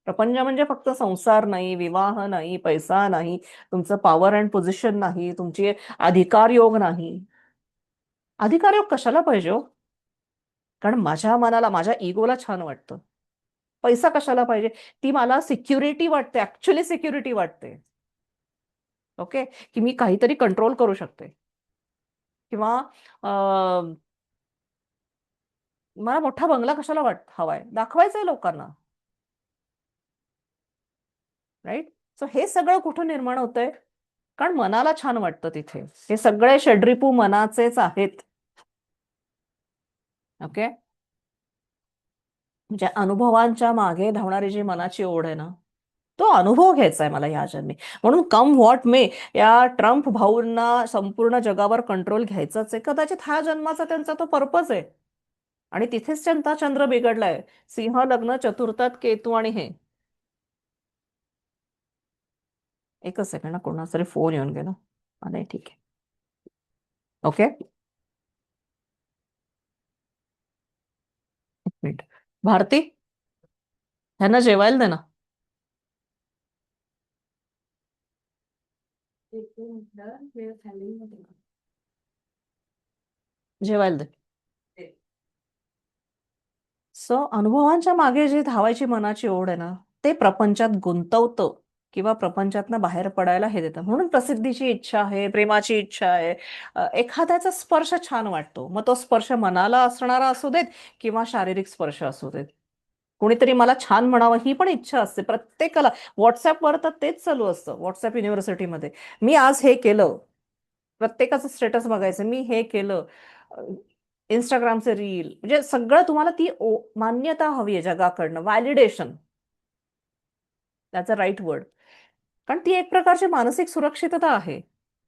प्रपंच म्हणजे फक्त संसार नाही, विवाह नाही, पैसा नाही, तुमचं पॉवर अँड पोझिशन नाही, तुमची अधिकार योग नाही. अधिकार योग कशाला पाहिजे हो? कारण माझ्या मनाला, माझ्या इगोला छान वाटतं. पैसा कशाला पाहिजे? ती मला सिक्युरिटी वाटते, ऍक्च्युअली सिक्युरिटी वाटते. ओके. की मी काहीतरी कंट्रोल करू शकते, किंवा मला मोठा बंगला कशाला हवाय? दाखवायचंय लोकांना. राईट. सो हे सगळं कुठून निर्माण होतंय? कारण मनाला छान वाटतं तिथे. हे सगळे षड्रिपू मनाचेच आहेत. ओके. म्हणजे अनुभवांच्या मागे धावणारी जी मनाची ओढ आहे ना, तो अनुभव घ्यायचा आहे मला ह्या जन्मी. म्हणून कम व्हॉट मे, या ट्रम्प भाऊंना संपूर्ण जगावर कंट्रोल घ्यायचाच आहे. कदाचित हा जन्माचा त्यांचा तो पर्पज आहे. आणि तिथेच त्यांचा चंद्र बिघडलाय. सिंह लग्न चतुर्थात केतू आणि हे. एकच सेकंड ना, कोणाचा तरी फोन येऊन गेला. नाही, ठीक आहे. ओके, एक मिनिट. भारती, ह्यांना जेवायला दे ना. जेवायला दे. सो अनुभवांच्या मागे जी धावायची मनाची ओढ आहे ना, ते प्रपंचात गुंतवतं किंवा प्रपंचातनं बाहेर पडायला हे देतं. म्हणून प्रसिद्धीची इच्छा आहे, प्रेमाची इच्छा आहे. एखाद्याचा स्पर्श छान वाटतो, मग तो स्पर्श मनाला असणारा असू देत किंवा शारीरिक स्पर्श असू देत. कोणीतरी मला छान म्हणावं ही पण इच्छा असते प्रत्येकाला. व्हॉट्सअपवर तर तेच चालू असतं. व्हॉट्सअप युनिव्हर्सिटीमध्ये मी आज हे केलं, प्रत्येकाचं स्टेटस बघायचं, मी हे केलं. इंस्टाग्रामचे रील, म्हणजे सगळं तुम्हाला ती मान्यता हवी आहे जगाकडनं, व्हॅलिडेशन, त्याचा राईट वर्ड. कारण ती एक प्रकारची मानसिक सुरक्षितता आहे.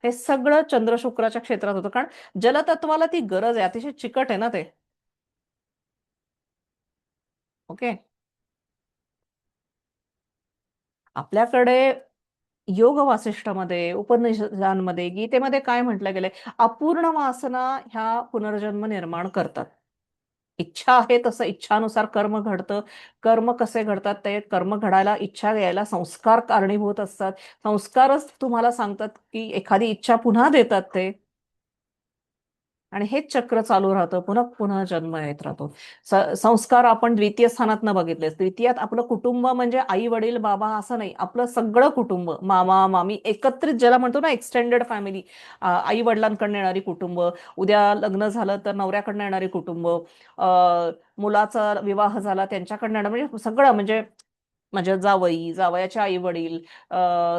हे सगळं चंद्र शुक्राच्या क्षेत्रात होतं, कारण जलतत्वाला ती गरज आहे. अतिशय चिकट आहे ना ते. ओके, आपल्याकडे योग वासिष्ठामध्ये, उपनिषदांमध्ये, गीतेमध्ये काय म्हटलं गेलंय, अपूर्ण वासना ह्या पुनर्जन्म निर्माण करतात. इच्छा आहे तसं इच्छानुसार कर्म घडतं. कर्म कसे घडतात, ते कर्म घडायला, इच्छा यायला संस्कार कारणीभूत असतात. संस्कारच तुम्हाला सांगतात की एखादी इच्छा पुन्हा देतात ते. आणि हेच चक्र चालू राहतं, पुन्हा पुन्हा जन्म येत राहतो. संस्कार आपण द्वितीय स्थानात बघितले. द्वितीयात आपलं कुटुंब म्हणजे आई वडील बाबा असं नाही, आपलं सगळं कुटुंब, मामा मामी एकत्रित, ज्याला म्हणतो ना एक्सटेंडेड फॅमिली. आई वडिलांकडनं येणारी कुटुंब, उद्या लग्न झालं तर नवऱ्याकडनं येणारी कुटुंब, मुलाचा विवाह झाला त्यांच्याकडनं येणार, म्हणजे सगळं, म्हणजे म्हणजे जावई, जावयाचे आई वडील,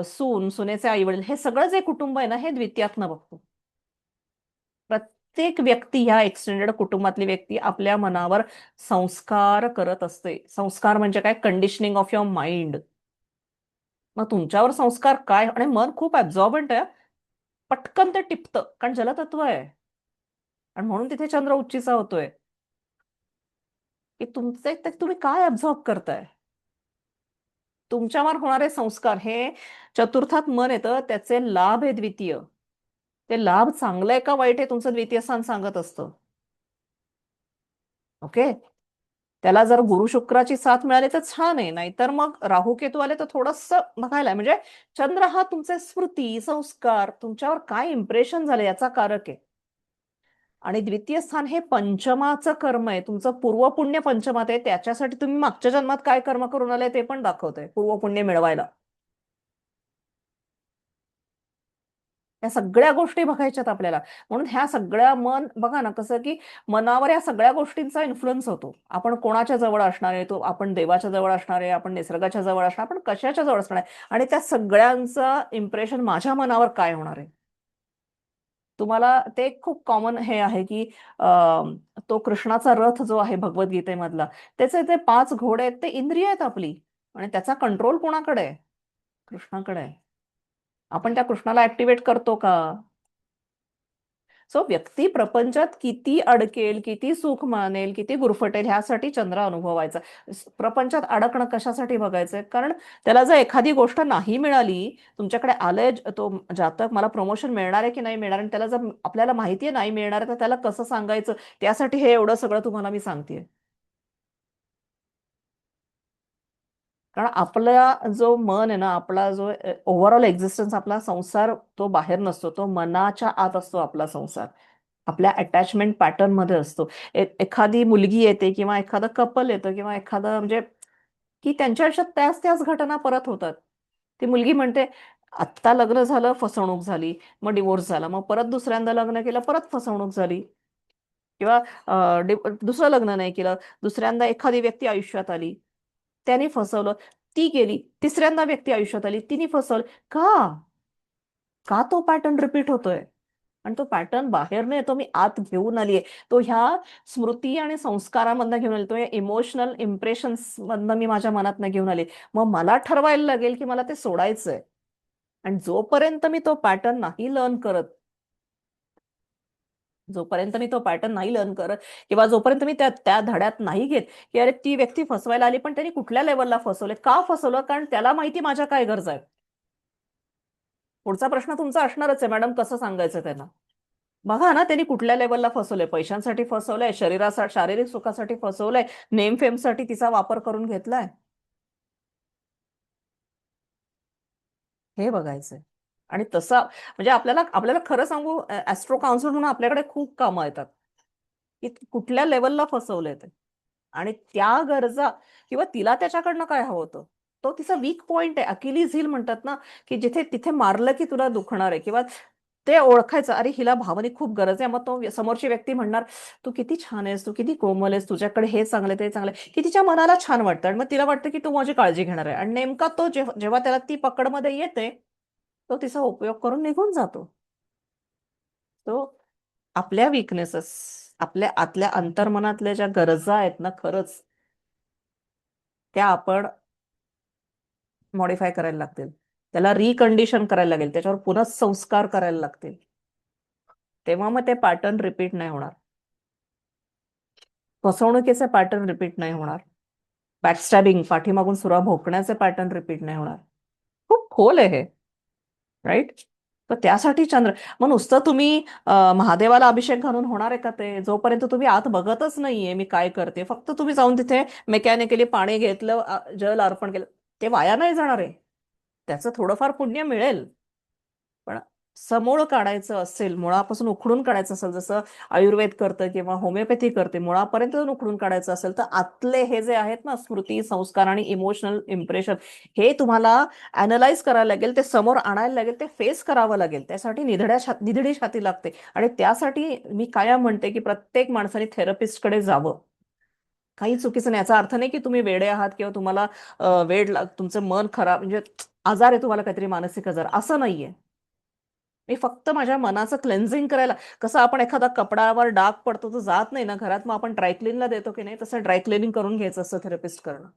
सून, सुनेचे आई वडील, हे सगळं जे कुटुंब आहे ना, हे द्वितीयातनं बघतो. प्रत्येक व्यक्ती, ह्या एक्सटेंडेड कुटुंबातली व्यक्ती आपल्या मनावर संस्कार करत असते. संस्कार म्हणजे काय, कंडिशनिंग ऑफ युअर माइंड. मग तुमच्यावर संस्कार काय, आणि मन खूप ऍब्झॉर्बंट आहे. पटकन ते टिपतं, कारण जलतत्व आहे. आणि म्हणून तिथे चंद्र उच्चीचा होतोय, की तुमचे ते तुम्ही काय ऍब्झॉर्ब करताय. तुमच्यावर होणारे संस्कार हे चतुर्थात मन येतं, त्याचे लाभ आहे द्वितीय. ते लाभ चांगलं आहे का वाईट आहे, तुमचं द्वितीय स्थान सांगत असतं. ओके, त्याला जर गुरु शुक्राची साथ मिळाली तर छान आहे, नाहीतर मग राहू केतू आले तर थोडस बघायला, म्हणजे चंद्र हा तुमचे स्मृती, संस्कार, तुमच्यावर काय इम्प्रेशन झाले याचा कारक आहे. आणि द्वितीय स्थान हे पंचमाचं कर्म आहे, तुमचं पूर्वपुण्य पंचमात आहे. त्याच्यासाठी तुम्ही मागच्या जन्मात काय कर्म करून आले ते पण दाखवतंय, पूर्वपुण्य मिळवायला. या सगळ्या गोष्टी बघायच्यात आपल्याला. म्हणून ह्या सगळ्या, मन बघा ना कसं, की मनावर या सगळ्या गोष्टींचा इन्फ्लुअन्स होतो. आपण कोणाच्या जवळ असणार आहे, तो आपण देवाच्या जवळ असणार आहे, आपण निसर्गाच्या जवळ असणार, आपण कशाच्या जवळ असणार आहे, आणि त्या सगळ्यांचं इम्प्रेशन माझ्या मनावर काय होणार आहे. तुम्हाला ते खूप कॉमन हे आहे की तो कृष्णाचा रथ जो आहे भगवद्गीतेमधला, त्याचे ते 5 घोडे आहेत, ते इंद्रिय आहेत आपली, आणि त्याचा कंट्रोल कोणाकडे आहे, कृष्णाकडे आहे. आपण त्या कृष्णाला ऍक्टिव्हेट करतो का. सो व्यक्ती प्रपंचात किती अडकेल, किती सुख मानेल, किती गुरफटेल, ह्यासाठी चंद्र अनुभवायचा. प्रपंचात अडकणं कशासाठी बघायचंय, कारण त्याला जर एखादी गोष्ट नाही मिळाली, तुमच्याकडे आलंय तो जातक, मला प्रमोशन मिळणार आहे की नाही मिळणार, आणि त्याला जर आपल्याला माहितीये नाही मिळणार तर त्याला कसं सांगायचं, त्यासाठी हे एवढं सगळं तुम्हाला मी सांगतेय. कारण आपला जो मन आहे ना, आपला जो ओव्हरऑल एक्झिस्टन्स, आपला संसार, तो बाहेर नसतो, तो मनाच्या आत असतो आपला संसार. आपल्या अटॅचमेंट पॅटर्न मध्ये असतो. एखादी मुलगी येते किंवा एखादं कपल येतं किंवा एखादं, म्हणजे की त्यांच्या आयुष्यात त्याच त्याच घटना परत होतात. ती मुलगी म्हणते, आत्ता लग्न झालं, फसवणूक झाली, मग डिवोर्स झाला, मग परत दुसऱ्यांदा लग्न केलं, परत फसवणूक झाली. किंवा दुसरं लग्न नाही केलं, दुसऱ्यांदा एखादी व्यक्ती आयुष्यात आली, त्याने फसवलं, ती गेली, तिसऱ्यांदा व्यक्ती आयुष्यात आली, तिने फसवलं. का का तो पॅटर्न रिपीट होतोय. आणि तो पॅटर्न बाहेर नाही तो मी आत घेऊन आलीये. तो ह्या स्मृती आणि संस्कारामधनं घेऊन आले, तो या इमोशनल इम्प्रेशन्स मधनं मी माझ्या मनातनं घेऊन आले. मग मला ठरवायला लागेल की मला ते सोडायचंय. आणि जोपर्यंत मी तो पॅटर्न नाही लर्न करत किंवा जोपर्यंत मी त्या त्या धड्यात नाही घेत की अरे ती व्यक्ती फसवायला आली पण त्यांनी कुठल्या लेवलला फसवले, का फसवलं, कारण त्याला माहिती माझ्या काय गरजा आहेत. पुढचा प्रश्न तुमचा असणारच आहे, मॅडम कसं सांगायचं त्यांना. बघा ना, त्यांनी कुठल्या लेवलला फसवलंय, पैशांसाठी फसवलंय, शरीरासाठी शारीरिक सुखासाठी फसवलंय, नेम फेमसाठी तिचा वापर करून घेतलाय. हे बघायचंय. आणि तसा म्हणजे आपल्याला आपल्याला खरं सांगू, ऍस्ट्रो काउन्सिलर म्हणून आपल्याकडे खूप कामं येतात की कुठल्या लेवलला फसवलंय ते आणि त्या गरजा किंवा तिला त्याच्याकडनं काय हवं होतं, तो तिचा वीक पॉइंट आहे, अकिलीज हिल म्हणतात ना, की जिथे तिथे मारलं की तुला दुखणार आहे किंवा ते ओळखायचं. अरे हिला भावनिक खूप गरज आहे. मग तो समोरची व्यक्ती म्हणणार तू किती छान आहेस, तू किती कोमल आहेस, तुझ्याकडे हे चांगलं ते चांगलं, की तिच्या मनाला छान वाटतं आणि मग तिला वाटतं की तू माझी काळजी घेणार आहे. आणि नेमका तो जेव्हा त्याला ती पकडमध्ये येते तो तिचा उपयोग करून निघून जातो. तो आपल्या विकनेसेस, आपल्या आतल्या अंतर्मनातल्या ज्या गरजा आहेत ना, खरंच त्या आपण मॉडिफाय करायला लागतील, त्याला रिकंडिशन करायला लागेल, त्याच्यावर पुन्हा संस्कार करायला लागतील. तेव्हा मग ते पॅटर्न रिपीट नाही होणार, फसवणुकीचे पॅटर्न रिपीट नाही होणार, बॅकस्टॅबिंग पाठीमागून सुरा भोकण्याचे पॅटर्न रिपीट नाही होणार. खूप खोल आहे हे, राईट. तर त्यासाठी चंद्र, मग नुसतं तुम्ही महादेवाला अभिषेक घालून होणार आहे का ते, जोपर्यंत तुम्ही आत बघतच नाहीये मी काय करते, फक्त तुम्ही जाऊन तिथे मेकॅनिकली पाणी घेतलं, जल अर्पण केलं, ते वाया नाही जाणार आहे. त्याचं थोडंफार पुण्य मिळेल, पण समूळ काढायचं असेल, मुळापासून उखडून काढायचं असेल, जसं आयुर्वेद करतं किंवा होमिओपॅथी करते, मुळापर्यंत उखडून काढायचं असेल तर आतले हे जे आहेत ना, स्मृती संस्कार आणि इमोशनल इम्प्रेशन, हे तुम्हाला अनालाइज करायला लागेल, ते समोर आणायला लागेल, ते फेस करावं लागेल. त्यासाठी निधडी छाती लागते. आणि त्यासाठी मी कायम म्हणते की प्रत्येक माणसाने थेरपिस्टकडे जावं. काही चुकीचं नाही, याचा अर्थ नाही की तुम्ही वेडे आहात किंवा तुम्हाला तुमचं मन खराब, म्हणजे आजार आहे तुम्हाला, काहीतरी मानसिक आजार, असं नाहीये. मी फक्त माझ्या मनाचं क्लेन्झिंग करायला, कसं आपण एखादा कपड्यावर डाग पडतो तो जात नाही ना घरात, मग आपण ड्रायक्लिनला देतो की नाही, तसं ड्रायक्लिनिंग करून घ्यायचं असतं थेरपिस्ट करणं.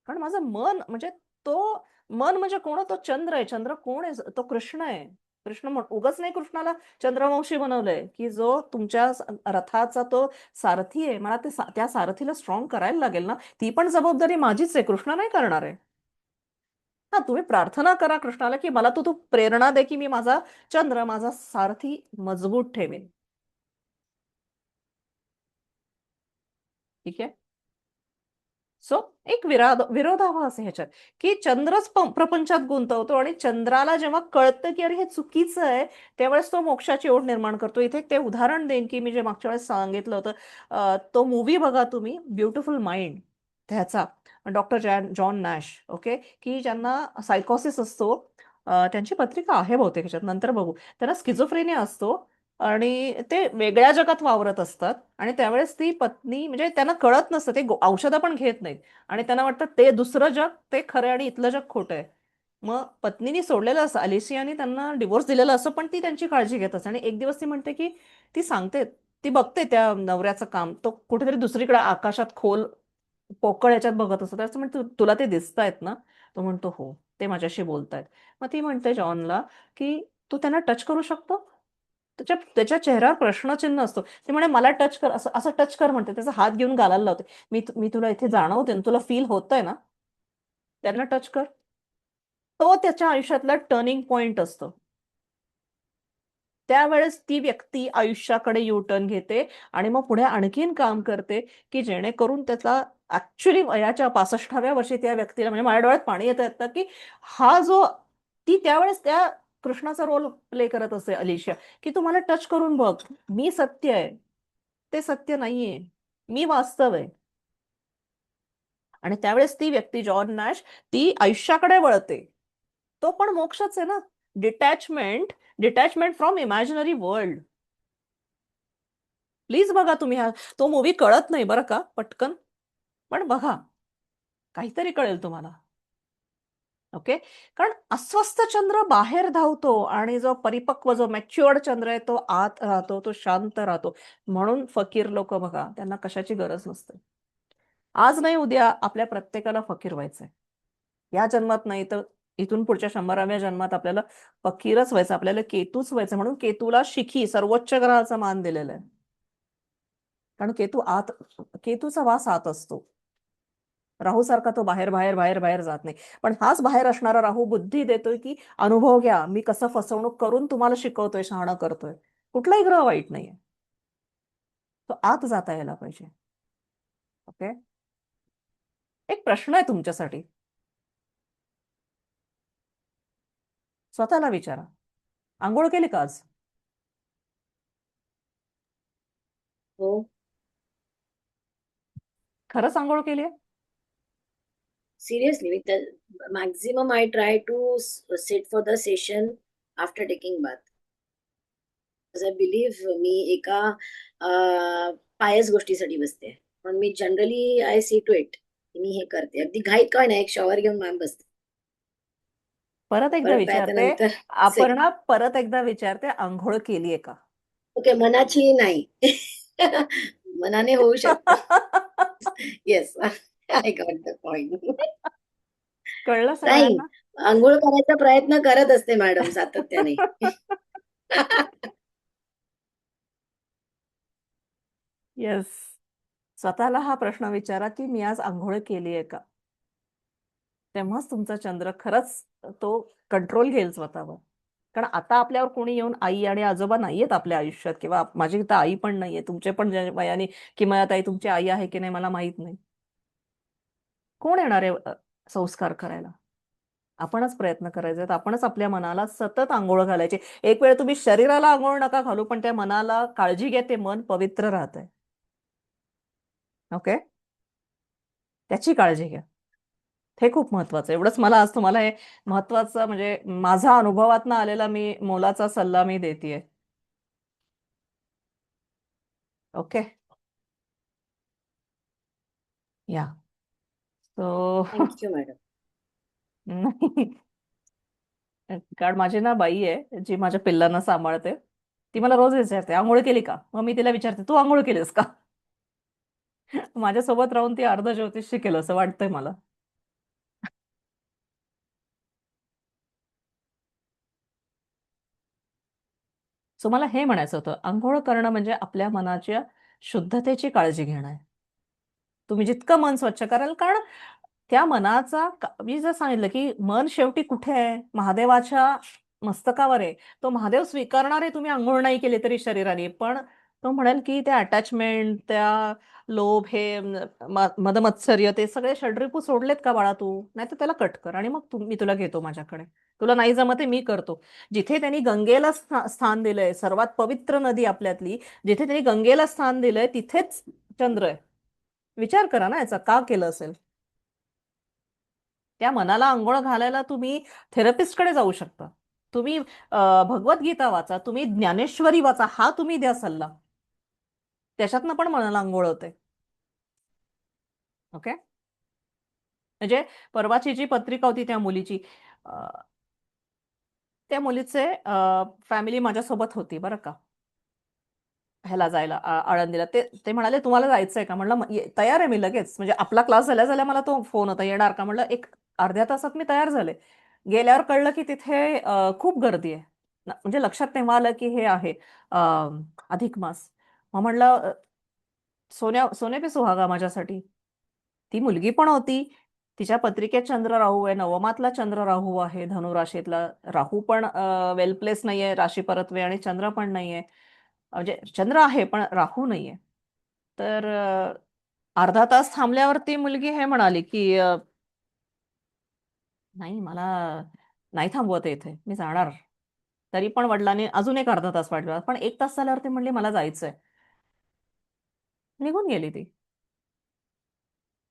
कारण माझं मन म्हणजे तो मन म्हणजे कोण, तो चंद्र आहे. चंद्र कोण आहे, तो कृष्ण आहे. कृष्ण उगाच नाही कृष्णाला चंद्रवंशी बनवलंय, की जो तुमच्या रथाचा तो सारथी आहे. मला ते त्या सारथीला स्ट्रॉंग करायला लागेल ना, ती पण जबाबदारी माझीच आहे, कृष्ण नाही करणार आहे. हा, तुम्ही प्रार्थना करा कृष्णाला की मला तू तू प्रेरणा दे की मी माझा चंद्र, माझा सारथी मजबूत ठेवेन. ठीक आहे. सो एक विरोधाभास आहे ह्याच्यात, की चंद्रच प्रपंचात गुंतवतो आणि चंद्राला जेव्हा कळतं की अरे हे चुकीचं आहे, त्यावेळेस तो मोक्षाची ओढ निर्माण करतो. इथे ते उदाहरण देईन की मी जे मागच्या वेळेस सांगितलं होतं, तो मूवी बघा तुम्ही, ब्युटिफुल माइंड, त्याचा डॉक्टर जॉन नॅश, ओके, की ज्यांना सायकोसिस असतो, त्यांची पत्रिका आहे बहुतेक ह्याच्यात, नंतर बघू. त्यांना स्किझोफ्रेनिया असतो आणि ते वेगळ्या जगात वावरत असतात. आणि त्यावेळेस ती पत्नी, म्हणजे त्यांना कळत नसतं, ते औषधं पण घेत नाहीत आणि त्यांना वाटतं ते दुसरं जग ते खरं आहे आणि इथलं जग खोटं आहे. मग पत्नीने सोडलेलं असं, अलिसियाने त्यांना डिवोर्स दिलेलं असं, पण ती त्यांची काळजी घेत असते. आणि एक दिवस ती म्हणते की ती सांगते, ती बघते त्या नवऱ्याचं काम, तो कुठेतरी दुसरीकडे आकाशात खोल पोकळ ह्याच्यात बघत असतो, त्याचं म्हणतो तुला ते दिसतायत ना, तो म्हणतो हो, ते माझ्याशी बोलतायत. मग ती म्हणते जॉनला की तू त्यांना टच करू शकतो, त्याच्या त्याच्या चेहऱ्यावर प्रश्नचिन्ह असतो. ते म्हणे मला टच कर, असं असं टच कर म्हणते, त्याचा हात घेऊन गालायला लावते. मी तुला इथे जाणवते ना, तुला फील होतंय ना, त्यांना टच कर. तो त्याच्या आयुष्यातला टर्निंग पॉइंट असतो. त्यावेळेस ती व्यक्ती आयुष्याकडे युटर्न घेते आणि मग पुढे आणखीन काम करते, की जेणेकरून त्याचा ऍक्च्युली वयाच्या 65व्या वर्षी त्या व्यक्तीला, म्हणजे माझ्या डोळ्यात पाणी येतं की हा जो, ती त्यावेळेस त्या कृष्णाचा रोल प्ले करत असते अलिशा, की तू मला टच करून बघ, मी सत्य आहे, ते सत्य नाहीये, मी वास्तव आहे. आणि त्यावेळेस ती व्यक्ती जॉन नॅश ती आयुष्याकडे वळते. तो पण मोक्षच आहे ना, detachment, detachment from imaginary world. Please बघा तुम्ही, तो मूवी कळत नाही बरं का पटकन, पण बघा, काहीतरी कळेल तुम्हाला. ओके. कारण अस्वस्थ चंद्र बाहेर धावतो आणि जो परिपक्व जो मॅच्युअर्ड चंद्र आहे तो आत राहतो, तो शांत राहतो. म्हणून फकीर लोक बघा, त्यांना कशाची गरज नसते. आज नाही उद्या आपल्या प्रत्येकाला फकीर व्हायचंय. या जन्मात नाही तर इथून पुढच्या 100व्या जन्मात आपल्याला फकीरच व्हायचं, आपल्याला केतूच व्हायचं. म्हणून केतूला शिखी सर्वोच्च ग्रहाचा मान दिलेला आहे. कारण केतूचा वास आत असतो. राहू सारखा तो बाहेर बाहेर बाहेर बाहेर जात नाही. पण हाच बाहेर असणारा राहू बुद्धी देतोय की अनुभव घ्या, मी कसं फसवणूक करून तुम्हाला शिकवतोय, शहाणं करतोय. कुठलाही ग्रह वाईट नाहीये, तो आत जाता यायला पाहिजे. ओके. एक प्रश्न आहे तुमच्यासाठी, स्वतःला विचारा, आंघोळ केली का आज? हो. खरंच आंघोळ केली आहे? Seriously, with the maximum I try to sit for the session after taking bath. Because I believe मी एका पायच गोष्टीसाठी बसते. पण मी generally I see to it. मी हे करते. अगदी घाईत काय नाही, एक शॉवर घेऊन मॅम बसते. परत एकदा परत विचारते, प्यायच्यानंतर अपर्णा, परत एकदा विचारते, आंघोळ केलीये का? ओके, मनाची नाही. मनाने होऊ शकतं. Yes, I got the point. कळलं नाही, सगळ्यांना? अंघोळ करायचा प्रयत्न करत असते मॅडम सातत्याने. येस. स्वतःला हा प्रश्न विचारा की मी आज आंघोळ केलीये का? तेव्हाच तुमचा चंद्र खरंच तो कंट्रोल घेईल स्वतःवर. कारण आता आपल्यावर कोणी येऊन, आई आणि आजोबा नाहीयेत आपल्या आयुष्यात, किंवा माझी तर आई पण नाहीये, तुमचे पण वयाने किमयाताई तुमची आई आहे की नाही मला माहित नाही. कोण येणार आहे संस्कार करायला? आपणच प्रयत्न करायचे, आपणच आपल्या मनाला सतत आंघोळ घालायची. एक वेळ तुम्ही शरीराला आंघोळ नका घालू, पण त्या मनाला काळजी घ्या, ते मन पवित्र राहतंय. ओके. त्याची काळजी घ्या, हे खूप महत्वाचं आहे. एवढंच मला आज तुम्हाला हे महत्वाचं, म्हणजे माझा अनुभवातनं आलेला मी मोलाचा सल्ला मी देतेय. ओके. या सो थँक्यू मॅडम. नाही, कारण माझी ना बाई आहे जी माझ्या पिल्लांना सांभाळते. ती मला रोज विचारते, आंघोळ केली का? मग मी तिला विचारते, तू आंघोळ केलीस का? माझ्यासोबत राहून ती अर्ध ज्योतिष शिकेल असं वाटतंय मला. सो मला हे म्हणायचं होतं, आंघोळ करणं म्हणजे आपल्या मनाच्या शुद्धतेची काळजी घेणं आहे. तुम्ही जितकं मन स्वच्छ कराल, कारण त्या मनाचा मी जर सांगितलं की मन शेवटी कुठे आहे? महादेवाच्या मस्तकावर आहे. तो महादेव स्वीकारणार आहे तुम्ही आंघोळ नाही केली तरी शरीराने, पण तो म्हणेल की त्या अटॅचमेंट, त्या लोभ, हे मदमत्सर्य, ते सगळे षड्रिपू सोडलेत का बाळा तू? नाही तर त्याला कट कर आणि मग मी तुला घेतो माझ्याकडे. तुला नाही जमत आहे, मी करतो. जिथे त्यांनी गंगेला स्थान दिलंय, सर्वात पवित्र नदी आपल्यातली, जिथे त्यांनी गंगेला स्थान दिलंय तिथेच चंद्र आहे. विचार करा ना याचा, का केलं असेल? त्या मनाला अंघोळ घालायला तुम्ही थेरपिस्टकडे जाऊ शकता. तुम्ही भगवद्गीता वाचा, तुम्ही ज्ञानेश्वरी वाचा, हा तुम्ही द्या सल्ला. त्याच्यातनं पण मनाला अंघोळ होते. ओके. म्हणजे परवाची जी पत्रिका होती त्या मुलीची, त्या मुलीचे फॅमिली माझ्यासोबत होती बरं का, ह्याला जायला आळंदीला. ते ते म्हणाले तुम्हाला जायचंय का? म्हणलं तयार आहे मी लगेच. म्हणजे आपला क्लास झाल्या झाल्या मला तो फोन होता, येणार का? म्हणलं एक अर्ध्या तासात मी तयार झाले. गेल्यावर कळलं की तिथे खूप गर्दी आहे. म्हणजे लक्षात तेव्हा आलं की हे आहे अधिक मास. मग म्हणलं सोने पे सुहागा माझ्यासाठी. ती मुलगी पण होती, तिच्या पत्रिकेत चंद्र राहू आहे, नवमातला चंद्र राहू आहे, धनुराशीतला. राहू पण वेल प्लेस नाहीये, राशी परत्वे, आणि चंद्र पण नाहीये. म्हणजे चंद्र आहे पण राहू नाहीये. तर अर्धा तास थांबल्यावर ती मुलगी हे म्हणाली की नाही, मला नाही थांबवत आहे इथे, मी जाणार. तरी पण वडिलांनी अजून एक अर्धा तास वाढला, पण 1 तास झाल्यावर ती म्हणली मला जायचंय. निघून गेली ती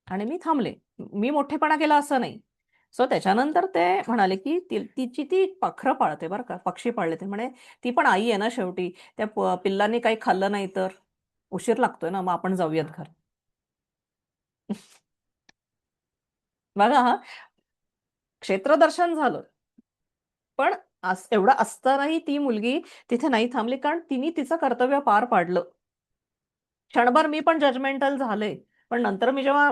आणि मी थांबले. मी मोठेपणा केला असं नाही. सो त्याच्यानंतर ते म्हणाले की तिची ती पाखरं पाळते बरं का, पक्षी पाळले. ते म्हणे ती पण आई आहे ना शेवटी, त्या पिल्लांनी काही खाल्लं नाही तर उशीर लागतोय ना, मग आपण जाऊयात घर. बघा हा, क्षेत्रदर्शन झालं, पण एवढं असतानाही ती मुलगी तिथे नाही थांबली, कारण तिने तिचं कर्तव्य पार पाडलं. क्षणभर मी पण जजमेंटल झाले, पण नंतर मी जेव्हा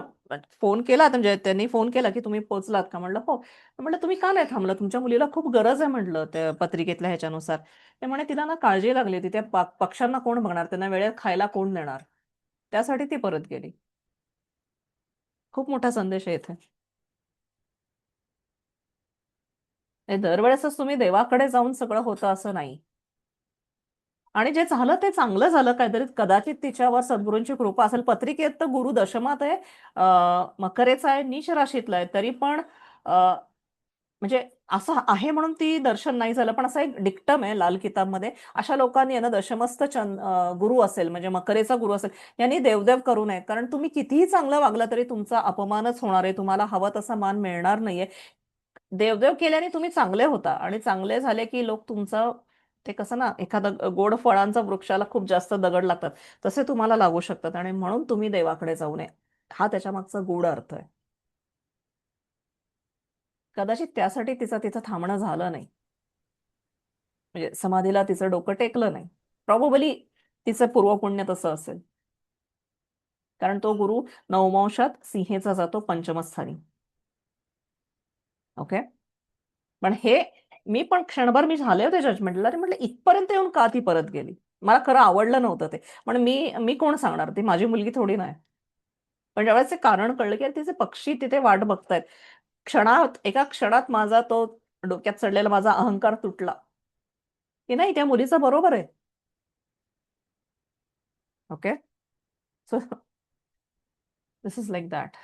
फोन केला, म्हणजे त्यांनी फोन केला की तुम्ही पोहोचलात का, म्हणलं हो. म्हणलं तुम्ही का नाही थांबलं, तुमच्या मुलीला खूप गरज आहे म्हटलं त्या पत्रिकेतल्या ह्याच्यानुसार. ते म्हणे तिला ना काळजी लागली होती, त्या पक्ष्यांना कोण बघणार, त्यांना वेळेत खायला कोण देणार, त्यासाठी ती परत गेली. खूप मोठा संदेश आहे इथे. हे दरवेळेसच तुम्ही देवाकडे जाऊन सगळं होतं असं नाही. आणि जे झालं ते चांगलं झालं, काहीतरी कदाचित तिच्यावर सद्गुरूंची कृपा असेल. पत्रिकेत तर गुरु दशमात आहे, मकरेचा आहे, नीच राशीतला आहे, तरी पण म्हणजे असं आहे म्हणून ती दर्शन नाही झालं. पण असा एक डिक्टम आहे लाल किताबमध्ये, अशा लोकांनी आहे ना दशमस्थ गुरु असेल, म्हणजे मकरेचा गुरु असेल, यांनी देवदेव करू नये, कारण तुम्ही कितीही चांगलं वागला तरी तुमचा अपमानच होणार आहे, तुम्हाला हवा तसा मान मिळणार नाहीये. देवदेव केल्याने तुम्ही चांगले होता, आणि चांगले झाले की लोक तुमचं, ते कसं ना, एखादा गोड फळांचा वृक्षाला खूप जास्त दगड लागतात, तसे तुम्हाला लागू शकतात, आणि म्हणून तुम्ही देवाकडे जाऊ नये, हा त्याच्या मागचा गूढ अर्थ आहे. कदाचित त्यासाठी तिचं तिथं थांबणं झालं नाही, म्हणजे समाधीला तिचं डोकं टेकलं नाही. प्रॉबेबली तिचं पूर्वपुण्य तसं असेल, कारण तो गुरु नवमांशात सिंहेचा जातो पंचमस्थानी. ओके. पण हे मी पण क्षणभर मी झाले होते जजमेंटला, अरे म्हटलं इथपर्यंत येऊन का ती परत गेली, मला खरं आवडलं नव्हतं ते. पण मी मी कोण सांगणार, ती माझी मुलगी थोडी नाही. पण ज्यावेळेस ते कारण कळलं की अरे तिचे पक्षी तिथे वाट बघतायत, एका क्षणात माझा तो डोक्यात चढलेला माझा अहंकार तुटला, की नाही त्या मुलीचं बरोबर आहे. Okay. So this is like that.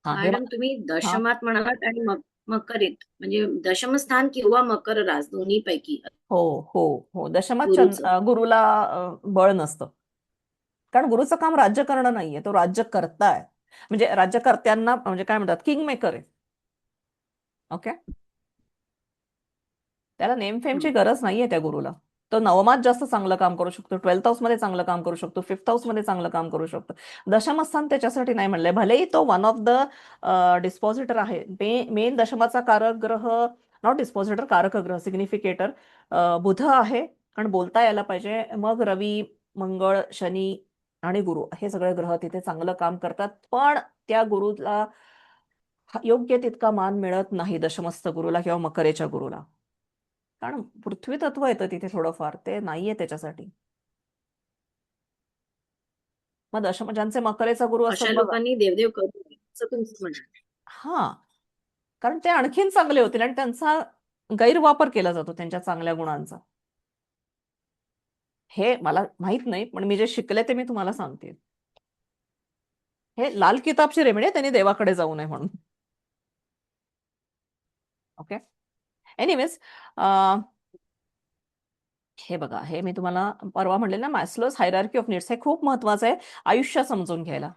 हा हे मॅडम तुम्ही हा दशमात म्हणालात आणि मकरीत, म्हणजे दशमस्थान किंवा मकर रास दोन्ही पैकी हो हो हो, दशमात गुरुचं. गुरुला बळ नसतं, कारण गुरुचं काम राज्य करणं नाहीये, तो राज्य करताय, म्हणजे राज्यकर्त्यांना, म्हणजे काय म्हणतात, किंग मेकर आहे. ओके. त्याला नेम फेमची गरज नाहीये त्या गुरुला. तो नवमात जास्त चांगलं काम करू शकतो, 12th हाऊस मध्ये चांगलं काम करू शकतो, 5th हाऊस मध्ये चांगलं काम करू शकतो. दशमस्थान त्याच्यासाठी नाही म्हणलंय, भलेही तो वन ऑफ द डिस्पॉझिटर आहे. मेन दशमाचा कारक ग्रह, नॉट डिस्पॉझिटर, कारक ग्रह, सिग्निफिकेटर बुध आहे, कारण बोलता यायला पाहिजे. मग रवी, मंगळ, शनी आणि गुरु हे सगळे ग्रह तिथे चांगलं काम करतात, पण त्या गुरुला योग्य तितका मान मिळत नाही दशमस्थ गुरुला किंवा मकरेच्या गुरुला, कारण पृथ्वी तत्व येतं तिथे थोडंफार, ते नाहीये त्याच्यासाठी. मग ज्यांचे मकरेचा गुरु असतात अशा बघा, लोकांनी देवदेव करू नये असं तुमचं म्हणणं आहे. हा, कारण ते आणखीन चांगले होतील, आणि त्यांचा गैरवापर केला जातो त्यांच्या चांगल्या गुणांचा. हे मला माहित नाही, पण मी जे शिकले ते मी तुम्हाला सांगते. हे लाल किताबची रेमेडी आहे, त्यांनी देवाकडे जाऊ नये म्हणून. ओके. एनिवेज, हे बघा, हे मी तुम्हाला परवा म्हणले ना, मॅस्लोज हायरार्की ऑफ नीड्स, हे खूप महत्वाचं आहे आयुष्य समजून घ्यायला.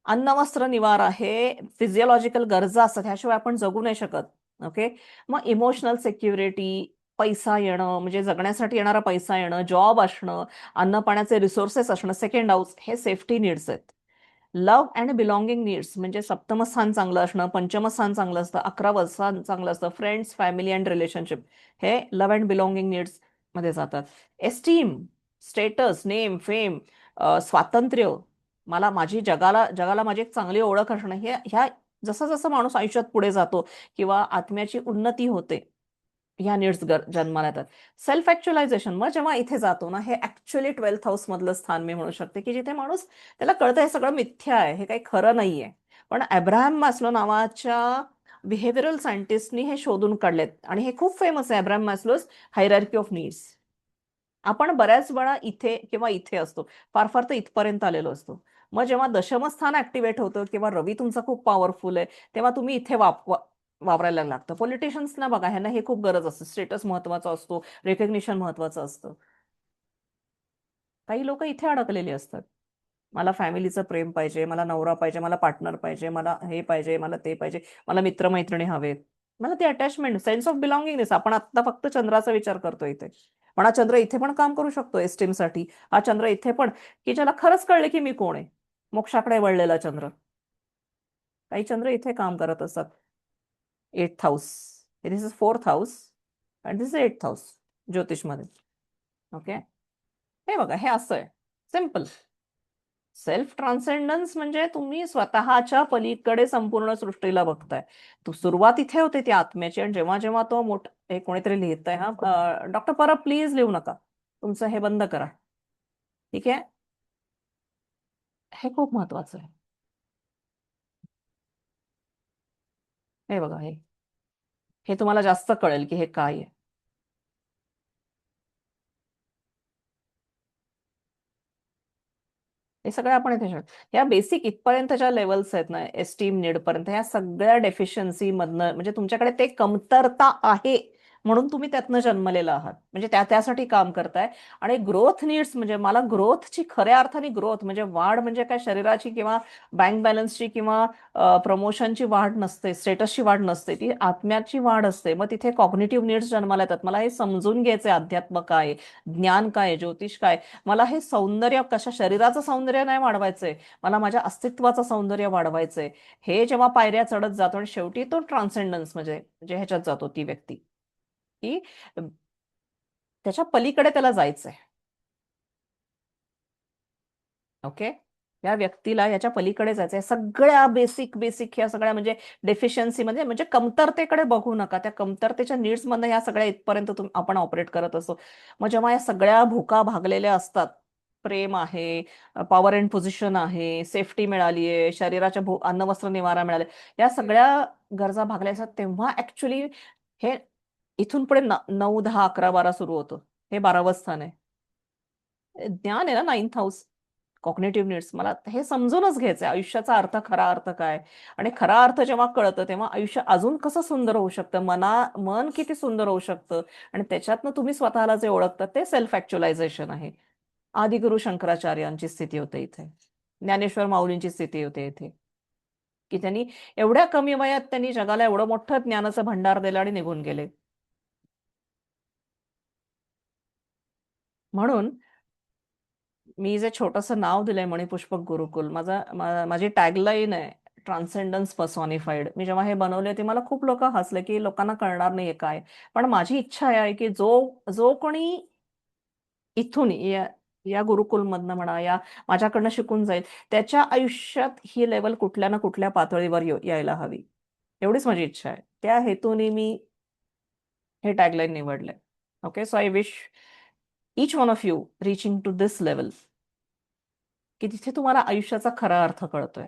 अन्न, वस्त्र, निवारा हे फिजिओलॉजिकल गरजा असतात, ह्याशिवाय आपण जगू नाही शकत. ओके. मग इमोशनल सिक्युरिटी, पैसा येणं, म्हणजे जगण्यासाठी येणारा पैसा येणं, जॉब असणं, अन्न पाण्याचे रिसोर्सेस असणं, सेकंड हाऊस, हे सेफ्टी नीड्स आहेत. लव्ह अँड बिलॉंगिंग नीड्स, म्हणजे सप्तम स्थान चांगलं असणं, पंचम स्थान चांगलं असतं, 11वं स्थान चांगलं असतं, फ्रेंड्स, फॅमिली अँड रिलेशनशिप, हे लव्ह अँड बिलॉंगिंग नीड्स मध्ये जातात. एस्टीम, स्टेटस, नेम, फेम, स्वातंत्र्य, मला माझी जगाला माझी एक चांगली ओळख असणं, ह्या जसं जसं माणूस आयुष्यात पुढे जातो किंवा आत्म्याची उन्नती होते, ह्या नीड्स जन्माला येतात. सेल्फ ऍक्च्युअलायझेशन, मग जेव्हा इथे जातो ना, हे ऍक्च्युअली 12th हाऊस मधलं स्थान मी म्हणू शकते, की जिथे माणूस, त्याला कळतं हे सगळं मिथ्या आहे, हे काही खरं नाहीये. पण अब्राहम मॅस्लो नावाच्या बिहेव्हिअरल सायंटिस्टनी हे शोधून काढलेत, आणि हे खूप फेमस आहे, अब्राहम मॅस्लोज हायरार्की ऑफ नीड्स. आपण बऱ्याच वेळा इथे किंवा इथे असतो, फार फार तर इथपर्यंत आलेलो असतो. मग जेव्हा दशमस्थान ऍक्टिव्हेट होतं किंवा रवी तुमचा खूप पॉवरफुल आहे, तेव्हा तुम्ही इथे वापरायला लागतं. पॉलिटिशियन्सना बघा, ह्यांना हे खूप गरज असते, स्टेटस महत्वाचा असतो, रेकग्निशन महत्वाचं असतं. काही लोक इथे अडकलेली असतात, मला फॅमिलीचं प्रेम पाहिजे, मला नवरा पाहिजे, मला पार्टनर पाहिजे, मला हे पाहिजे, मला ते पाहिजे, मला मित्रमैत्रिणी हवेत, मला ते अटॅचमेंट, सेन्स ऑफ बिलॉंगिंगनेस. आपण आता फक्त चंद्राचा विचार करतो इथे, पण हा चंद्र इथे पण काम करू शकतो एस्टीम साठी. हा चंद्र इथे पण, की ज्याला खरंच कळले की मी कोण आहे, मोक्षाकडे वळलेला चंद्र. काही चंद्र इथे काम करत असतात. 8th house, this is 4th house आणि दिस इज 8th हाऊस ज्योतिषमध्ये. ओके, हे बघा, हे असं आहे सिम्पल. सेल्फ ट्रान्सेंडन्स म्हणजे तुम्ही स्वतःच्या पलीकडे संपूर्ण सृष्टीला बघताय. तू सुरुवात इथे होते ती आत्म्याची, आणि जेव्हा जेव्हा तो मोठा, हे कोणीतरी लिहितंय, हा डॉक्टर परब प्लीज लिहू नका, तुमचं हे बंद करा, ठीक आहे. हे खूप महत्वाचं आहे. हे बघा, हे तुम्हाला जास्त कळेल की हे काय आहे. हे सगळं आपण इथे या बेसिक इथपर्यंतच्या लेवल्स आहेत ना, एस्टीम नीड पर्यंत, ह्या सगळ्या डेफिशियन्सी मधनं, म्हणजे तुमच्याकडे ते कमतरता आहे म्हणून तुम्ही त्यातनं जन्मलेला आहात, म्हणजे त्यासाठी काम करताय. आणि ग्रोथ नीड्स म्हणजे मला ग्रोथची, खऱ्या अर्थाने ग्रोथ म्हणजे वाढ म्हणजे काय, शरीराची किंवा बँक बॅलन्सची किंवा प्रमोशनची वाढ नसते, स्टेटसची वाढ नसते, ती आत्म्याची वाढ असते. मग तिथे कॉग्निटिव्ह नीड्स जन्माला येतात. मला हे समजून घ्यायचे, अध्यात्म काय, ज्ञान काय, ज्योतिष काय, मला हे सौंदर्य, कशा शरीराचं सौंदर्य नाही वाढवायचंय, मला माझ्या अस्तित्वाचं सौंदर्य वाढवायचंय. हे जेव्हा पायऱ्या चढत जातो आणि शेवटी तो ट्रान्सेंडन्स म्हणजे ह्याच्यात जातो ती व्यक्ती, की त्याच्या पलीकडे त्याला जायचंय. ओके, या व्यक्तीला याच्या पलीकडे जायचंय. सगळ्या बेसिक ह्या सगळ्या म्हणजे डेफिशियन्सी म्हणजे कमतरतेकडे बघू नका. त्या कमतरतेच्या नीड्स मधनं ह्या सगळ्या इथपर्यंत आपण ऑपरेट करत असतो. मग जेव्हा या सगळ्या भूका भागलेल्या असतात, प्रेम आहे, पॉवर अँड पोझिशन आहे, सेफ्टी मिळाली आहे, शरीराच्या अन्न वस्त्र निवारा मिळाले, या सगळ्या गरजा भागल्या असतात, तेव्हा ऍक्च्युली हे इथून पुढे 9, 10, 11, 12 सुरू होतं. हे 12वं स्थान आहे. ज्ञान आहे ना, 9th हाऊस, कॉग्निटिव्ह नीड्स. मला हे समजूनच घ्यायचंय, आयुष्याचा अर्थ, खरा अर्थ काय. आणि खरा अर्थ जेव्हा कळतं तेव्हा आयुष्य अजून कसं सुंदर होऊ शकतं, मन किती सुंदर होऊ शकतं, आणि त्याच्यातनं तुम्ही स्वतःला जे ओळखतात ते सेल्फ ऍक्च्युअलायझेशन आहे. आदिगुरु शंकराचार्यांची स्थिती होते इथे, ज्ञानेश्वर माऊलींची स्थिती होते इथे, की त्यांनी एवढ्या कमी वयात त्यांनी जगाला एवढं मोठं ज्ञानाचं भंडार दिलं आणि निघून गेले. म्हणून मी जे छोटंसं नाव दिलंय मणिपुष्पक गुरुकुल, माझी टॅगलाईन आहे ट्रान्सेंडन्स पर्सॉनिफाईड. मी जेव्हा हे बनवले ते मला खूप लोक हसले की लोकांना कळणार नाहीये काय, पण माझी इच्छा आहे की जो कोणी इथून या गुरुकुलमधनं म्हणा, या माझ्याकडनं शिकून जाईल, त्याच्या आयुष्यात ही लेवल कुठल्या ना कुठल्या पातळीवर यायला हवी, एवढीच माझी इच्छा आहे. त्या हेतूने मी हे टॅगलाईन निवडलंय. Okay, so I wish each one of you reaching to this level, की तिथे तुम्हाला आयुष्याचा खरा अर्थ कळतोय.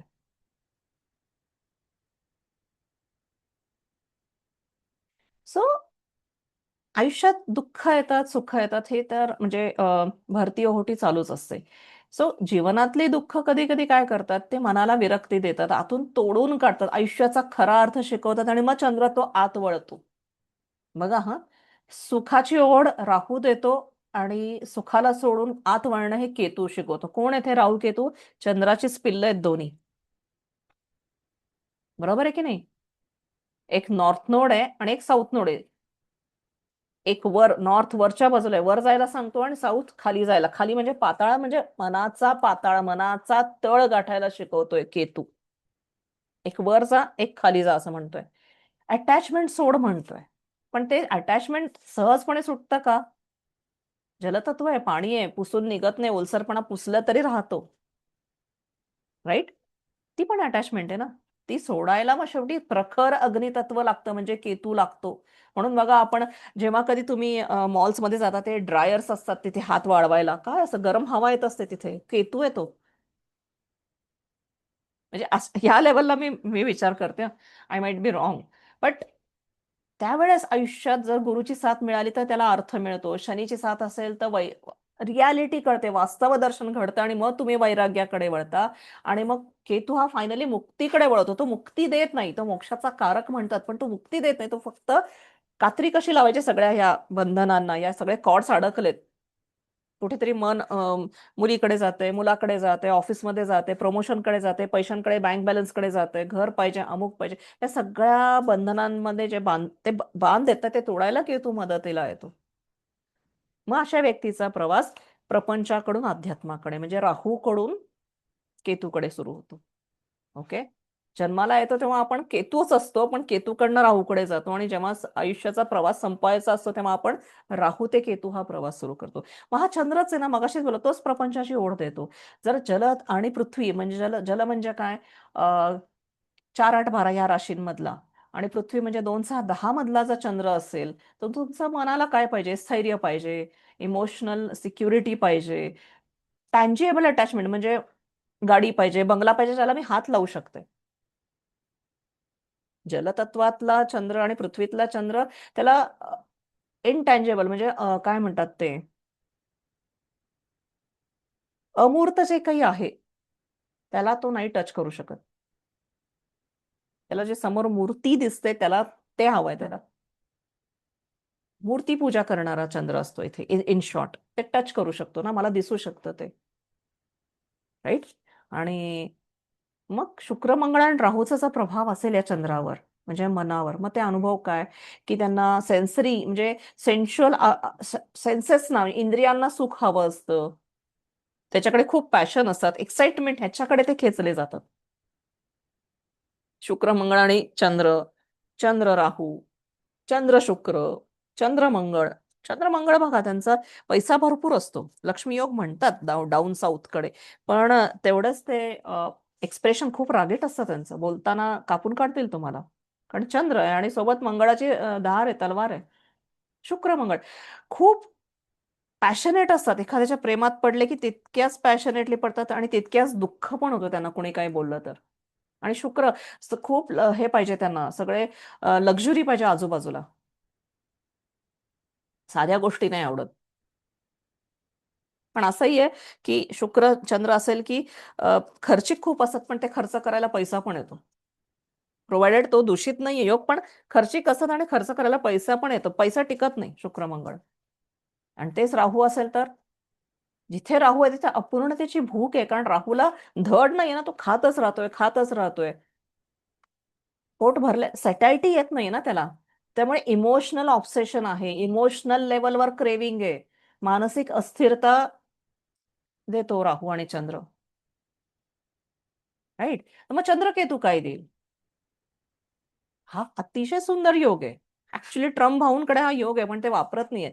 सो आयुष्यात दुःख येतात, सुख येतात, हे तर म्हणजे भरती ओहोटी चालूच असते. सो जीवनातली दुःख कधी कधी काय करतात, ते मनाला विरक्ती देतात, आतून तोडून काढतात, आयुष्याचा खरा अर्थ शिकवतात, आणि मग चंद्र तो आत वळतो. बघा, हा सुखाची ओढ राहू देतो, आणि सुखाला सोडून आत वळणं हे केतू शिकवतो. कोण येथे राहू केतू? चंद्राचीच पिल्ल आहेत दोन्ही. बरोबर आहे की नाही? एक नॉर्थ नोड आहे आणि एक साऊथ नोड आहे. एक नॉर्थ वरच्या बाजूला आहे, वर जायला सांगतो, आणि साऊथ खाली जायला. खाली म्हणजे पाताळा, म्हणजे मनाचा पाताळा, मनाचा तळ गाठायला शिकवतोय केतू. एक वर जा, एक खाली जा असं म्हणतोय. अटॅचमेंट सोड म्हणतोय. पण ते अटॅचमेंट सहजपणे सुटतं का? जलतत्व आहे, पाणी आहे, पुसून निघत नाही, ओलसरपणा पुसलं तरी राहतो, राईट? ती पण अटॅचमेंट आहे ना, ती सोडायला मग शेवटी प्रखर अग्नितत्व लागतं, म्हणजे केतू लागतो. म्हणून बघा, आपण जेव्हा कधी तुम्ही मॉल्समध्ये जाता, ते ड्रायर्स असतात तिथे हात वाळवायला, काय असं गरम हवा येत असते, तिथे केतू येतो. म्हणजे ह्या लेवलला मी विचार करते, I might be wrong, but त्यावेळेस आयुष्यात जर गुरुची साथ मिळाली तर त्याला अर्थ मिळतो. शनीची साथ असेल तर रियालिटी कळते, वास्तव दर्शन घडतं, आणि मग तुम्ही वैराग्याकडे वळता. आणि मग केतू हा फायनली मुक्तीकडे वळतो. तो मुक्ती देत नाही, तो मोक्षाचा कारक म्हणतात, पण तो मुक्ती देत नाही. तो फक्त कात्री कशी लावायची सगळ्या ह्या बंधनांना, या सगळे कॉर्ड्स अडकलेत, कुठेतरी मन मुलीकडे जाते, मुलाकडे जाते, ऑफिसमध्ये जाते, प्रमोशनकडे जाते, पैशांकडे, बँक बॅलन्सकडे जाते, घर पाहिजे, अमुक पाहिजे, या सगळ्या बंधनांमध्ये जे बांध देतात ते तोडायला केतू मदतीला येतो. मग अशा व्यक्तीचा प्रवास प्रपंचाकडून अध्यात्माकडे, म्हणजे राहूकडून केतूकडे सुरू होतो. ओके, जन्माला येतो तेव्हा आपण केतूच असतो, पण केतूकडनं राहूकडे जातो आणि जेव्हा आयुष्याचा प्रवास संपवायचा असतो तेव्हा आपण राहू ते केतू हा प्रवास सुरू करतो. मग हा चंद्रच आहे ना, मगाशीच बोललो, तोच प्रपंचाची ओढ देतो. जर जल आणि पृथ्वी म्हणजे जल म्हणजे काय, 4, 8, 12 या राशींमधला, आणि पृथ्वी म्हणजे 2, 6, 10 मधला जर चंद्र असेल, तर तुमच्या मनाला काय पाहिजे? स्थैर्य पाहिजे, इमोशनल सिक्युरिटी पाहिजे, टँजिबल अटॅचमेंट म्हणजे गाडी पाहिजे, बंगला पाहिजे, ज्याला मी हात लावू शकते. जलतत्वातला चंद्र आणि पृथ्वीतला चंद्र त्याला इनटँजेबल म्हणजे काय म्हणतात ते, अमूर्त जे काही आहे त्याला तो नाही टच करू शकत. त्याला जे समोर मूर्ती दिसते त्याला ते हवंय त्याला. मूर्ती पूजा करणारा चंद्र असतो इथे, इन शॉर्ट. ते टच करू शकतो ना, मला दिसू शकतं ते, राईट. आणि मग शुक्र, मंगळ आणि राहूचा जो प्रभाव असेल या चंद्रावर म्हणजे मनावर, मग ते अनुभव काय, की त्यांना सेन्सरी म्हणजे सेन्शुअल सेन्सेस ना, इंद्रियांना सुख हवं असतं, त्याच्याकडे खूप पॅशन असतात, एक्साइटमेंट, ह्याच्याकडे ते खेचले जातात. शुक्र, मंगळ आणि चंद्र, चंद्र राहू, चंद्र शुक्र, चंद्र मंगळ. चंद्र मंगळ बघा, त्यांचा पैसा भरपूर असतो, लक्ष्मी योग म्हणतात डाऊन साऊथकडे, पण तेवढंच ते एक्सप्रेशन खूप रागीट असतं त्यांचं, बोलताना कापून काढतील तुम्हाला, कारण चंद्र आहे आणि सोबत मंगळाची धार आहे, तलवार आहे. शुक्र मंगळ खूप पॅशनेट असतात, एखाद्याच्या प्रेमात पडले की तितक्याच पॅशनेटली पडतात आणि तितक्याच दुःख पण होतं त्यांना कोणी काही बोललं तर. आणि शुक्र खूप हे पाहिजे त्यांना, सगळे लक्झुरी पाहिजे आजूबाजूला, साध्या गोष्टी नाही आवडत. पण असंही आहे की शुक्र चंद्र असेल की खर्चिक खूप असतात, पण ते खर्च करायला पैसा पण येतो, प्रोव्हायडेड तो दूषित नाहीये योग, पण खर्चिक असतात आणि खर्च करायला पैसा पण येतो. पैसा टिकत नाही शुक्र मंगळ. आणि तेच राहू असेल तर, जिथे राहू आहे तिथे अपूर्णतेची भूक आहे, कारण राहूला धड नाहीये ना, तो खातच राहतोय, खातच राहतोय, पोट भरले, सॅटायटी येत नाही ना त्याला. त्यामुळे इमोशनल ऑब्सेशन आहे, इमोशनल लेवलवर क्रेविंग आहे, मानसिक अस्थिरता देतो राहू आणि चंद्र, राईट. मग चंद्रकेतू काय देईल? हा अतिशय सुंदर योग आहे. ऍक्च्युली ट्रम्प भाऊंकडे हा योग आहे, पण ते वापरत नाहीये,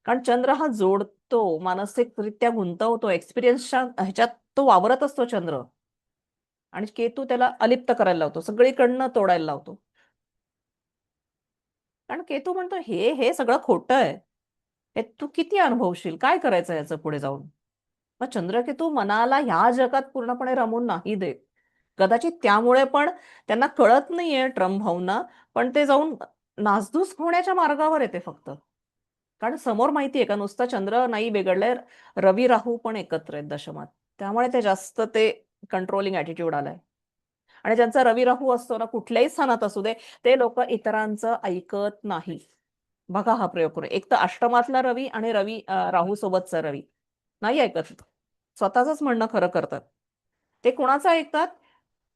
कारण चंद्र हा जोडतो, मानसिकरित्या गुंतवतो, एक्सपिरियन्सच्या ह्याच्यात तो वावरत असतो चंद्र, आणि केतू त्याला अलिप्त करायला लावतो, सगळीकडनं तोडायला लावतो. कारण केतू म्हणतो हे हे सगळं खोटं आहे, हे तू किती अनुभवशील, काय करायचं याचं पुढे जाऊन. मग चंद्रकेतू मनाला ह्या जगात पूर्णपणे रमून नाही देत. कदाचित त्यामुळे पण त्यांना कळत नाहीये ट्रम्प भाऊंना, पण ते जाऊन नासधूस होण्याच्या मार्गावर येते फक्त. कारण समोर माहितीये का, नुसता चंद्र नाही बिघडलंय, रवी राहू पण एकत्र आहेत दशमात, त्यामुळे ते जास्त ते कंट्रोलिंग ऍटिट्यूड आलाय. आणि ज्यांचा रवी राहू असतो ना, कुठल्याही स्थानात असू दे, ते लोक इतरांचं ऐकत नाही. बघा हा प्रयोग करू, एक तर अष्टमातला रवी आणि राहू सोबतचा रवी नाही ऐकत, स्वतःच म्हणणं खरं करतात. ते कोणाचं ऐकतात?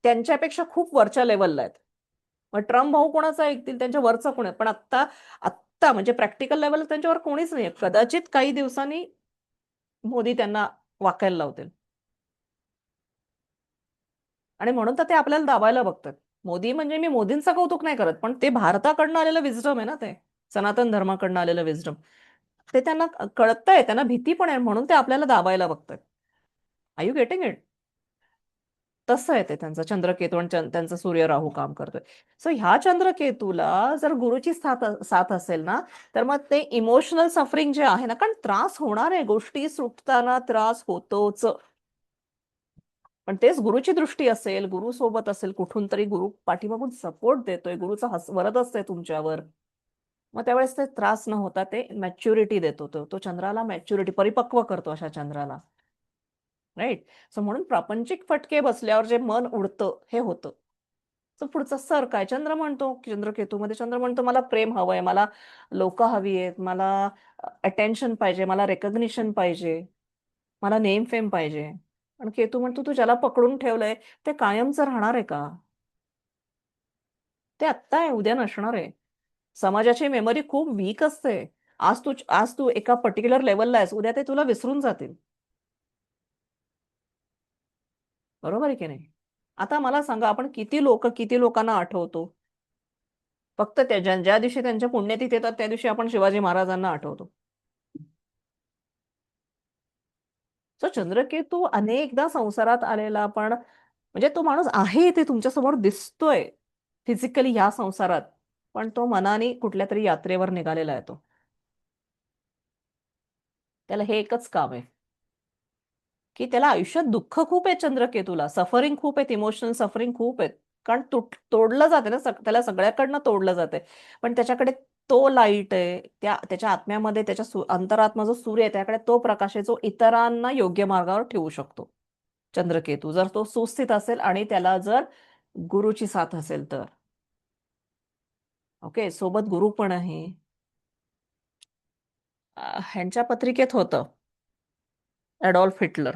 त्यांच्यापेक्षा खूप वरच्या लेवलला आहेत. मग ट्रम्प भाऊ कोणाचं ऐकतील? त्यांच्या वरचा कोण आहे? पण आत्ता म्हणजे प्रॅक्टिकल लेवल त्यांच्यावर कोणीच नाहीये. कदाचित काही दिवसांनी मोदी त्यांना वाकायला लावतील, आणि म्हणून तर ते आपल्याला दाबायला बघतात. मोदी म्हणजे मी मोदींचं कौतुक नाही करत, पण ते भारताकडनं आलेलं विजडम आहे ना, ते सनातन धर्माकडनं आलेलं विजडम, ते त्यांना कळतंय, त्यांना भीती पण आहे, म्हणून ते आपल्याला दाबायला बघतात. I you getting it? तसं आहे ते त्यांचं चंद्रकेतू आणि त्यांचं सूर्य राहू काम करतोय. सो ह्या चंद्रकेतूला जर गुरुची साथ असेल ना, तर मग ते इमोशनल सफरिंग जे आहे ना, कारण त्रास होणार आहे, गोष्टी सुटताना त्रास होतोच, पण तेच गुरुची दृष्टी असेल, गुरु सोबत असेल, कुठून तरी गुरु पाठीमागून सपोर्ट देतोय, गुरुचा वरद असतंय तुमच्यावर, मग त्यावेळेस ते त्रास न होता ते मॅच्युरिटी देतो, तो चंद्राला मॅच्युरिटी, परिपक्व करतो अशा चंद्राला, राईट. सो म्हणून प्रापंचिक फटके बसल्यावर जे मन उडतं हे होतं. सो पुढचं सर काय, चंद्र म्हणतो, चंद्रकेतूमध्ये चंद्र म्हणतो मला प्रेम हवंय, मला लोक हवी आहेत, मला अटेन्शन पाहिजे, मला रेकग्निशन पाहिजे, मला नेम फेम पाहिजे. आणि केतू म्हणतो तू ज्याला पकडून ठेवलंय ते कायमचं राहणार आहे का? ते आत्ता आहे, उद्या नसणार आहे. समाजाची मेमरी खूप वीक असते. आज तू एका पर्टिक्युलर लेवलला आहेस, उद्या ते तुला विसरून जातील. बरोबर आहे की नाही? आता मला सांगा, आपण किती लोकांना आठवतो? फक्त ज्या दिवशी त्यांच्या पुण्यतिथी येतात त्या दिवशी आपण शिवाजी महाराजांना आठवतो. सो चंद्रकेतू अनेकदा संसारात आलेला, पण म्हणजे तो माणूस आहे ते तुमच्यासमोर दिसतोय फिजिकली ह्या संसारात, पण तो मनाने कुठल्या तरी यात्रेवर निघालेला आहे. तो त्याला हे एकच काम आहे की त्याला आयुष्यात दुःख खूप आहे, चंद्रकेतूला सफरिंग खूप आहेत, इमोशनल सफरिंग खूप आहेत. कारण तोडलं जाते ना, त्याला सगळ्याकडनं तोडलं जाते. पण त्याच्याकडे तो लाईट आहे, त्याच्या आत्म्यामध्ये, त्याच्या अंतरात्मा जो सूर्य आहे त्याकडे तो प्रकाश आहे जो इतरांना योग्य मार्गावर ठेवू शकतो. चंद्रकेतू जर तो सुस्थित असेल आणि त्याला जर गुरुची साथ असेल तर. ओके, सोबत गुरु पण आहे. ह्यांच्या पत्रिकेत होतं ॲडॉल्फ हिटलर,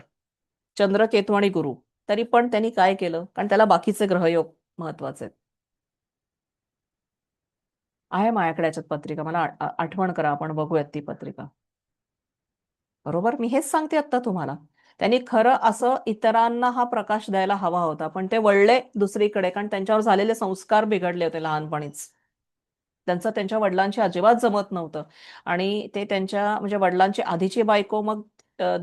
चंद्रकेतू आणि गुरु. तरी पण त्यांनी काय केलं, कारण त्याला बाकीचे ग्रहयोग महत्वाचे आहेत. आहे माझ्याकडे याच्यात पत्रिका, मला आठवण करा, आपण बघूयात ती पत्रिका. बरोबर, मी हेच सांगते आता तुम्हाला. त्यांनी खरं असं इतरांना हा प्रकाश द्यायला हवा होता, पण ते वळले दुसरीकडे, कारण त्यांच्यावर झालेले संस्कार बिघडले होते लहानपणीच. त्यांचं त्यांच्या वडिलांशी अजिबात जमत नव्हतं. आणि ते त्यांच्या म्हणजे वडिलांची आधीची बायको, मग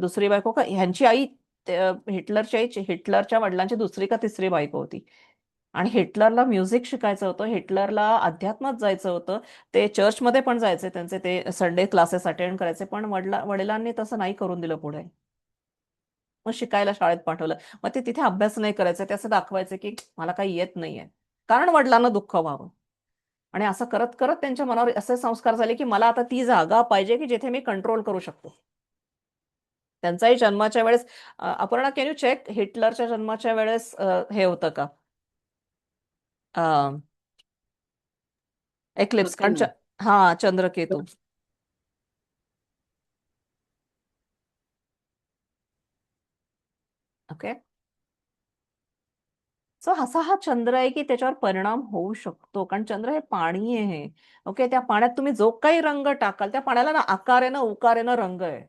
दुसरी बायको, का ह्यांची आई, हिटलरची आई, हिटलरच्या वडिलांची दुसरी का तिसरी बायको होती. आणि हिटलरला म्युझिक शिकायचं होतं, हिटलरला अध्यात्मात जायचं होतं. ते चर्चमध्ये पण जायचे, त्यांचे ते संडे क्लासेस अटेंड करायचे, पण वडिलांनी तसं नाही करून दिलं पुढे. मग शिकायला शाळेत पाठवलं. मग ते तिथे अभ्यास नाही करायचे, ते असं दाखवायचे की मला काही येत नाहीये, कारण वडिलांना दुःख व्हावं. आणि असं करत करत त्यांच्या मनावर असे संस्कार झाले की मला आता ती जागा पाहिजे की जिथे मी कंट्रोल करू शकतो. त्यांचाही जन्माच्या वेळेस, अपर्णा, कॅन यू चेक हिटलरच्या जन्माच्या वेळेस हे होतं का एक्लिप्स? कारण हा चंद्रकेतू. ओके, सो असा हा चंद्र आहे की त्याच्यावर परिणाम होऊ शकतो, कारण चंद्र हे पाणी आहे. ओके, त्या पाण्यात तुम्ही जो काही रंग टाकाल, त्या पाण्याला ना आकार आहे ना उकार आहे ना रंग आहे.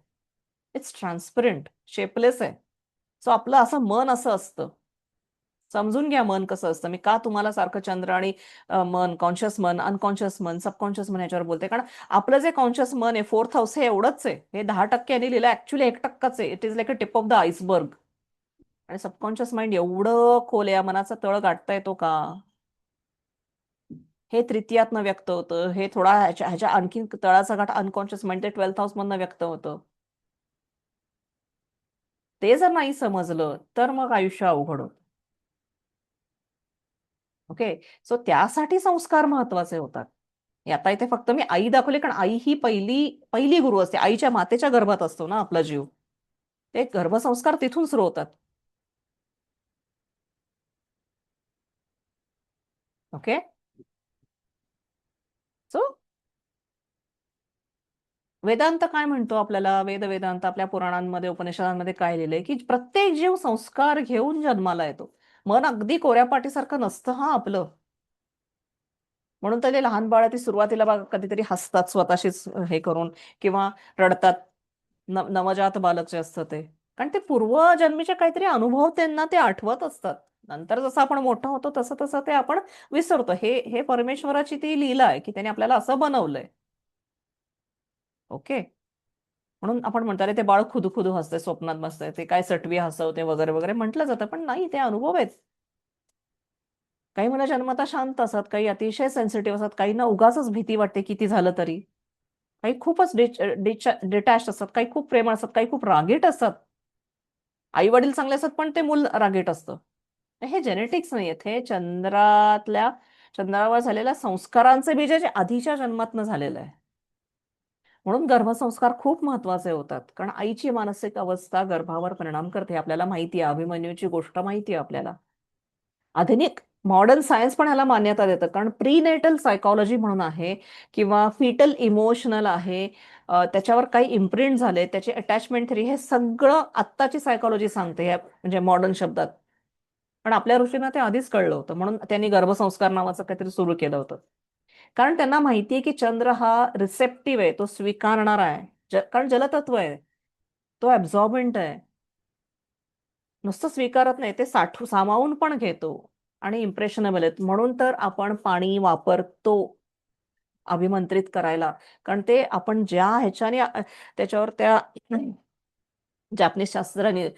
इट्स ट्रान्सपरंट, शेपलेस आहे. सो आपलं असं मन असं असतं. समजून घ्या मन कसं असतं. मी का तुम्हाला सारखं चंद्र आणि मन, कॉन्शियस मन, अनकॉन्शियस मन, सबकॉन्शियस मन याच्यावर बोलते, कारण आपलं जे कॉन्शियस मन आहे 4th हाऊस हे एवढंच आहे. हे 10% लिहिलं, ऍक्च्युली 1%च आहे. It is like a tip of the iceberg. आणि सबकॉन्शियस माइंड एवढं खोल आहे, मनाचा तळ गाठता येतो का? हे तृतीयातनं व्यक्त होतं, हे थोडा ह्याच्या आणखी तळाचा गाठ अनकॉन्शियस माइंड ते 12th हाऊस मधनं व्यक्त होतं. ते जर नाही समजलं तर मग आयुष्य अवघड होतं. ओके, सो त्यासाठी संस्कार महत्वाचे होतात. आता इथे फक्त मी आई दाखवली, कारण आई ही पहिली पहिली गुरु असते. आईच्या मातेच्या गर्भात असतो ना आपला जीव. ते गर्भसंस्कार तिथून सुरू होतात. ओके, सो वेदांत काय म्हणतो आपल्याला? वेदांत आपल्या पुराणांमध्ये, उपनिषदांमध्ये काय लिहिलंय की प्रत्येक जीव संस्कार घेऊन जन्माला येतो. मन अगदी कोऱ्या पाटीसारखं नसतं हा आपलं. म्हणून तर ते लहान बाळ ती सुरुवातीला बघा कधीतरी हसतात स्वतःशीच हे करून, किंवा रडतात. नवजात बालक जे असतं ते, कारण ते पूर्वजन्मीचे काहीतरी अनुभव त्यांना ते आठवत असतात. नंतर जसं आपण मोठं होतो तसं तसं ते आपण विसरतो. हे हे परमेश्वराची ती लीला आहे की त्याने आपल्याला असं बनवलंय. ओके, म्हणून आपण म्हणतो अरे ते बाळ खुदू खुदू हसते, स्वप्नात बसतंय, ते काय सटवी हसवते वगैरे वगैरे म्हटलं जातं, पण नाही, ते अनुभव आहेत. काही मुलं जन्मतः शांत असतात, काही अतिशय सेन्सिटिव्ह असतात, काहींना उगाचच भीती वाटते किती झालं तरी, काही खूपच डिटॅच असतात, काही खूप प्रेमळ असतात, काही खूप रागीट असतात. आई वडील चांगले असतात पण ते मूल रागीट असतं. हे जेनेटिक्स नाही आहेत, हे चंद्रावर झालेल्या संस्कारांचे बीज जे आधीच्या जन्मातनं झालेलं आहे. म्हणून गर्भसंस्कार खूप महत्वाचे होतात, कारण आईची मानसिक अवस्था गर्भावर परिणाम करते. आपल्याला माहिती आहे, अभिमन्यूची गोष्ट माहिती आहे आपल्याला. आधुनिक मॉडर्न सायन्स पण ह्याला मान्यता देतं, कारण प्रीनेटल सायकॉलॉजी म्हणून आहे, किंवा फिटल इमोशनल आहे, त्याच्यावर काही इम्प्रिंट झाले, त्याची अटॅचमेंट थेरी, हे सगळं आत्ताची सायकॉलॉजी सांगते, म्हणजे मॉडर्न शब्दात. पण आपल्या ऋषींना ते आधीच कळलं होतं, म्हणून त्यांनी गर्भसंस्कार नावाचं काहीतरी सुरू केलं होतं. कारण त्यांना माहितीये की चंद्र हा रिसेप्टिव्ह आहे, तो स्वीकारणारा आहे. कारण जलतत्व आहे, तो ऍब्झॉर्बंट आहे. नुसतं स्वीकारत नाही, ते सामावून पण घेतो आणि इम्प्रेशनेबल आहेत. म्हणून तर आपण पाणी वापरतो अभिमंत्रित करायला. कारण ते आपण ज्या ह्याच्याने त्याच्यावर त्या जॅपनीज शास्त्रज्ञांनी,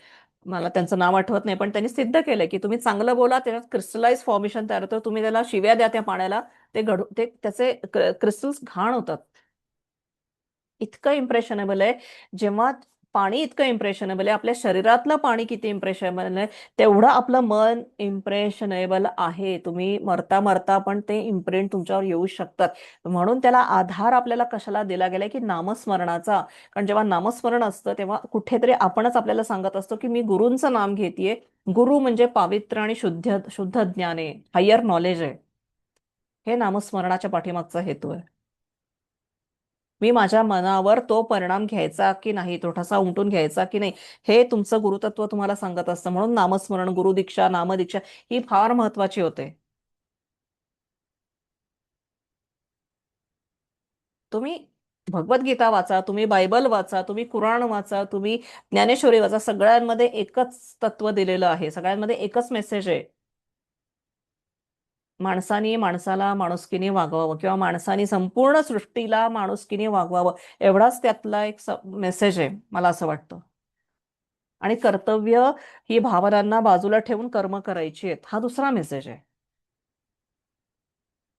मला त्यांचं नाव आठवत नाही, पण त्यांनी सिद्ध केलंय की तुम्ही चांगलं बोला, त्याच्यात क्रिस्टलाइज फॉर्मेशन तयार होतं. तुम्ही त्याला शिव्या द्या त्या पाण्याला, ते त्याचे क्रिस्टल्स घाण होतात. इतकं इम्प्रेशनेबल आहे. जेव्हा पाणी इतकं इम्प्रेशनेबल आहे, आपल्या शरीरातलं पाणी किती इम्प्रेशनेबल आहे, तेवढं आपलं मन इम्प्रेशनेबल आहे. तुम्ही मरता मरता पण ते इम्प्रिंट तुमच्यावर येऊ शकतात. म्हणून त्याला आधार आपल्याला कशाला दिला गेलाय की नामस्मरणाचा. कारण जेव्हा नामस्मरण असतं तेव्हा कुठेतरी आपणच आपल्याला सांगत असतो की मी गुरूंचं नाम घेतेय. गुरु म्हणजे पावित्र आणि शुद्ध शुद्ध ज्ञान आहे, हायर नॉलेज आहे. हे नामस्मरणाच्या पाठीमागचा हेतू आहे. मी माझ्या मनावर तो परिणाम घ्यायचा की नाही, तो ठसा उमटून घ्यायचा की नाही, हे तुमचं गुरुतत्व तुम्हाला सांगत असतं. म्हणून नामस्मरण, गुरुदीक्षा, नामदीक्षा ही फार महत्वाची होते. तुम्ही भगवद्गीता वाचा, तुम्ही बायबल वाचा, तुम्ही कुराण वाचा, तुम्ही ज्ञानेश्वरी वाचा, सगळ्यांमध्ये एकच तत्व दिलेलं आहे, सगळ्यांमध्ये एकच मेसेज आहे. माणसाने माणसाला माणुसकीने वागवावं किंवा माणसाने संपूर्ण सृष्टीला माणुसकीने वागवावं, एवढाच त्यातला एक मेसेज आहे, मला असं वाटतं. आणि कर्तव्य ही भावनांना बाजूला ठेवून कर्म करायची आहेत, हा दुसरा मेसेज आहे.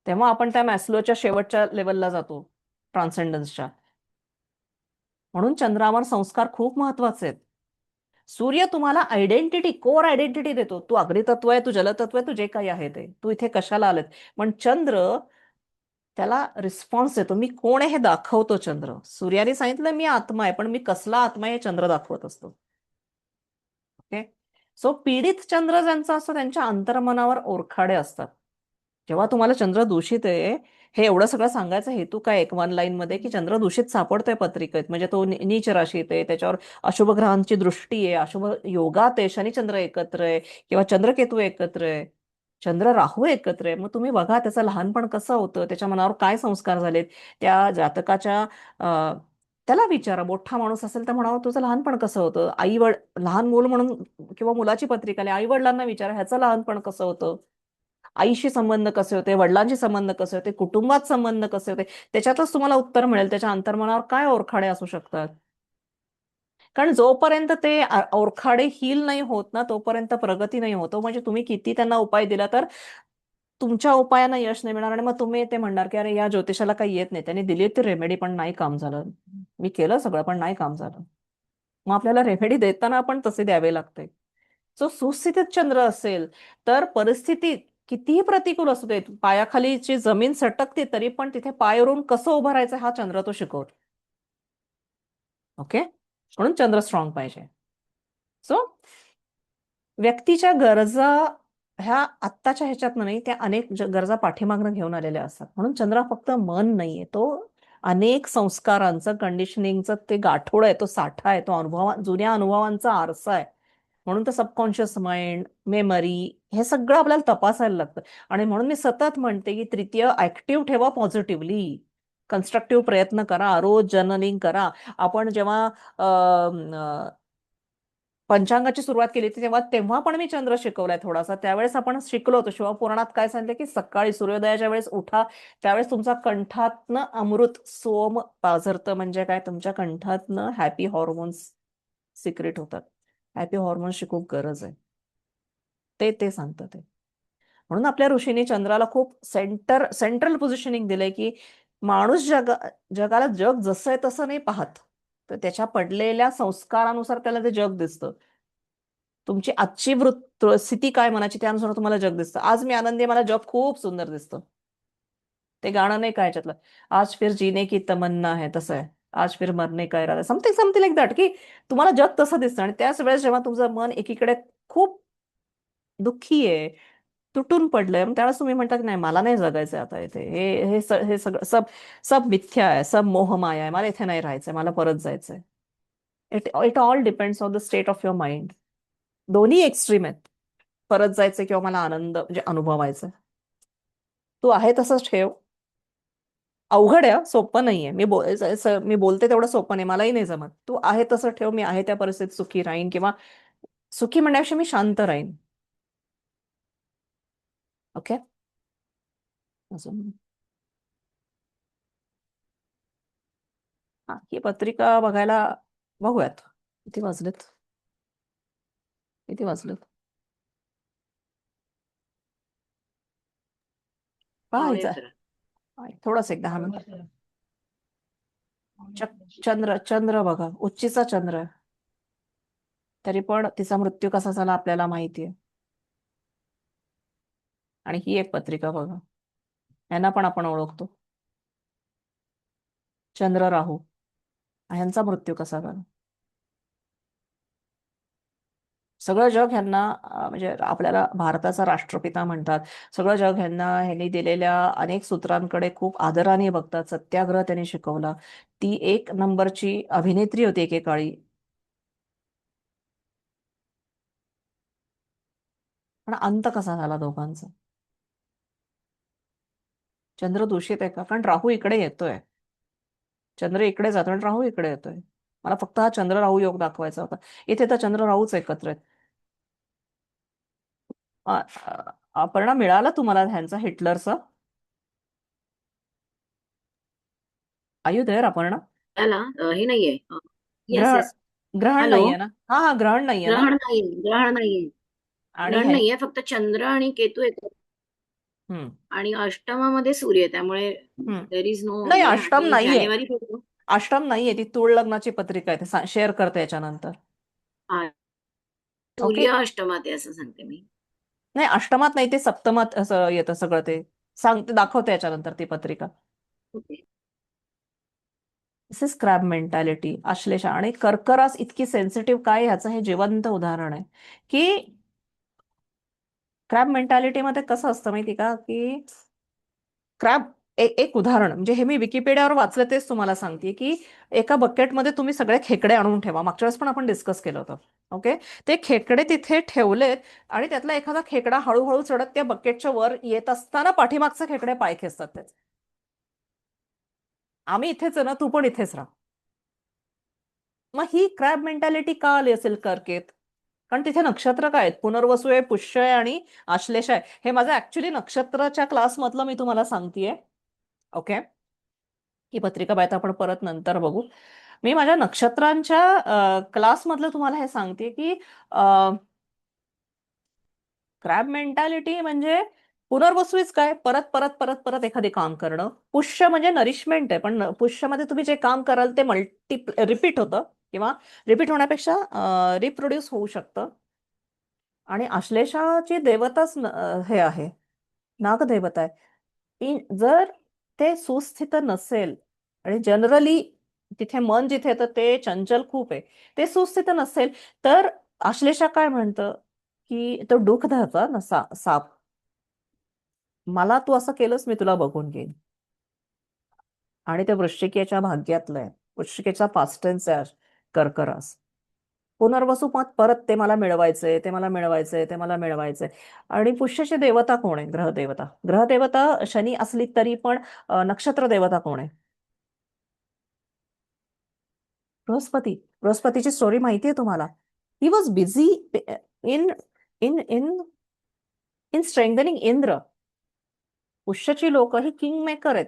तेव्हा आपण त्या मॅस्लोच्या शेवटच्या लेवलला जातो, ट्रान्सेंडन्सच्या. म्हणून चंद्रावर संस्कार खूप महत्वाचे आहेत. सूर्य तुम्हाला आयडेंटिटी, कोर आयडेंटिटी देतो. तू अग्नितत्व आहे, तू जलतत्व आहे, तू जे काही आहे ते, तू इथे कशाला आलेत. पण चंद्र त्याला रिस्पॉन्स देतो. मी कोण आहे हे दाखवतो चंद्र. सूर्याने सांगितलं मी आत्मा आहे, पण मी कसला आत्मा आहे हे चंद्र दाखवत असतो. ओके. सो पीडित चंद्र ज्यांचा असतो त्यांच्या अंतर्मनावर ओरखाडे असतात. जेव्हा तुम्हाला चंद्र दूषित आहे, हे एवढं सगळं सांगायचा हेतू काय एक वन लाईन मध्ये, की चंद्र दूषित सापडतोय पत्रिकेत, म्हणजे तो नीच राशीत आहे, त्याच्यावर अशुभ ग्रहांची दृष्टी आहे, अशुभ योगात आहे, शनी चंद्र एकत्र आहे किंवा चंद्रकेतू एकत्र आहे, चंद्र राहू एकत्र आहे. मग तुम्ही बघा त्याचं लहानपण कसं होतं, त्याच्या मनावर काय संस्कार झालेत, त्या जातकाच्या त्याला विचारा. मोठा माणूस असेल तर म्हणावं तुझं लहानपण कसं होतं, लहान मूल म्हणून किंवा मुलाची पत्रिका आली, आई वडिलांना विचारा ह्याचं लहानपण कसं होतं, आईशी संबंध कसे होते, वडिलांशी संबंध कसे होते, कुटुंबात संबंध कसे होते, त्याच्यातच तुम्हाला उत्तर मिळेल त्याच्या अंतर्मनावर काय ओरखाडे असू शकतात. कारण जोपर्यंत ते ओरखाडे हील नाही होत ना, तोपर्यंत प्रगती नाही होतो. म्हणजे तुम्ही किती त्यांना उपाय दिला तर तुमच्या उपायांना यश नाही मिळणार आणि मग तुम्ही ते म्हणणार की अरे या ज्योतिषाला काही येत नाही, त्यांनी दिली ती रेमेडी पण नाही काम झालं, मी केलं सगळं पण नाही काम झालं. मग आपल्याला रेमेडी देताना पण तसे द्यावे लागते. जो सुस्थितीत चंद्र असेल तर परिस्थिती कितीही प्रतिकूल असू दे, पायाखालीची जमीन सटकते तरी पण तिथे पाय रोवून कसं उभं राहायचं हा चंद्र तो शिकवतो. ओके. म्हणून चंद्र स्ट्रॉंग पाहिजे. सो व्यक्तीच्या गरजा ह्या आत्ताच्या ह्याच्यात नाही, त्या अनेक गरजा पाठीमागनं घेऊन आलेल्या असतात. म्हणून चंद्र फक्त मन नाहीये, तो अनेक संस्कारांचं, कंडिशनिंगचं ते गाठोड आहे, तो साठा आहे, तो जुन्या अनुभवांचा आरसा आहे. म्हणून तर सबकॉन्शियस माइंड, मेमरी, हे सगळं आपल्याला तपासायला लागतं. आणि म्हणून मी सतत म्हणते की तृतीय ऍक्टिव्ह ठेवा, पॉझिटिव्हली कन्स्ट्रक्टिव्ह प्रयत्न करा, रोज जर्नलिंग करा. आपण जेव्हा पंचांगाची सुरुवात केली होती तेव्हा पण मी चंद्र शिकवलाय थोडासा. त्यावेळेस आपण शिकलो होतो, शिवपुराणात काय सांगितलं की सकाळी सूर्योदयाच्या वेळेस उठा, त्यावेळेस तुमचा कंठातनं अमृत सोम पाझरतं. म्हणजे काय, तुमच्या कंठातनं हॅपी हॉर्मोन्स सिक्रेट होतात. हॅपी हॉर्मोन्सची खूप गरज आहे, ते सांगतं ते. म्हणून आपल्या ऋषींनी चंद्राला खूप सेंट्रल पोझिशनिंग दिलंय की माणूस जगाला जग जसं आहे तसं नाही पाहत, तर त्याच्या पडलेल्या संस्कारानुसार त्याला ते जग दिसतं. तुमची आजची स्थिती काय मनाची, त्यानुसार तुम्हाला जग दिसतं. आज मी आनंदी आहे, मला जग खूप सुंदर दिसतं. ते गाणं नाही काय याच्यातलं, आज फिर जीने की तमन्ना है, तसं आहे. आज फिर मरने का इरादा, समथिंग समथिंग लाईक दॅट, की तुम्हाला जग तसं दिसतं. आणि त्याच वेळेस जेव्हा तुमचं मन एकीकडे खूप दुःखी आहे, तुटून पडलंय, मग त्यावेळेस तुम्ही म्हणता की नाही मला नाही जगायचंय आता इथे, हे सगळं सब सब मिथ्या आहे, सब मोहमाया आहे, मला इथे नाही राहायचंय, मला परत जायचंय. It all depends on the state of your mind. दोन्ही एक्स्ट्रीम आहेत, परत जायचंय किंवा मला आनंद म्हणजे अनुभवायचा. तू आहे तसंच ठेव. अवघड आहे, सोपं नाहीये. मी बोलते तेवढं सोपं नाही, मलाही नाही जमत. तू आहे तसं ठेव, मी आहे त्या परिस्थितीत सुखी राहीन किंवा सुखी म्हणण्यापेक्षा मी शांत राहीन. ओके. अजून ही पत्रिका बघायला बघूयात. किती वाजलेत? किती वाजलेत? पावणे पाहायचं 11. थोडंच एक 10 मिनिटं. चंद्र चंद्र बघा, उच्चीचा चंद्र आहे. तरी पण तिचा मृत्यू कसा झाला आपल्याला माहितीये. आणि ही एक पत्रिका बघा, यांना पण आपण ओळखतो. चंद्र राहू, ह्यांचा मृत्यू कसा झाला. सगळं जग ह्यांना म्हणजे आपल्याला भारताचा राष्ट्रपिता म्हणतात. सगळं जग ह्यांनी दिलेल्या अनेक सूत्रांकडे खूप आदराने बघतात. सत्याग्रह त्यांनी शिकवला. ती एक नंबरची अभिनेत्री होती एकेकाळी. पण अंत कसा झाला दोघांचा. चंद्र दूषित आहे का? कारण राहू इकडे येतोय. चंद्र इकडे जातो आणि राहू इकडे येतोय. मला फक्त हा चंद्र राहू योग दाखवायचा होता. इथे तर चंद्र राहूच एकत्र आहेत. अपर्णा, मिळाला तुम्हाला ह्यांचा हिटलरचा? आयु देअर अपर्णा? त्याला हे नाहीये. येस ग्रहण येस. ग्रहण हॅलो. नाहीये ना? हा ग्रहण नाहीये ना? ग्रहण नाहीये. ग्रहण नाहीये. आणि ग्रहण नाहीये. फक्त चंद्र आणि केतू येतो हम्म आणि अष्टमामध्ये सूर्य आहे. त्यामुळे हम्म देर इज नो नाही, हे अष्टम आणि नाहीये. जानेवारी फेब्रुवारी अष्टम नाहीये, ती तूळ लग्नाची पत्रिका आहे. ते शेअर करते याच्यानंतर. ओके. सूर्य अष्टमात आहे असं सांगते मी. नाही, अष्टमात नाही, ते सप्तमात असं येतं सगळं. ते सांगते, दाखवते याच्यानंतर ती पत्रिका. Okay. This is crab mentality. Ashlesha आणि कर्करास इतकी सेन्सिटिव्ह काय, ह्याचं हे जिवंत उदाहरण आहे. की क्रॅब मेंटॅलिटीमध्ये कसं असतं माहिती का, की क्रॅब एक उदाहरण म्हणजे हे मी विकिपीडियावर वाचलं, तेच तुम्हाला सांगते. की एका बकेटमध्ये तुम्ही सगळे खेकडे आणून ठेवा. मागच्या वेळेस पण आपण डिस्कस केलं होतं. ओके. ते खेकडे तिथे ठेवलेत आणि त्यातला एखादा खेकडा हळूहळू चढत त्या बकेटच्या वर येत असताना पाठीमागचे खेकडे पाय खेचतात त्याचे. आम्ही इथेच आहे ना, तू पण इथेच राहा. मग ही क्रॅब मेंटॅलिटी का आली असेल कर्केत? कारण तिथे नक्षत्र काय आहेत? पुनर्वसू आहे, पुष्य आहे आणि आश्लेषा आहे. हे माझं ऍक्च्युली नक्षत्राच्या क्लासमधलं मी तुम्हाला सांगतेय. ओके. ही पत्रिका बायता आपण परत नंतर बघू. मी माझ्या नक्षत्रांच्या क्लासमधलं तुम्हाला हे सांगते की क्रॅब मेंटॅलिटी म्हणजे पुनर्वसूच काय, परत परत परत परत एखादे काम करणं. पुष्य म्हणजे नरिशमेंट आहे, पण पुष्यमध्ये तुम्ही जे काम कराल ते रिपीट होतं किंवा रिपीट होण्यापेक्षा रिप्रोड्यूस होऊ शकतं. आणि आश्लेषाची देवताच हे आहे, नागदेवता आहे. जर ते सुस्थित नसेल आणि जनरली तिथे मन जिथे येतं ते चंचल खूप आहे, ते सुस्थित नसेल तर आश्लेषा काय म्हणतं की तो दुःख धरता ना साप, मला तू असं केलंस मी तुला बघून घेईन. आणि ते वृश्चिकेच्या भाग्यातलं आहे. वृश्चिकेचा पास्ट टेन्स आहे कर्करास. पुनर्वसू मत परत ते मला मिळवायचंय, ते मला मिळवायचंय, ते मला मिळवायचंय. आणि पुष्याची देवता कोण आहे? ग्रहदेवता. ग्रहदेवता शनी असली तरी पण नक्षत्र देवता कोण आहे? बृहस्पती. बृहस्पतीची स्टोरी माहितीये तुम्हाला? He was busy in in in in strengthening Indra. पुष्याची लोक ही किंग मेकर आहेत.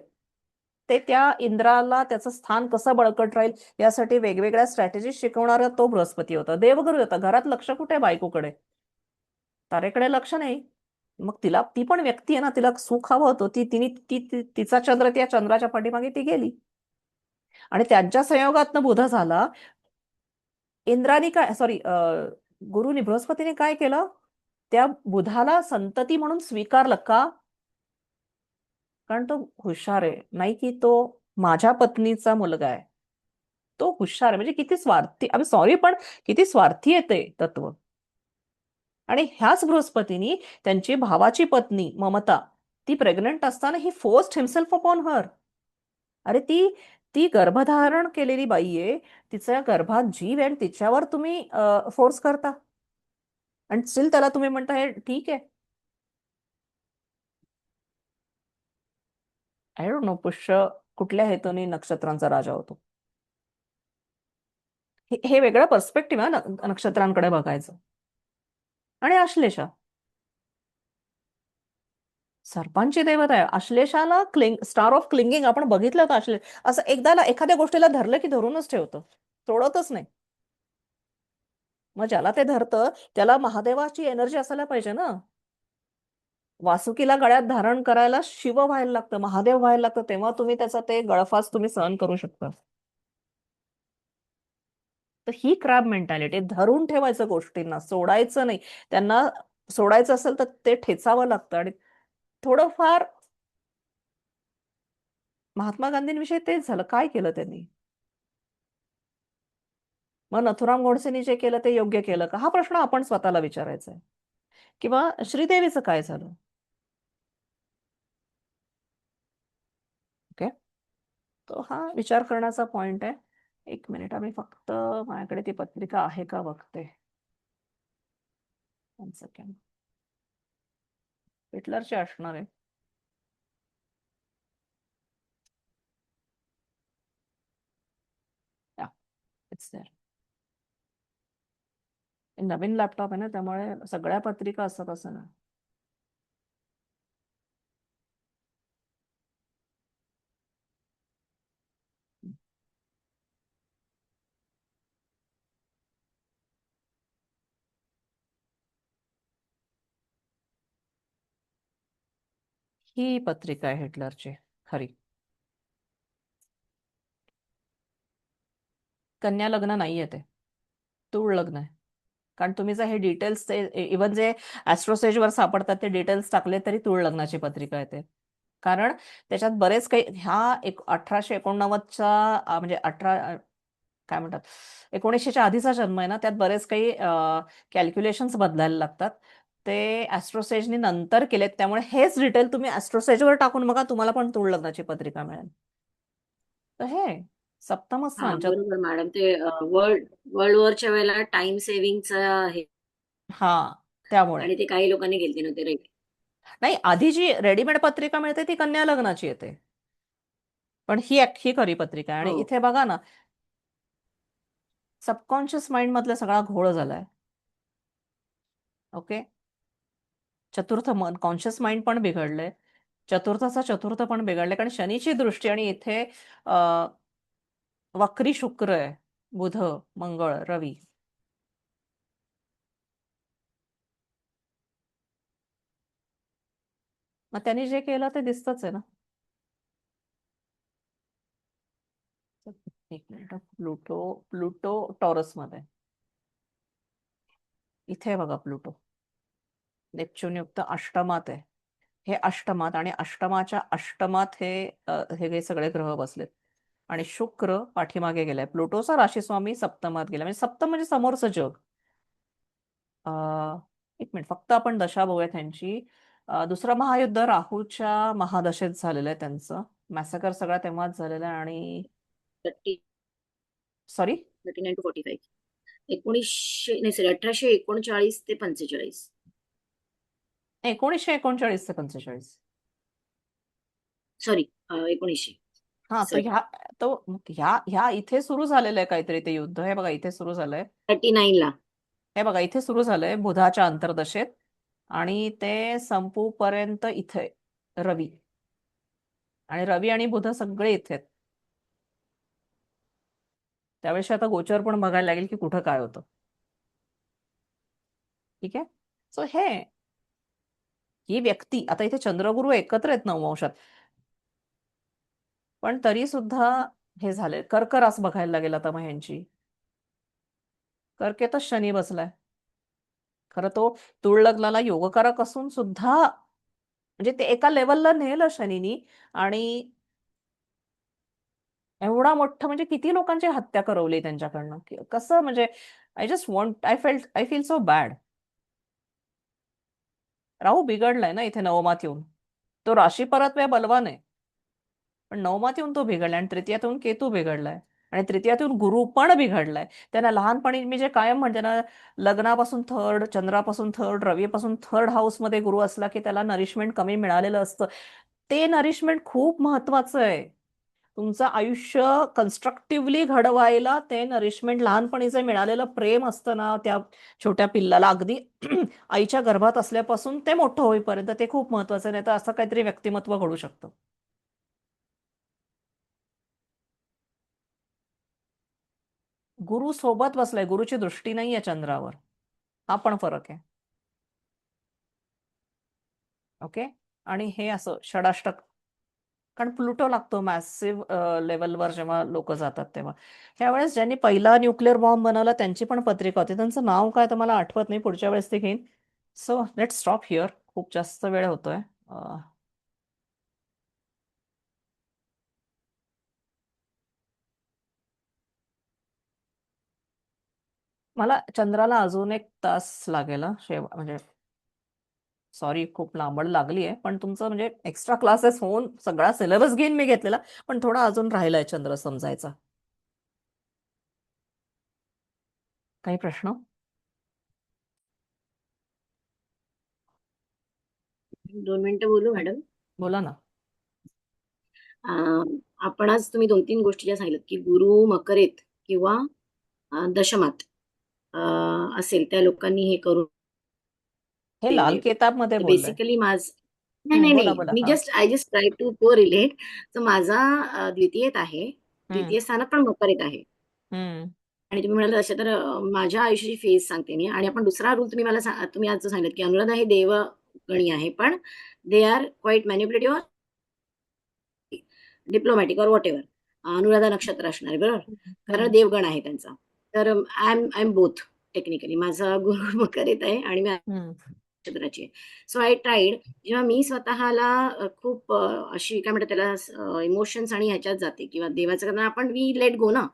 ते त्या इंद्राला त्याचं स्थान कसं बळकट राहील यासाठी वेगवेगळ्या स्ट्रॅटेजी शिकवणारा तो बृहस्पती होता. देवगुरु होता. घरात लक्ष कुठे बायकोकडे? तारेकडे लक्ष नाही. मग तिला, ती पण व्यक्ती आहे ना, तिला सुख हवं होतं. तिचा चंद्र त्या चंद्राच्या पाठीमागे ती गेली. आणि त्यांच्या संयोगातनं बुध झाला. इंद्राने काय, सॉरी, गुरुनी बृहस्पतीने काय केलं? त्या बुधाला संतती म्हणून स्वीकारलं का? कारण तो हुशार आहे. नाही की तो माझ्या पत्नीचा मुलगा आहे. तो हुशार आहे. म्हणजे किती स्वार्थी, आम्ही सॉरी पण किती स्वार्थी आहे ते तत्व. आणि ह्याच बृहस्पतीने त्यांची भावाची पत्नी ममता, ती प्रेग्नंट असताना ही फोर्स्ड हिमसेल्फ अपॉन हर. अरे ती ती गर्भधारण केलेली बाई आहे, तिच्या गर्भात जीव आहे आणि तिच्यावर तुम्ही फोर्स करता आणि स्टील त्याला तुम्ही म्हणता हे ठीक आहे. आय डोंट नो पुष्य कुठल्या हेतूने नक्षत्रांचा राजा होतो. हे वेगळं पर्स्पेक्टिव्ह आहे नक्षत्रांकडे बघायचं. आणि आश्लेषा सर्पांची देवता आहे. आश्लेषाला स्टार ऑफ क्लिंगिंग आपण बघितलं होतं. असं एकदा एखाद्या गोष्टीला धरलं की धरूनच ठेवतं, सोडतच नाही. मग ज्याला ते धरतं त्याला महादेवाची एनर्जी असायला पाहिजे ना. वासुकीला गळ्यात धारण करायला शिव व्हायला लागतं, महादेव व्हायला लागतं, तेव्हा तुम्ही त्याचा ते गळफास तुम्ही सहन करू शकता. तर ही क्रॅब मेंटॅलिटी, धरून ठेवायचं गोष्टींना, सोडायचं नाही. त्यांना सोडायचं असेल तर ते ठेचावं लागतं. आणि थोडंफार महात्मा गांधींविषयी तेच झालं. काय केलं त्यांनी? मग नथुराम गोडसेनी जे केलं ते योग्य केलं का, हा प्रश्न आपण स्वतःला विचारायचा आहे. किंवा श्रीदेवीचं काय झालं? ओके, तो हा विचार करण्याचा पॉइंट आहे. एक मिनिट, आम्ही फक्त माझ्याकडे ती पत्रिका आहे का बघते. 1 सेकंड. हिटलरची असणार आहे. It's there. नवीन लॅपटॉप आहे ना, त्यामुळे सगळ्या पत्रिका असतात असं ना. ही पत्रिका आहे हिटलरची खरी. कन्या लग्न नाहीये ते, तूळ लग्न आहे. कारण तुम्ही जर हे डिटेल्स, ते इव्हन जे ऍस्ट्रोसेजवर सापडतात ते डिटेल्स टाकले तरी तूळ लग्नाची पत्रिका येते. कारण त्याच्यात बरेच काही, ह्या 1889चा म्हणजे काय म्हणतात, 1900च्या आधीचा जन्म आहे ना, त्यात बरेच काही कॅल्क्युलेशन्स बदलायला लागतात. ते ऍस्ट्रोसेजनी नंतर केलेत, त्यामुळे हेच डिटेल तुम्ही ऍस्ट्रोसेजवर टाकून बघा, तुम्हाला पण तूळ लग्नाची पत्रिका मिळेल. तर हे सप्तम हा स्थान बरोबर मॅडम. ते वर्ल्ड वॉरच्या वेळेला टाइम सेव्हिंगचं आहे हा, त्यामुळे आणि ते काही लोकांनी घेतले नव्हते. राईट. नाही, आधी जी रेडीमेड पत्रिका मिळते ती कन्या लग्नाची येते, पण ही खरी पत्रिका आहे. आणि हो. इथे बघा ना, सबकॉन्शियस माइंड मधला सगळा घोळ झालाय. ओके, चतुर्थ मन, कॉन्शियस माइंड पण बिघडलंय, चतुर्थाचा चतुर्थ पण बिघडलंय, कारण शनीची दृष्टी. आणि इथे वक्री शुक्र आहे, बुध, मंगळ, रवी. मग त्यांनी जे केलं ते दिसतच आहे ना. एक मिनिट, प्लुटो टॉरस मध्ये, इथे बघा प्लुटो नेपच्यून युक्त अष्टमात आहे. हे अष्टमात, आणि अष्टमाच्या अष्टमात हे सगळे ग्रह बसलेत. आणि शुक्र पाठीमागे गेलाय. प्लुटोचा राशीस्वामी सप्तमात गेला, म्हणजे सप्तम म्हणजे समोरचं जग. एक मिनिट, फक्त आपण दशा बघूया त्यांची. दुसरं महायुद्ध राहूच्या महादशेत झालेलं आहे त्यांचं. मॅसेकर सगळा तेव्हाच झालेला आहे. आणि 39 सॉरी, to 45. 1900 नाही सॉरी 1839 ते 45. 1939 ते 45. सॉरी 1900. हा, तो ह्या इथे सुरू झालेलं आहे काहीतरी ते युद्ध. हे बघा इथे सुरू झालंय. 39 ला. हे बघा इथे सुरू झालंय बुधाच्या अंतर्दशेत, आणि ते संपूपर्यंत इथे रवी. आणि रवी आणि बुध सगळे इथे आहेत. त्यावेळेस आता गोचर पण बघायला लागेल की कुठं काय होतं. ठीक आहे. सो ही व्यक्ती, आता इथे चंद्रगुरु एकत्र आहेत नववंशात, पण तरी सुद्धा हे झाले. कर्क रास बघायला लागेल आता मग ह्यांची. कर्केतच शनी बसलाय. खरं तो तुळ लग्नाला योगकारक असून सुद्धा, म्हणजे ते एका लेवलला नेलं शनीनी. आणि एवढा मोठं, म्हणजे किती लोकांची हत्या करवली त्यांच्याकडनं, कसं, म्हणजे आय फील सो बॅड. राहू बिघडलाय ना इथे नवमात येऊन. तो राशी परत वे बलवान आहे, पण नवमात येऊन तो बिघडलाय. आणि तृतीयातून केतू बिघडलाय, आणि तृतीयातून गुरु पण बिघडलाय. त्यांना लहानपणी मी जे कायम म्हणते ना, लग्नापासून थर्ड, चंद्रापासून थर्ड, रवीपासून थर्ड हाऊस मध्ये गुरु असला की त्याला नरिशमेंट कमी मिळालेलं असतं. ते नरिशमेंट खूप महत्वाचं आहे. तुमचं आयुष्य कन्स्ट्रक्टिव्हली घडवायला ते नरिशमेंट, लहानपणीचं मिळालेलं प्रेम असतं ना त्या छोट्या पिल्लाला, अगदी आईच्या गर्भात असल्यापासून ते मोठं होईपर्यंत, ते खूप महत्वाचं. नाही तर असं काहीतरी व्यक्तिमत्व घडू शकतं. गुरु सोबत बसलाय, गुरुची दृष्टी नाहीये चंद्रावर, हा पण फरक आहे. ओके. आणि हे असं षडाष्टक, कारण प्लुटो लागतो मॅसिव्ह लेवलवर जेव्हा लोक जातात तेव्हा. त्यावेळेस ज्यांनी पहिला न्यूक्लिअर बॉम्ब बनवला त्यांची पण पत्रिका होती, त्यांचं नाव काय तर मला आठवत नाही, पुढच्या वेळेस ते घेईन. सो लेट स्टॉप हिअर, खूप जास्त वेळ होतोय. मला चंद्राला अजून 1 तास लागेल म्हणजे सॉरी, खूप लांबड लागली आहे, पण तुमचं म्हणजे एक्स्ट्रा क्लासेस होऊन सगळा सिलेबस घेईन मी घेतलेला, पण थोडा अजून राहिलाय चंद्र समजायचा. काही प्रश्न? 2 मिनिटं बोलू मॅडम? बोला ना. आपण आज तुम्ही 2-3 गोष्टी ज्या सांगितल्यात की गुरु मकरेत किंवा दशमात असेल त्या लोकांनी हे करू हे नये. लाल म्हणजे किताब मध्ये बोललंय. बेसिकली नाही बोला नाही, बोला. मी हा. Just I just try to correlate. तर माझा द्वितीयेत आहे, द्वितीय स्थानात पण मकरेत आहे. हम्म. आणि तुम्ही म्हणाल तसे तर माझ्या आयुष्याची फेज सांगते मी. आणि आपण दुसरा रूल तुम्ही आज जो सांगितलं की अनुराधा हे देवगणी आहे, पण they are quite manipulative, diplomatic or what ever. Anuradha नक्षत्र असणार आहे, बरोबर? कारण देवगण आहे त्यांचा. तर आय एम बोथ टेक्निकली. माझा गुरु मकरेत आहे आणि मी नक्षत्राची आहे. So I tried. जेव्हा मी स्वतःला खूप अशी काय म्हणतात त्याला इमोशन्स आणि ह्याच्यात जाते किंवा देवाचं कारण आपण वी लेट गो ना,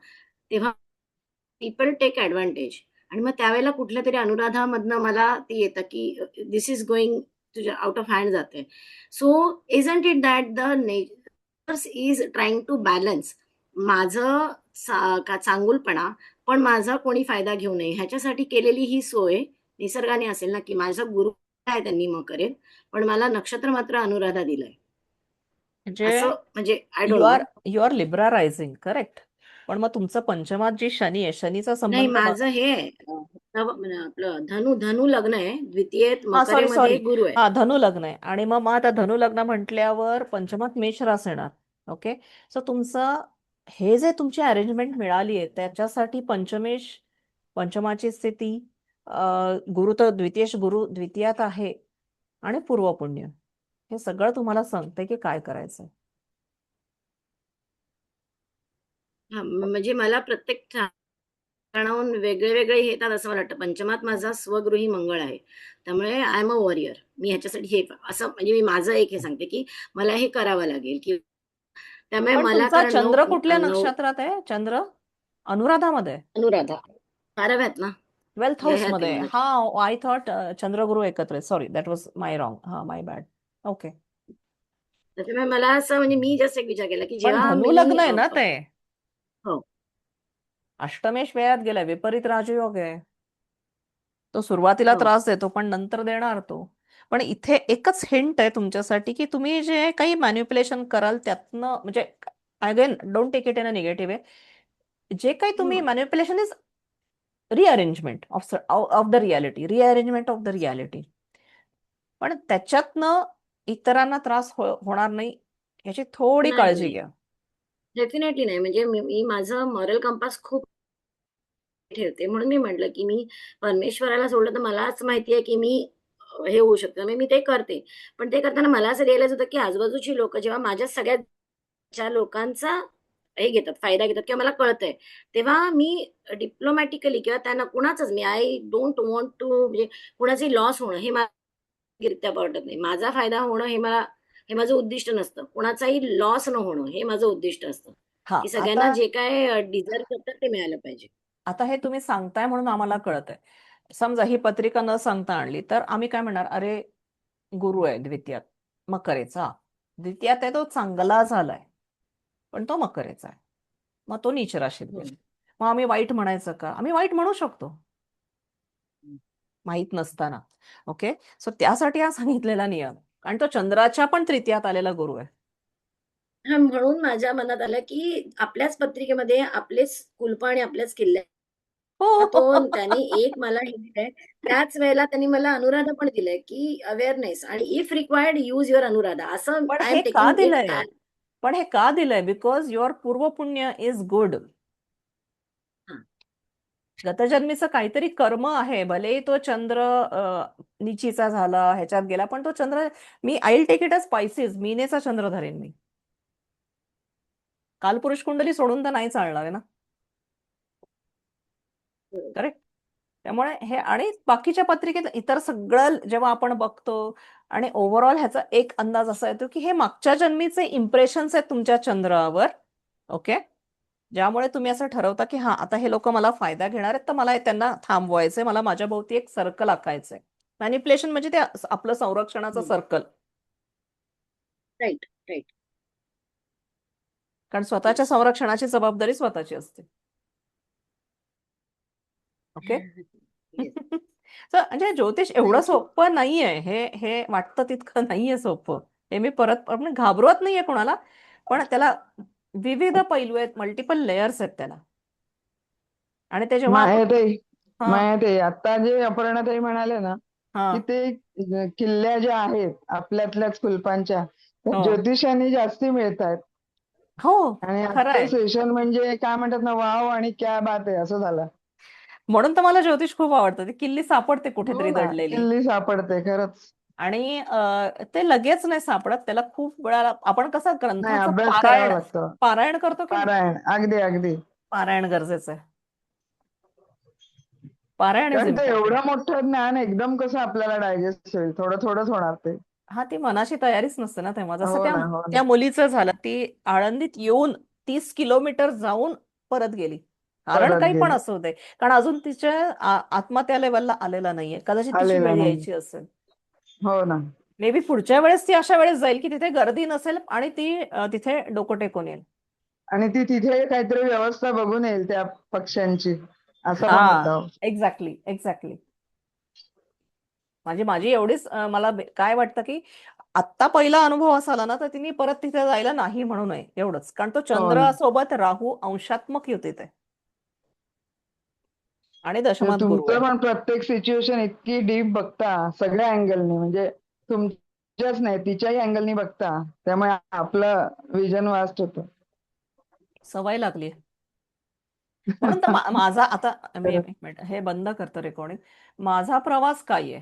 तेव्हा पीपल टेक ऍडव्हान्टेज. आणि मग त्यावेळेला कुठल्या तरी अनुराधामधनं मला ते येतं की दिस इज गोइंग तुझ्या आउट ऑफ हँड जाते. So isn't it that the nature is trying to balance माझं चांगुलपणा, पण माझा कोणी फायदा घेऊ नये ह्याच्यासाठी केलेली ही सोय निसर्गाने असेल ना, की माझा गुरु काय त्यांनी मग करेल, पण मला नक्षत्र मात्र अनुराधा दिलंय. म्हणजे असं म्हणजे I you don't or no. You are Libra rising, correct. पण मग तुमचं पंचमात जी शनी आहे, शनीचा नाही, संबंध माझं हे आहे आपलं धनु धनु लग्न आहे, द्वितीयेत हा सॉरी मकरेमध्ये सॉरी, गुरु आहे. हा धनु लग्न आहे. आणि मग आता धनु लग्न म्हटल्यावर पंचमात मेष रास येणार. ओके. सो तुमचं हे जे तुमची अरेंजमेंट मिळाली आहे त्याच्यासाठी पंचमेश, पंचमाची स्थिती, गुरु तर द्वितीयेश गुरु द्वितीयात आहे, आणि पूर्वपुण्य, हे सगळं तुम्हाला सांगते की काय करायचंय. म्हणजे मला प्रत्येक ठिकाणाहून वेगळे वेगळे येतात असं मला वाटतं. पंचमात माझा स्वगृही मंगळ आहे, त्यामुळे आय एम अ वॉरियर. मी ह्याच्यासाठी हे असं म्हणजे मी माझं एक हे सांगते की मला हे करावं लागेल की त्यामुळे पण मला तुमचा कारण चंद्र कुठल्या नऊ नक्षत्रात आहे? चंद्र अनुराधामध्ये, अनुराधा 12व्यात ना, 12th हाऊस ह्यात आहे मध्ये. माझं. हा, आय थॉट चंद्रगुरु एकत्र. Sorry, that was my wrong. हा, माय बॅड. ओके. त्याच्यामुळे मला असं म्हणजे मी जस्ट एक विचार केला की पण जेव्हा धनु मी लग्न आहे ना ते, हो अष्टमेश वेळात गेलाय, विपरीत राजयोग आहे. तो सुरुवातीला हो त्रास देतो पण नंतर देणार तो. पण इथे एकच हिंट आहे तुमच्यासाठी की तुम्ही जे काही मॅन्युप्युलेशन कराल त्यातनं, म्हणजे again don't take it in a negative way, जे काही तुम्ही manipulation is rearrangement of the reality, rearrangement of the reality. पण त्याच्यातनं इतरांना त्रास होणार नाही याची थोडी नाही काळजी नाही, घ्या. डेफिनेटली नाही. म्हणजे मी माझं मॉरल कंपास खूप ठेवते, म्हणून मी म्हटलं की मी परमेश्वराला सोडलं तर मलाच माहिती आहे की मी हे होऊ शकतं, मी ते करते. पण ते करताना मला असं रिअलाइज होतं की आजूबाजूची लोक जेव्हा माझ्या सगळ्या ज्या लोकांचा हे घेतात, फायदा घेतात किंवा मला कळतंय, तेव्हा मी डिप्लोमॅटिकली किंवा त्यांना कुणाचंच मी आय डोंट वॉन्ट टू म्हणजे कुणाची लॉस होणं हे माझ्या पडत नाही. माझा फायदा होणं हे माझं उद्दिष्ट नसतं. कुणाचाही लॉस न होणं हे माझं उद्दिष्ट असतं, हा, की सगळ्यांना आता जे काय डिझर्व करतात ते मिळालं पाहिजे. आता हे तुम्ही सांगताय म्हणून आम्हाला कळत आहे. समजा ही पत्रिका न सांगता आणली तर आम्ही काय म्हणणार, अरे गुरु आहे द्वितीयात मकरेचा, द्वितीयात आहे तो चांगला झालाय, पण तो मकरेचा आहे, मग तो नीच राशीत गेला. मग आम्ही वाईट म्हणायचं का? आम्ही वाईट म्हणू शकतो माहित नसताना. ओके. सो त्यासाठी हा सांगितलेला नियम. आणि तो चंद्राच्या पण तृतीयात आलेला गुरु आहे. हा म्हणून माझ्या मनात आलं की आपल्याच पत्रिकेमध्ये आपलेच कुलप आणि आपल्याच किल्ले तो त्यांनी एक मला हे दिलंय. त्याच वेळेला त्यांनी मला अनुराधा पण दिलंय की अवेअरनेस आणि if required use your Anuradha असं पण आय हे एम का टेकिंग इट. दिलंय पण हे का दिलंय बिकॉज युअर पूर्वपुण्य इज गुड. गतजन्मीचं काहीतरी कर्म आहे, भलेही तो चंद्र निचीचा झाला ह्याच्यात गेला, पण तो चंद्र मी आय टेक इट एज स्पायसिस, मीनेचा चंद्र धरेन मी. कालपुरुष कुंडली सोडून तर नाही चालणार आहे ना. करेक्ट. त्यामुळे हे आणि बाकीच्या पत्रिकेत इतर सगळं जेव्हा आपण बघतो आणि ओव्हरऑल ह्याचा एक अंदाज असा येतो की हे मागच्या जन्मीचे इम्प्रेशन्स आहेत तुमच्या चंद्रावर. ओके. ज्यामुळे तुम्ही असं ठरवता की हा आता हे लोक मला फायदा घेणार आहेत तर मला त्यांना थांबवायचंय, मला माझ्या भोवती एक सर्कल आखायचंय. मॅनिप्युलेशन म्हणजे ते आपलं संरक्षणाचं सर्कल. Right right. कारण स्वतःच्या संरक्षणाची जबाबदारी स्वतःची असते. ओके. म्हणजे ज्योतिष एवढं सोपं नाहीये, हे हे वाटतं तितकं नाहीये सोपं. हे मी परत आपण घाबरवत नाहीये कोणाला, पण त्याला विविध पैलू आहेत, मल्टिपल लेयर्स आहेत त्याला. आणि ते जेव्हा आपण मायाताई हा मायाताई आता जे अपर्णाताई म्हणाले ना हा की ते किल्ल्या ज्या आहेत आपल्यातल्याच कुलपांच्या त्या हो ज्योतिषाने जास्ती मिळतात. हो आणि खरंय. आजचं सेशन म्हणजे काय म्हणतात ना, वाव आणि क्या बात आहे असं झालं. म्हणून तर मला ज्योतिष खूप आवडतं. ती किल्ली सापडते हो कुठेतरी ना, दडलेली. किल्ली सापडते खरंच. आणि ते लगेच नाही सापडत, त्याला खूप वेळा आपण कसं नाही, ग्रंथाचं अभ्यास करावा पारायण लागतो. पारायण करतो की नाही. पारायण अगदी अगदी. पारायण गरजेचं आहे. पारायण इज कारण ते इम्पॉर्टंट. एवढं मोठं ज्ञान एकदम कसं आपल्याला डायजेस्ट होईल, थोडं थोडंच होणार ते. हा, ती मनाची तयारीच नसते ना तेव्हा. जसं हो त्या ना, हो ना. त्या मुलीचं झालं, ती आळंदीत येऊन 30 किलोमीटर जाऊन परत गेली. कारण परत काही पण गेली. असू दे, कारण अजून तिच्या आत्मा त्या लेवलला आलेला नाहीये, कदाचित तिची आलेला वेळ नाही. यायची असेल. हो ना. मे बी पुढच्या वेळेस ती अशा वेळेस जाईल की तिथे गर्दी नसेल आणि ती तिथे डोकं टेकून येईल. आणि ती तिथे काहीतरी व्यवस्था बघून येईल त्या पक्ष्यांची, असं पण हा, होतं. Exactly exactly. माझी माझी एवढीच मला काय वाटतं की आत्ता पहिला अनुभव असा आला ना तर तिने परत तिथे जायला नाही म्हणू नये, एवढंच. कारण तो हो ना. चंद्रासोबत राहू अंशात्मक युतीत आहे आणि तर दशमात गुरु तुमचं आहे. पण प्रत्येक सिच्युएशन इतकी डीप बघता सगळ्या अँगलनी, म्हणजे तुमच्याच नाही तिच्याही अँगलनी बघता, त्यामुळे आपलं विजन वास्ट होतं. सवय लागली. म्हणून तर माझा आता मी एक मिनिट हे बंद करतो रेकॉर्डिंग. माझा प्रवास काय आहे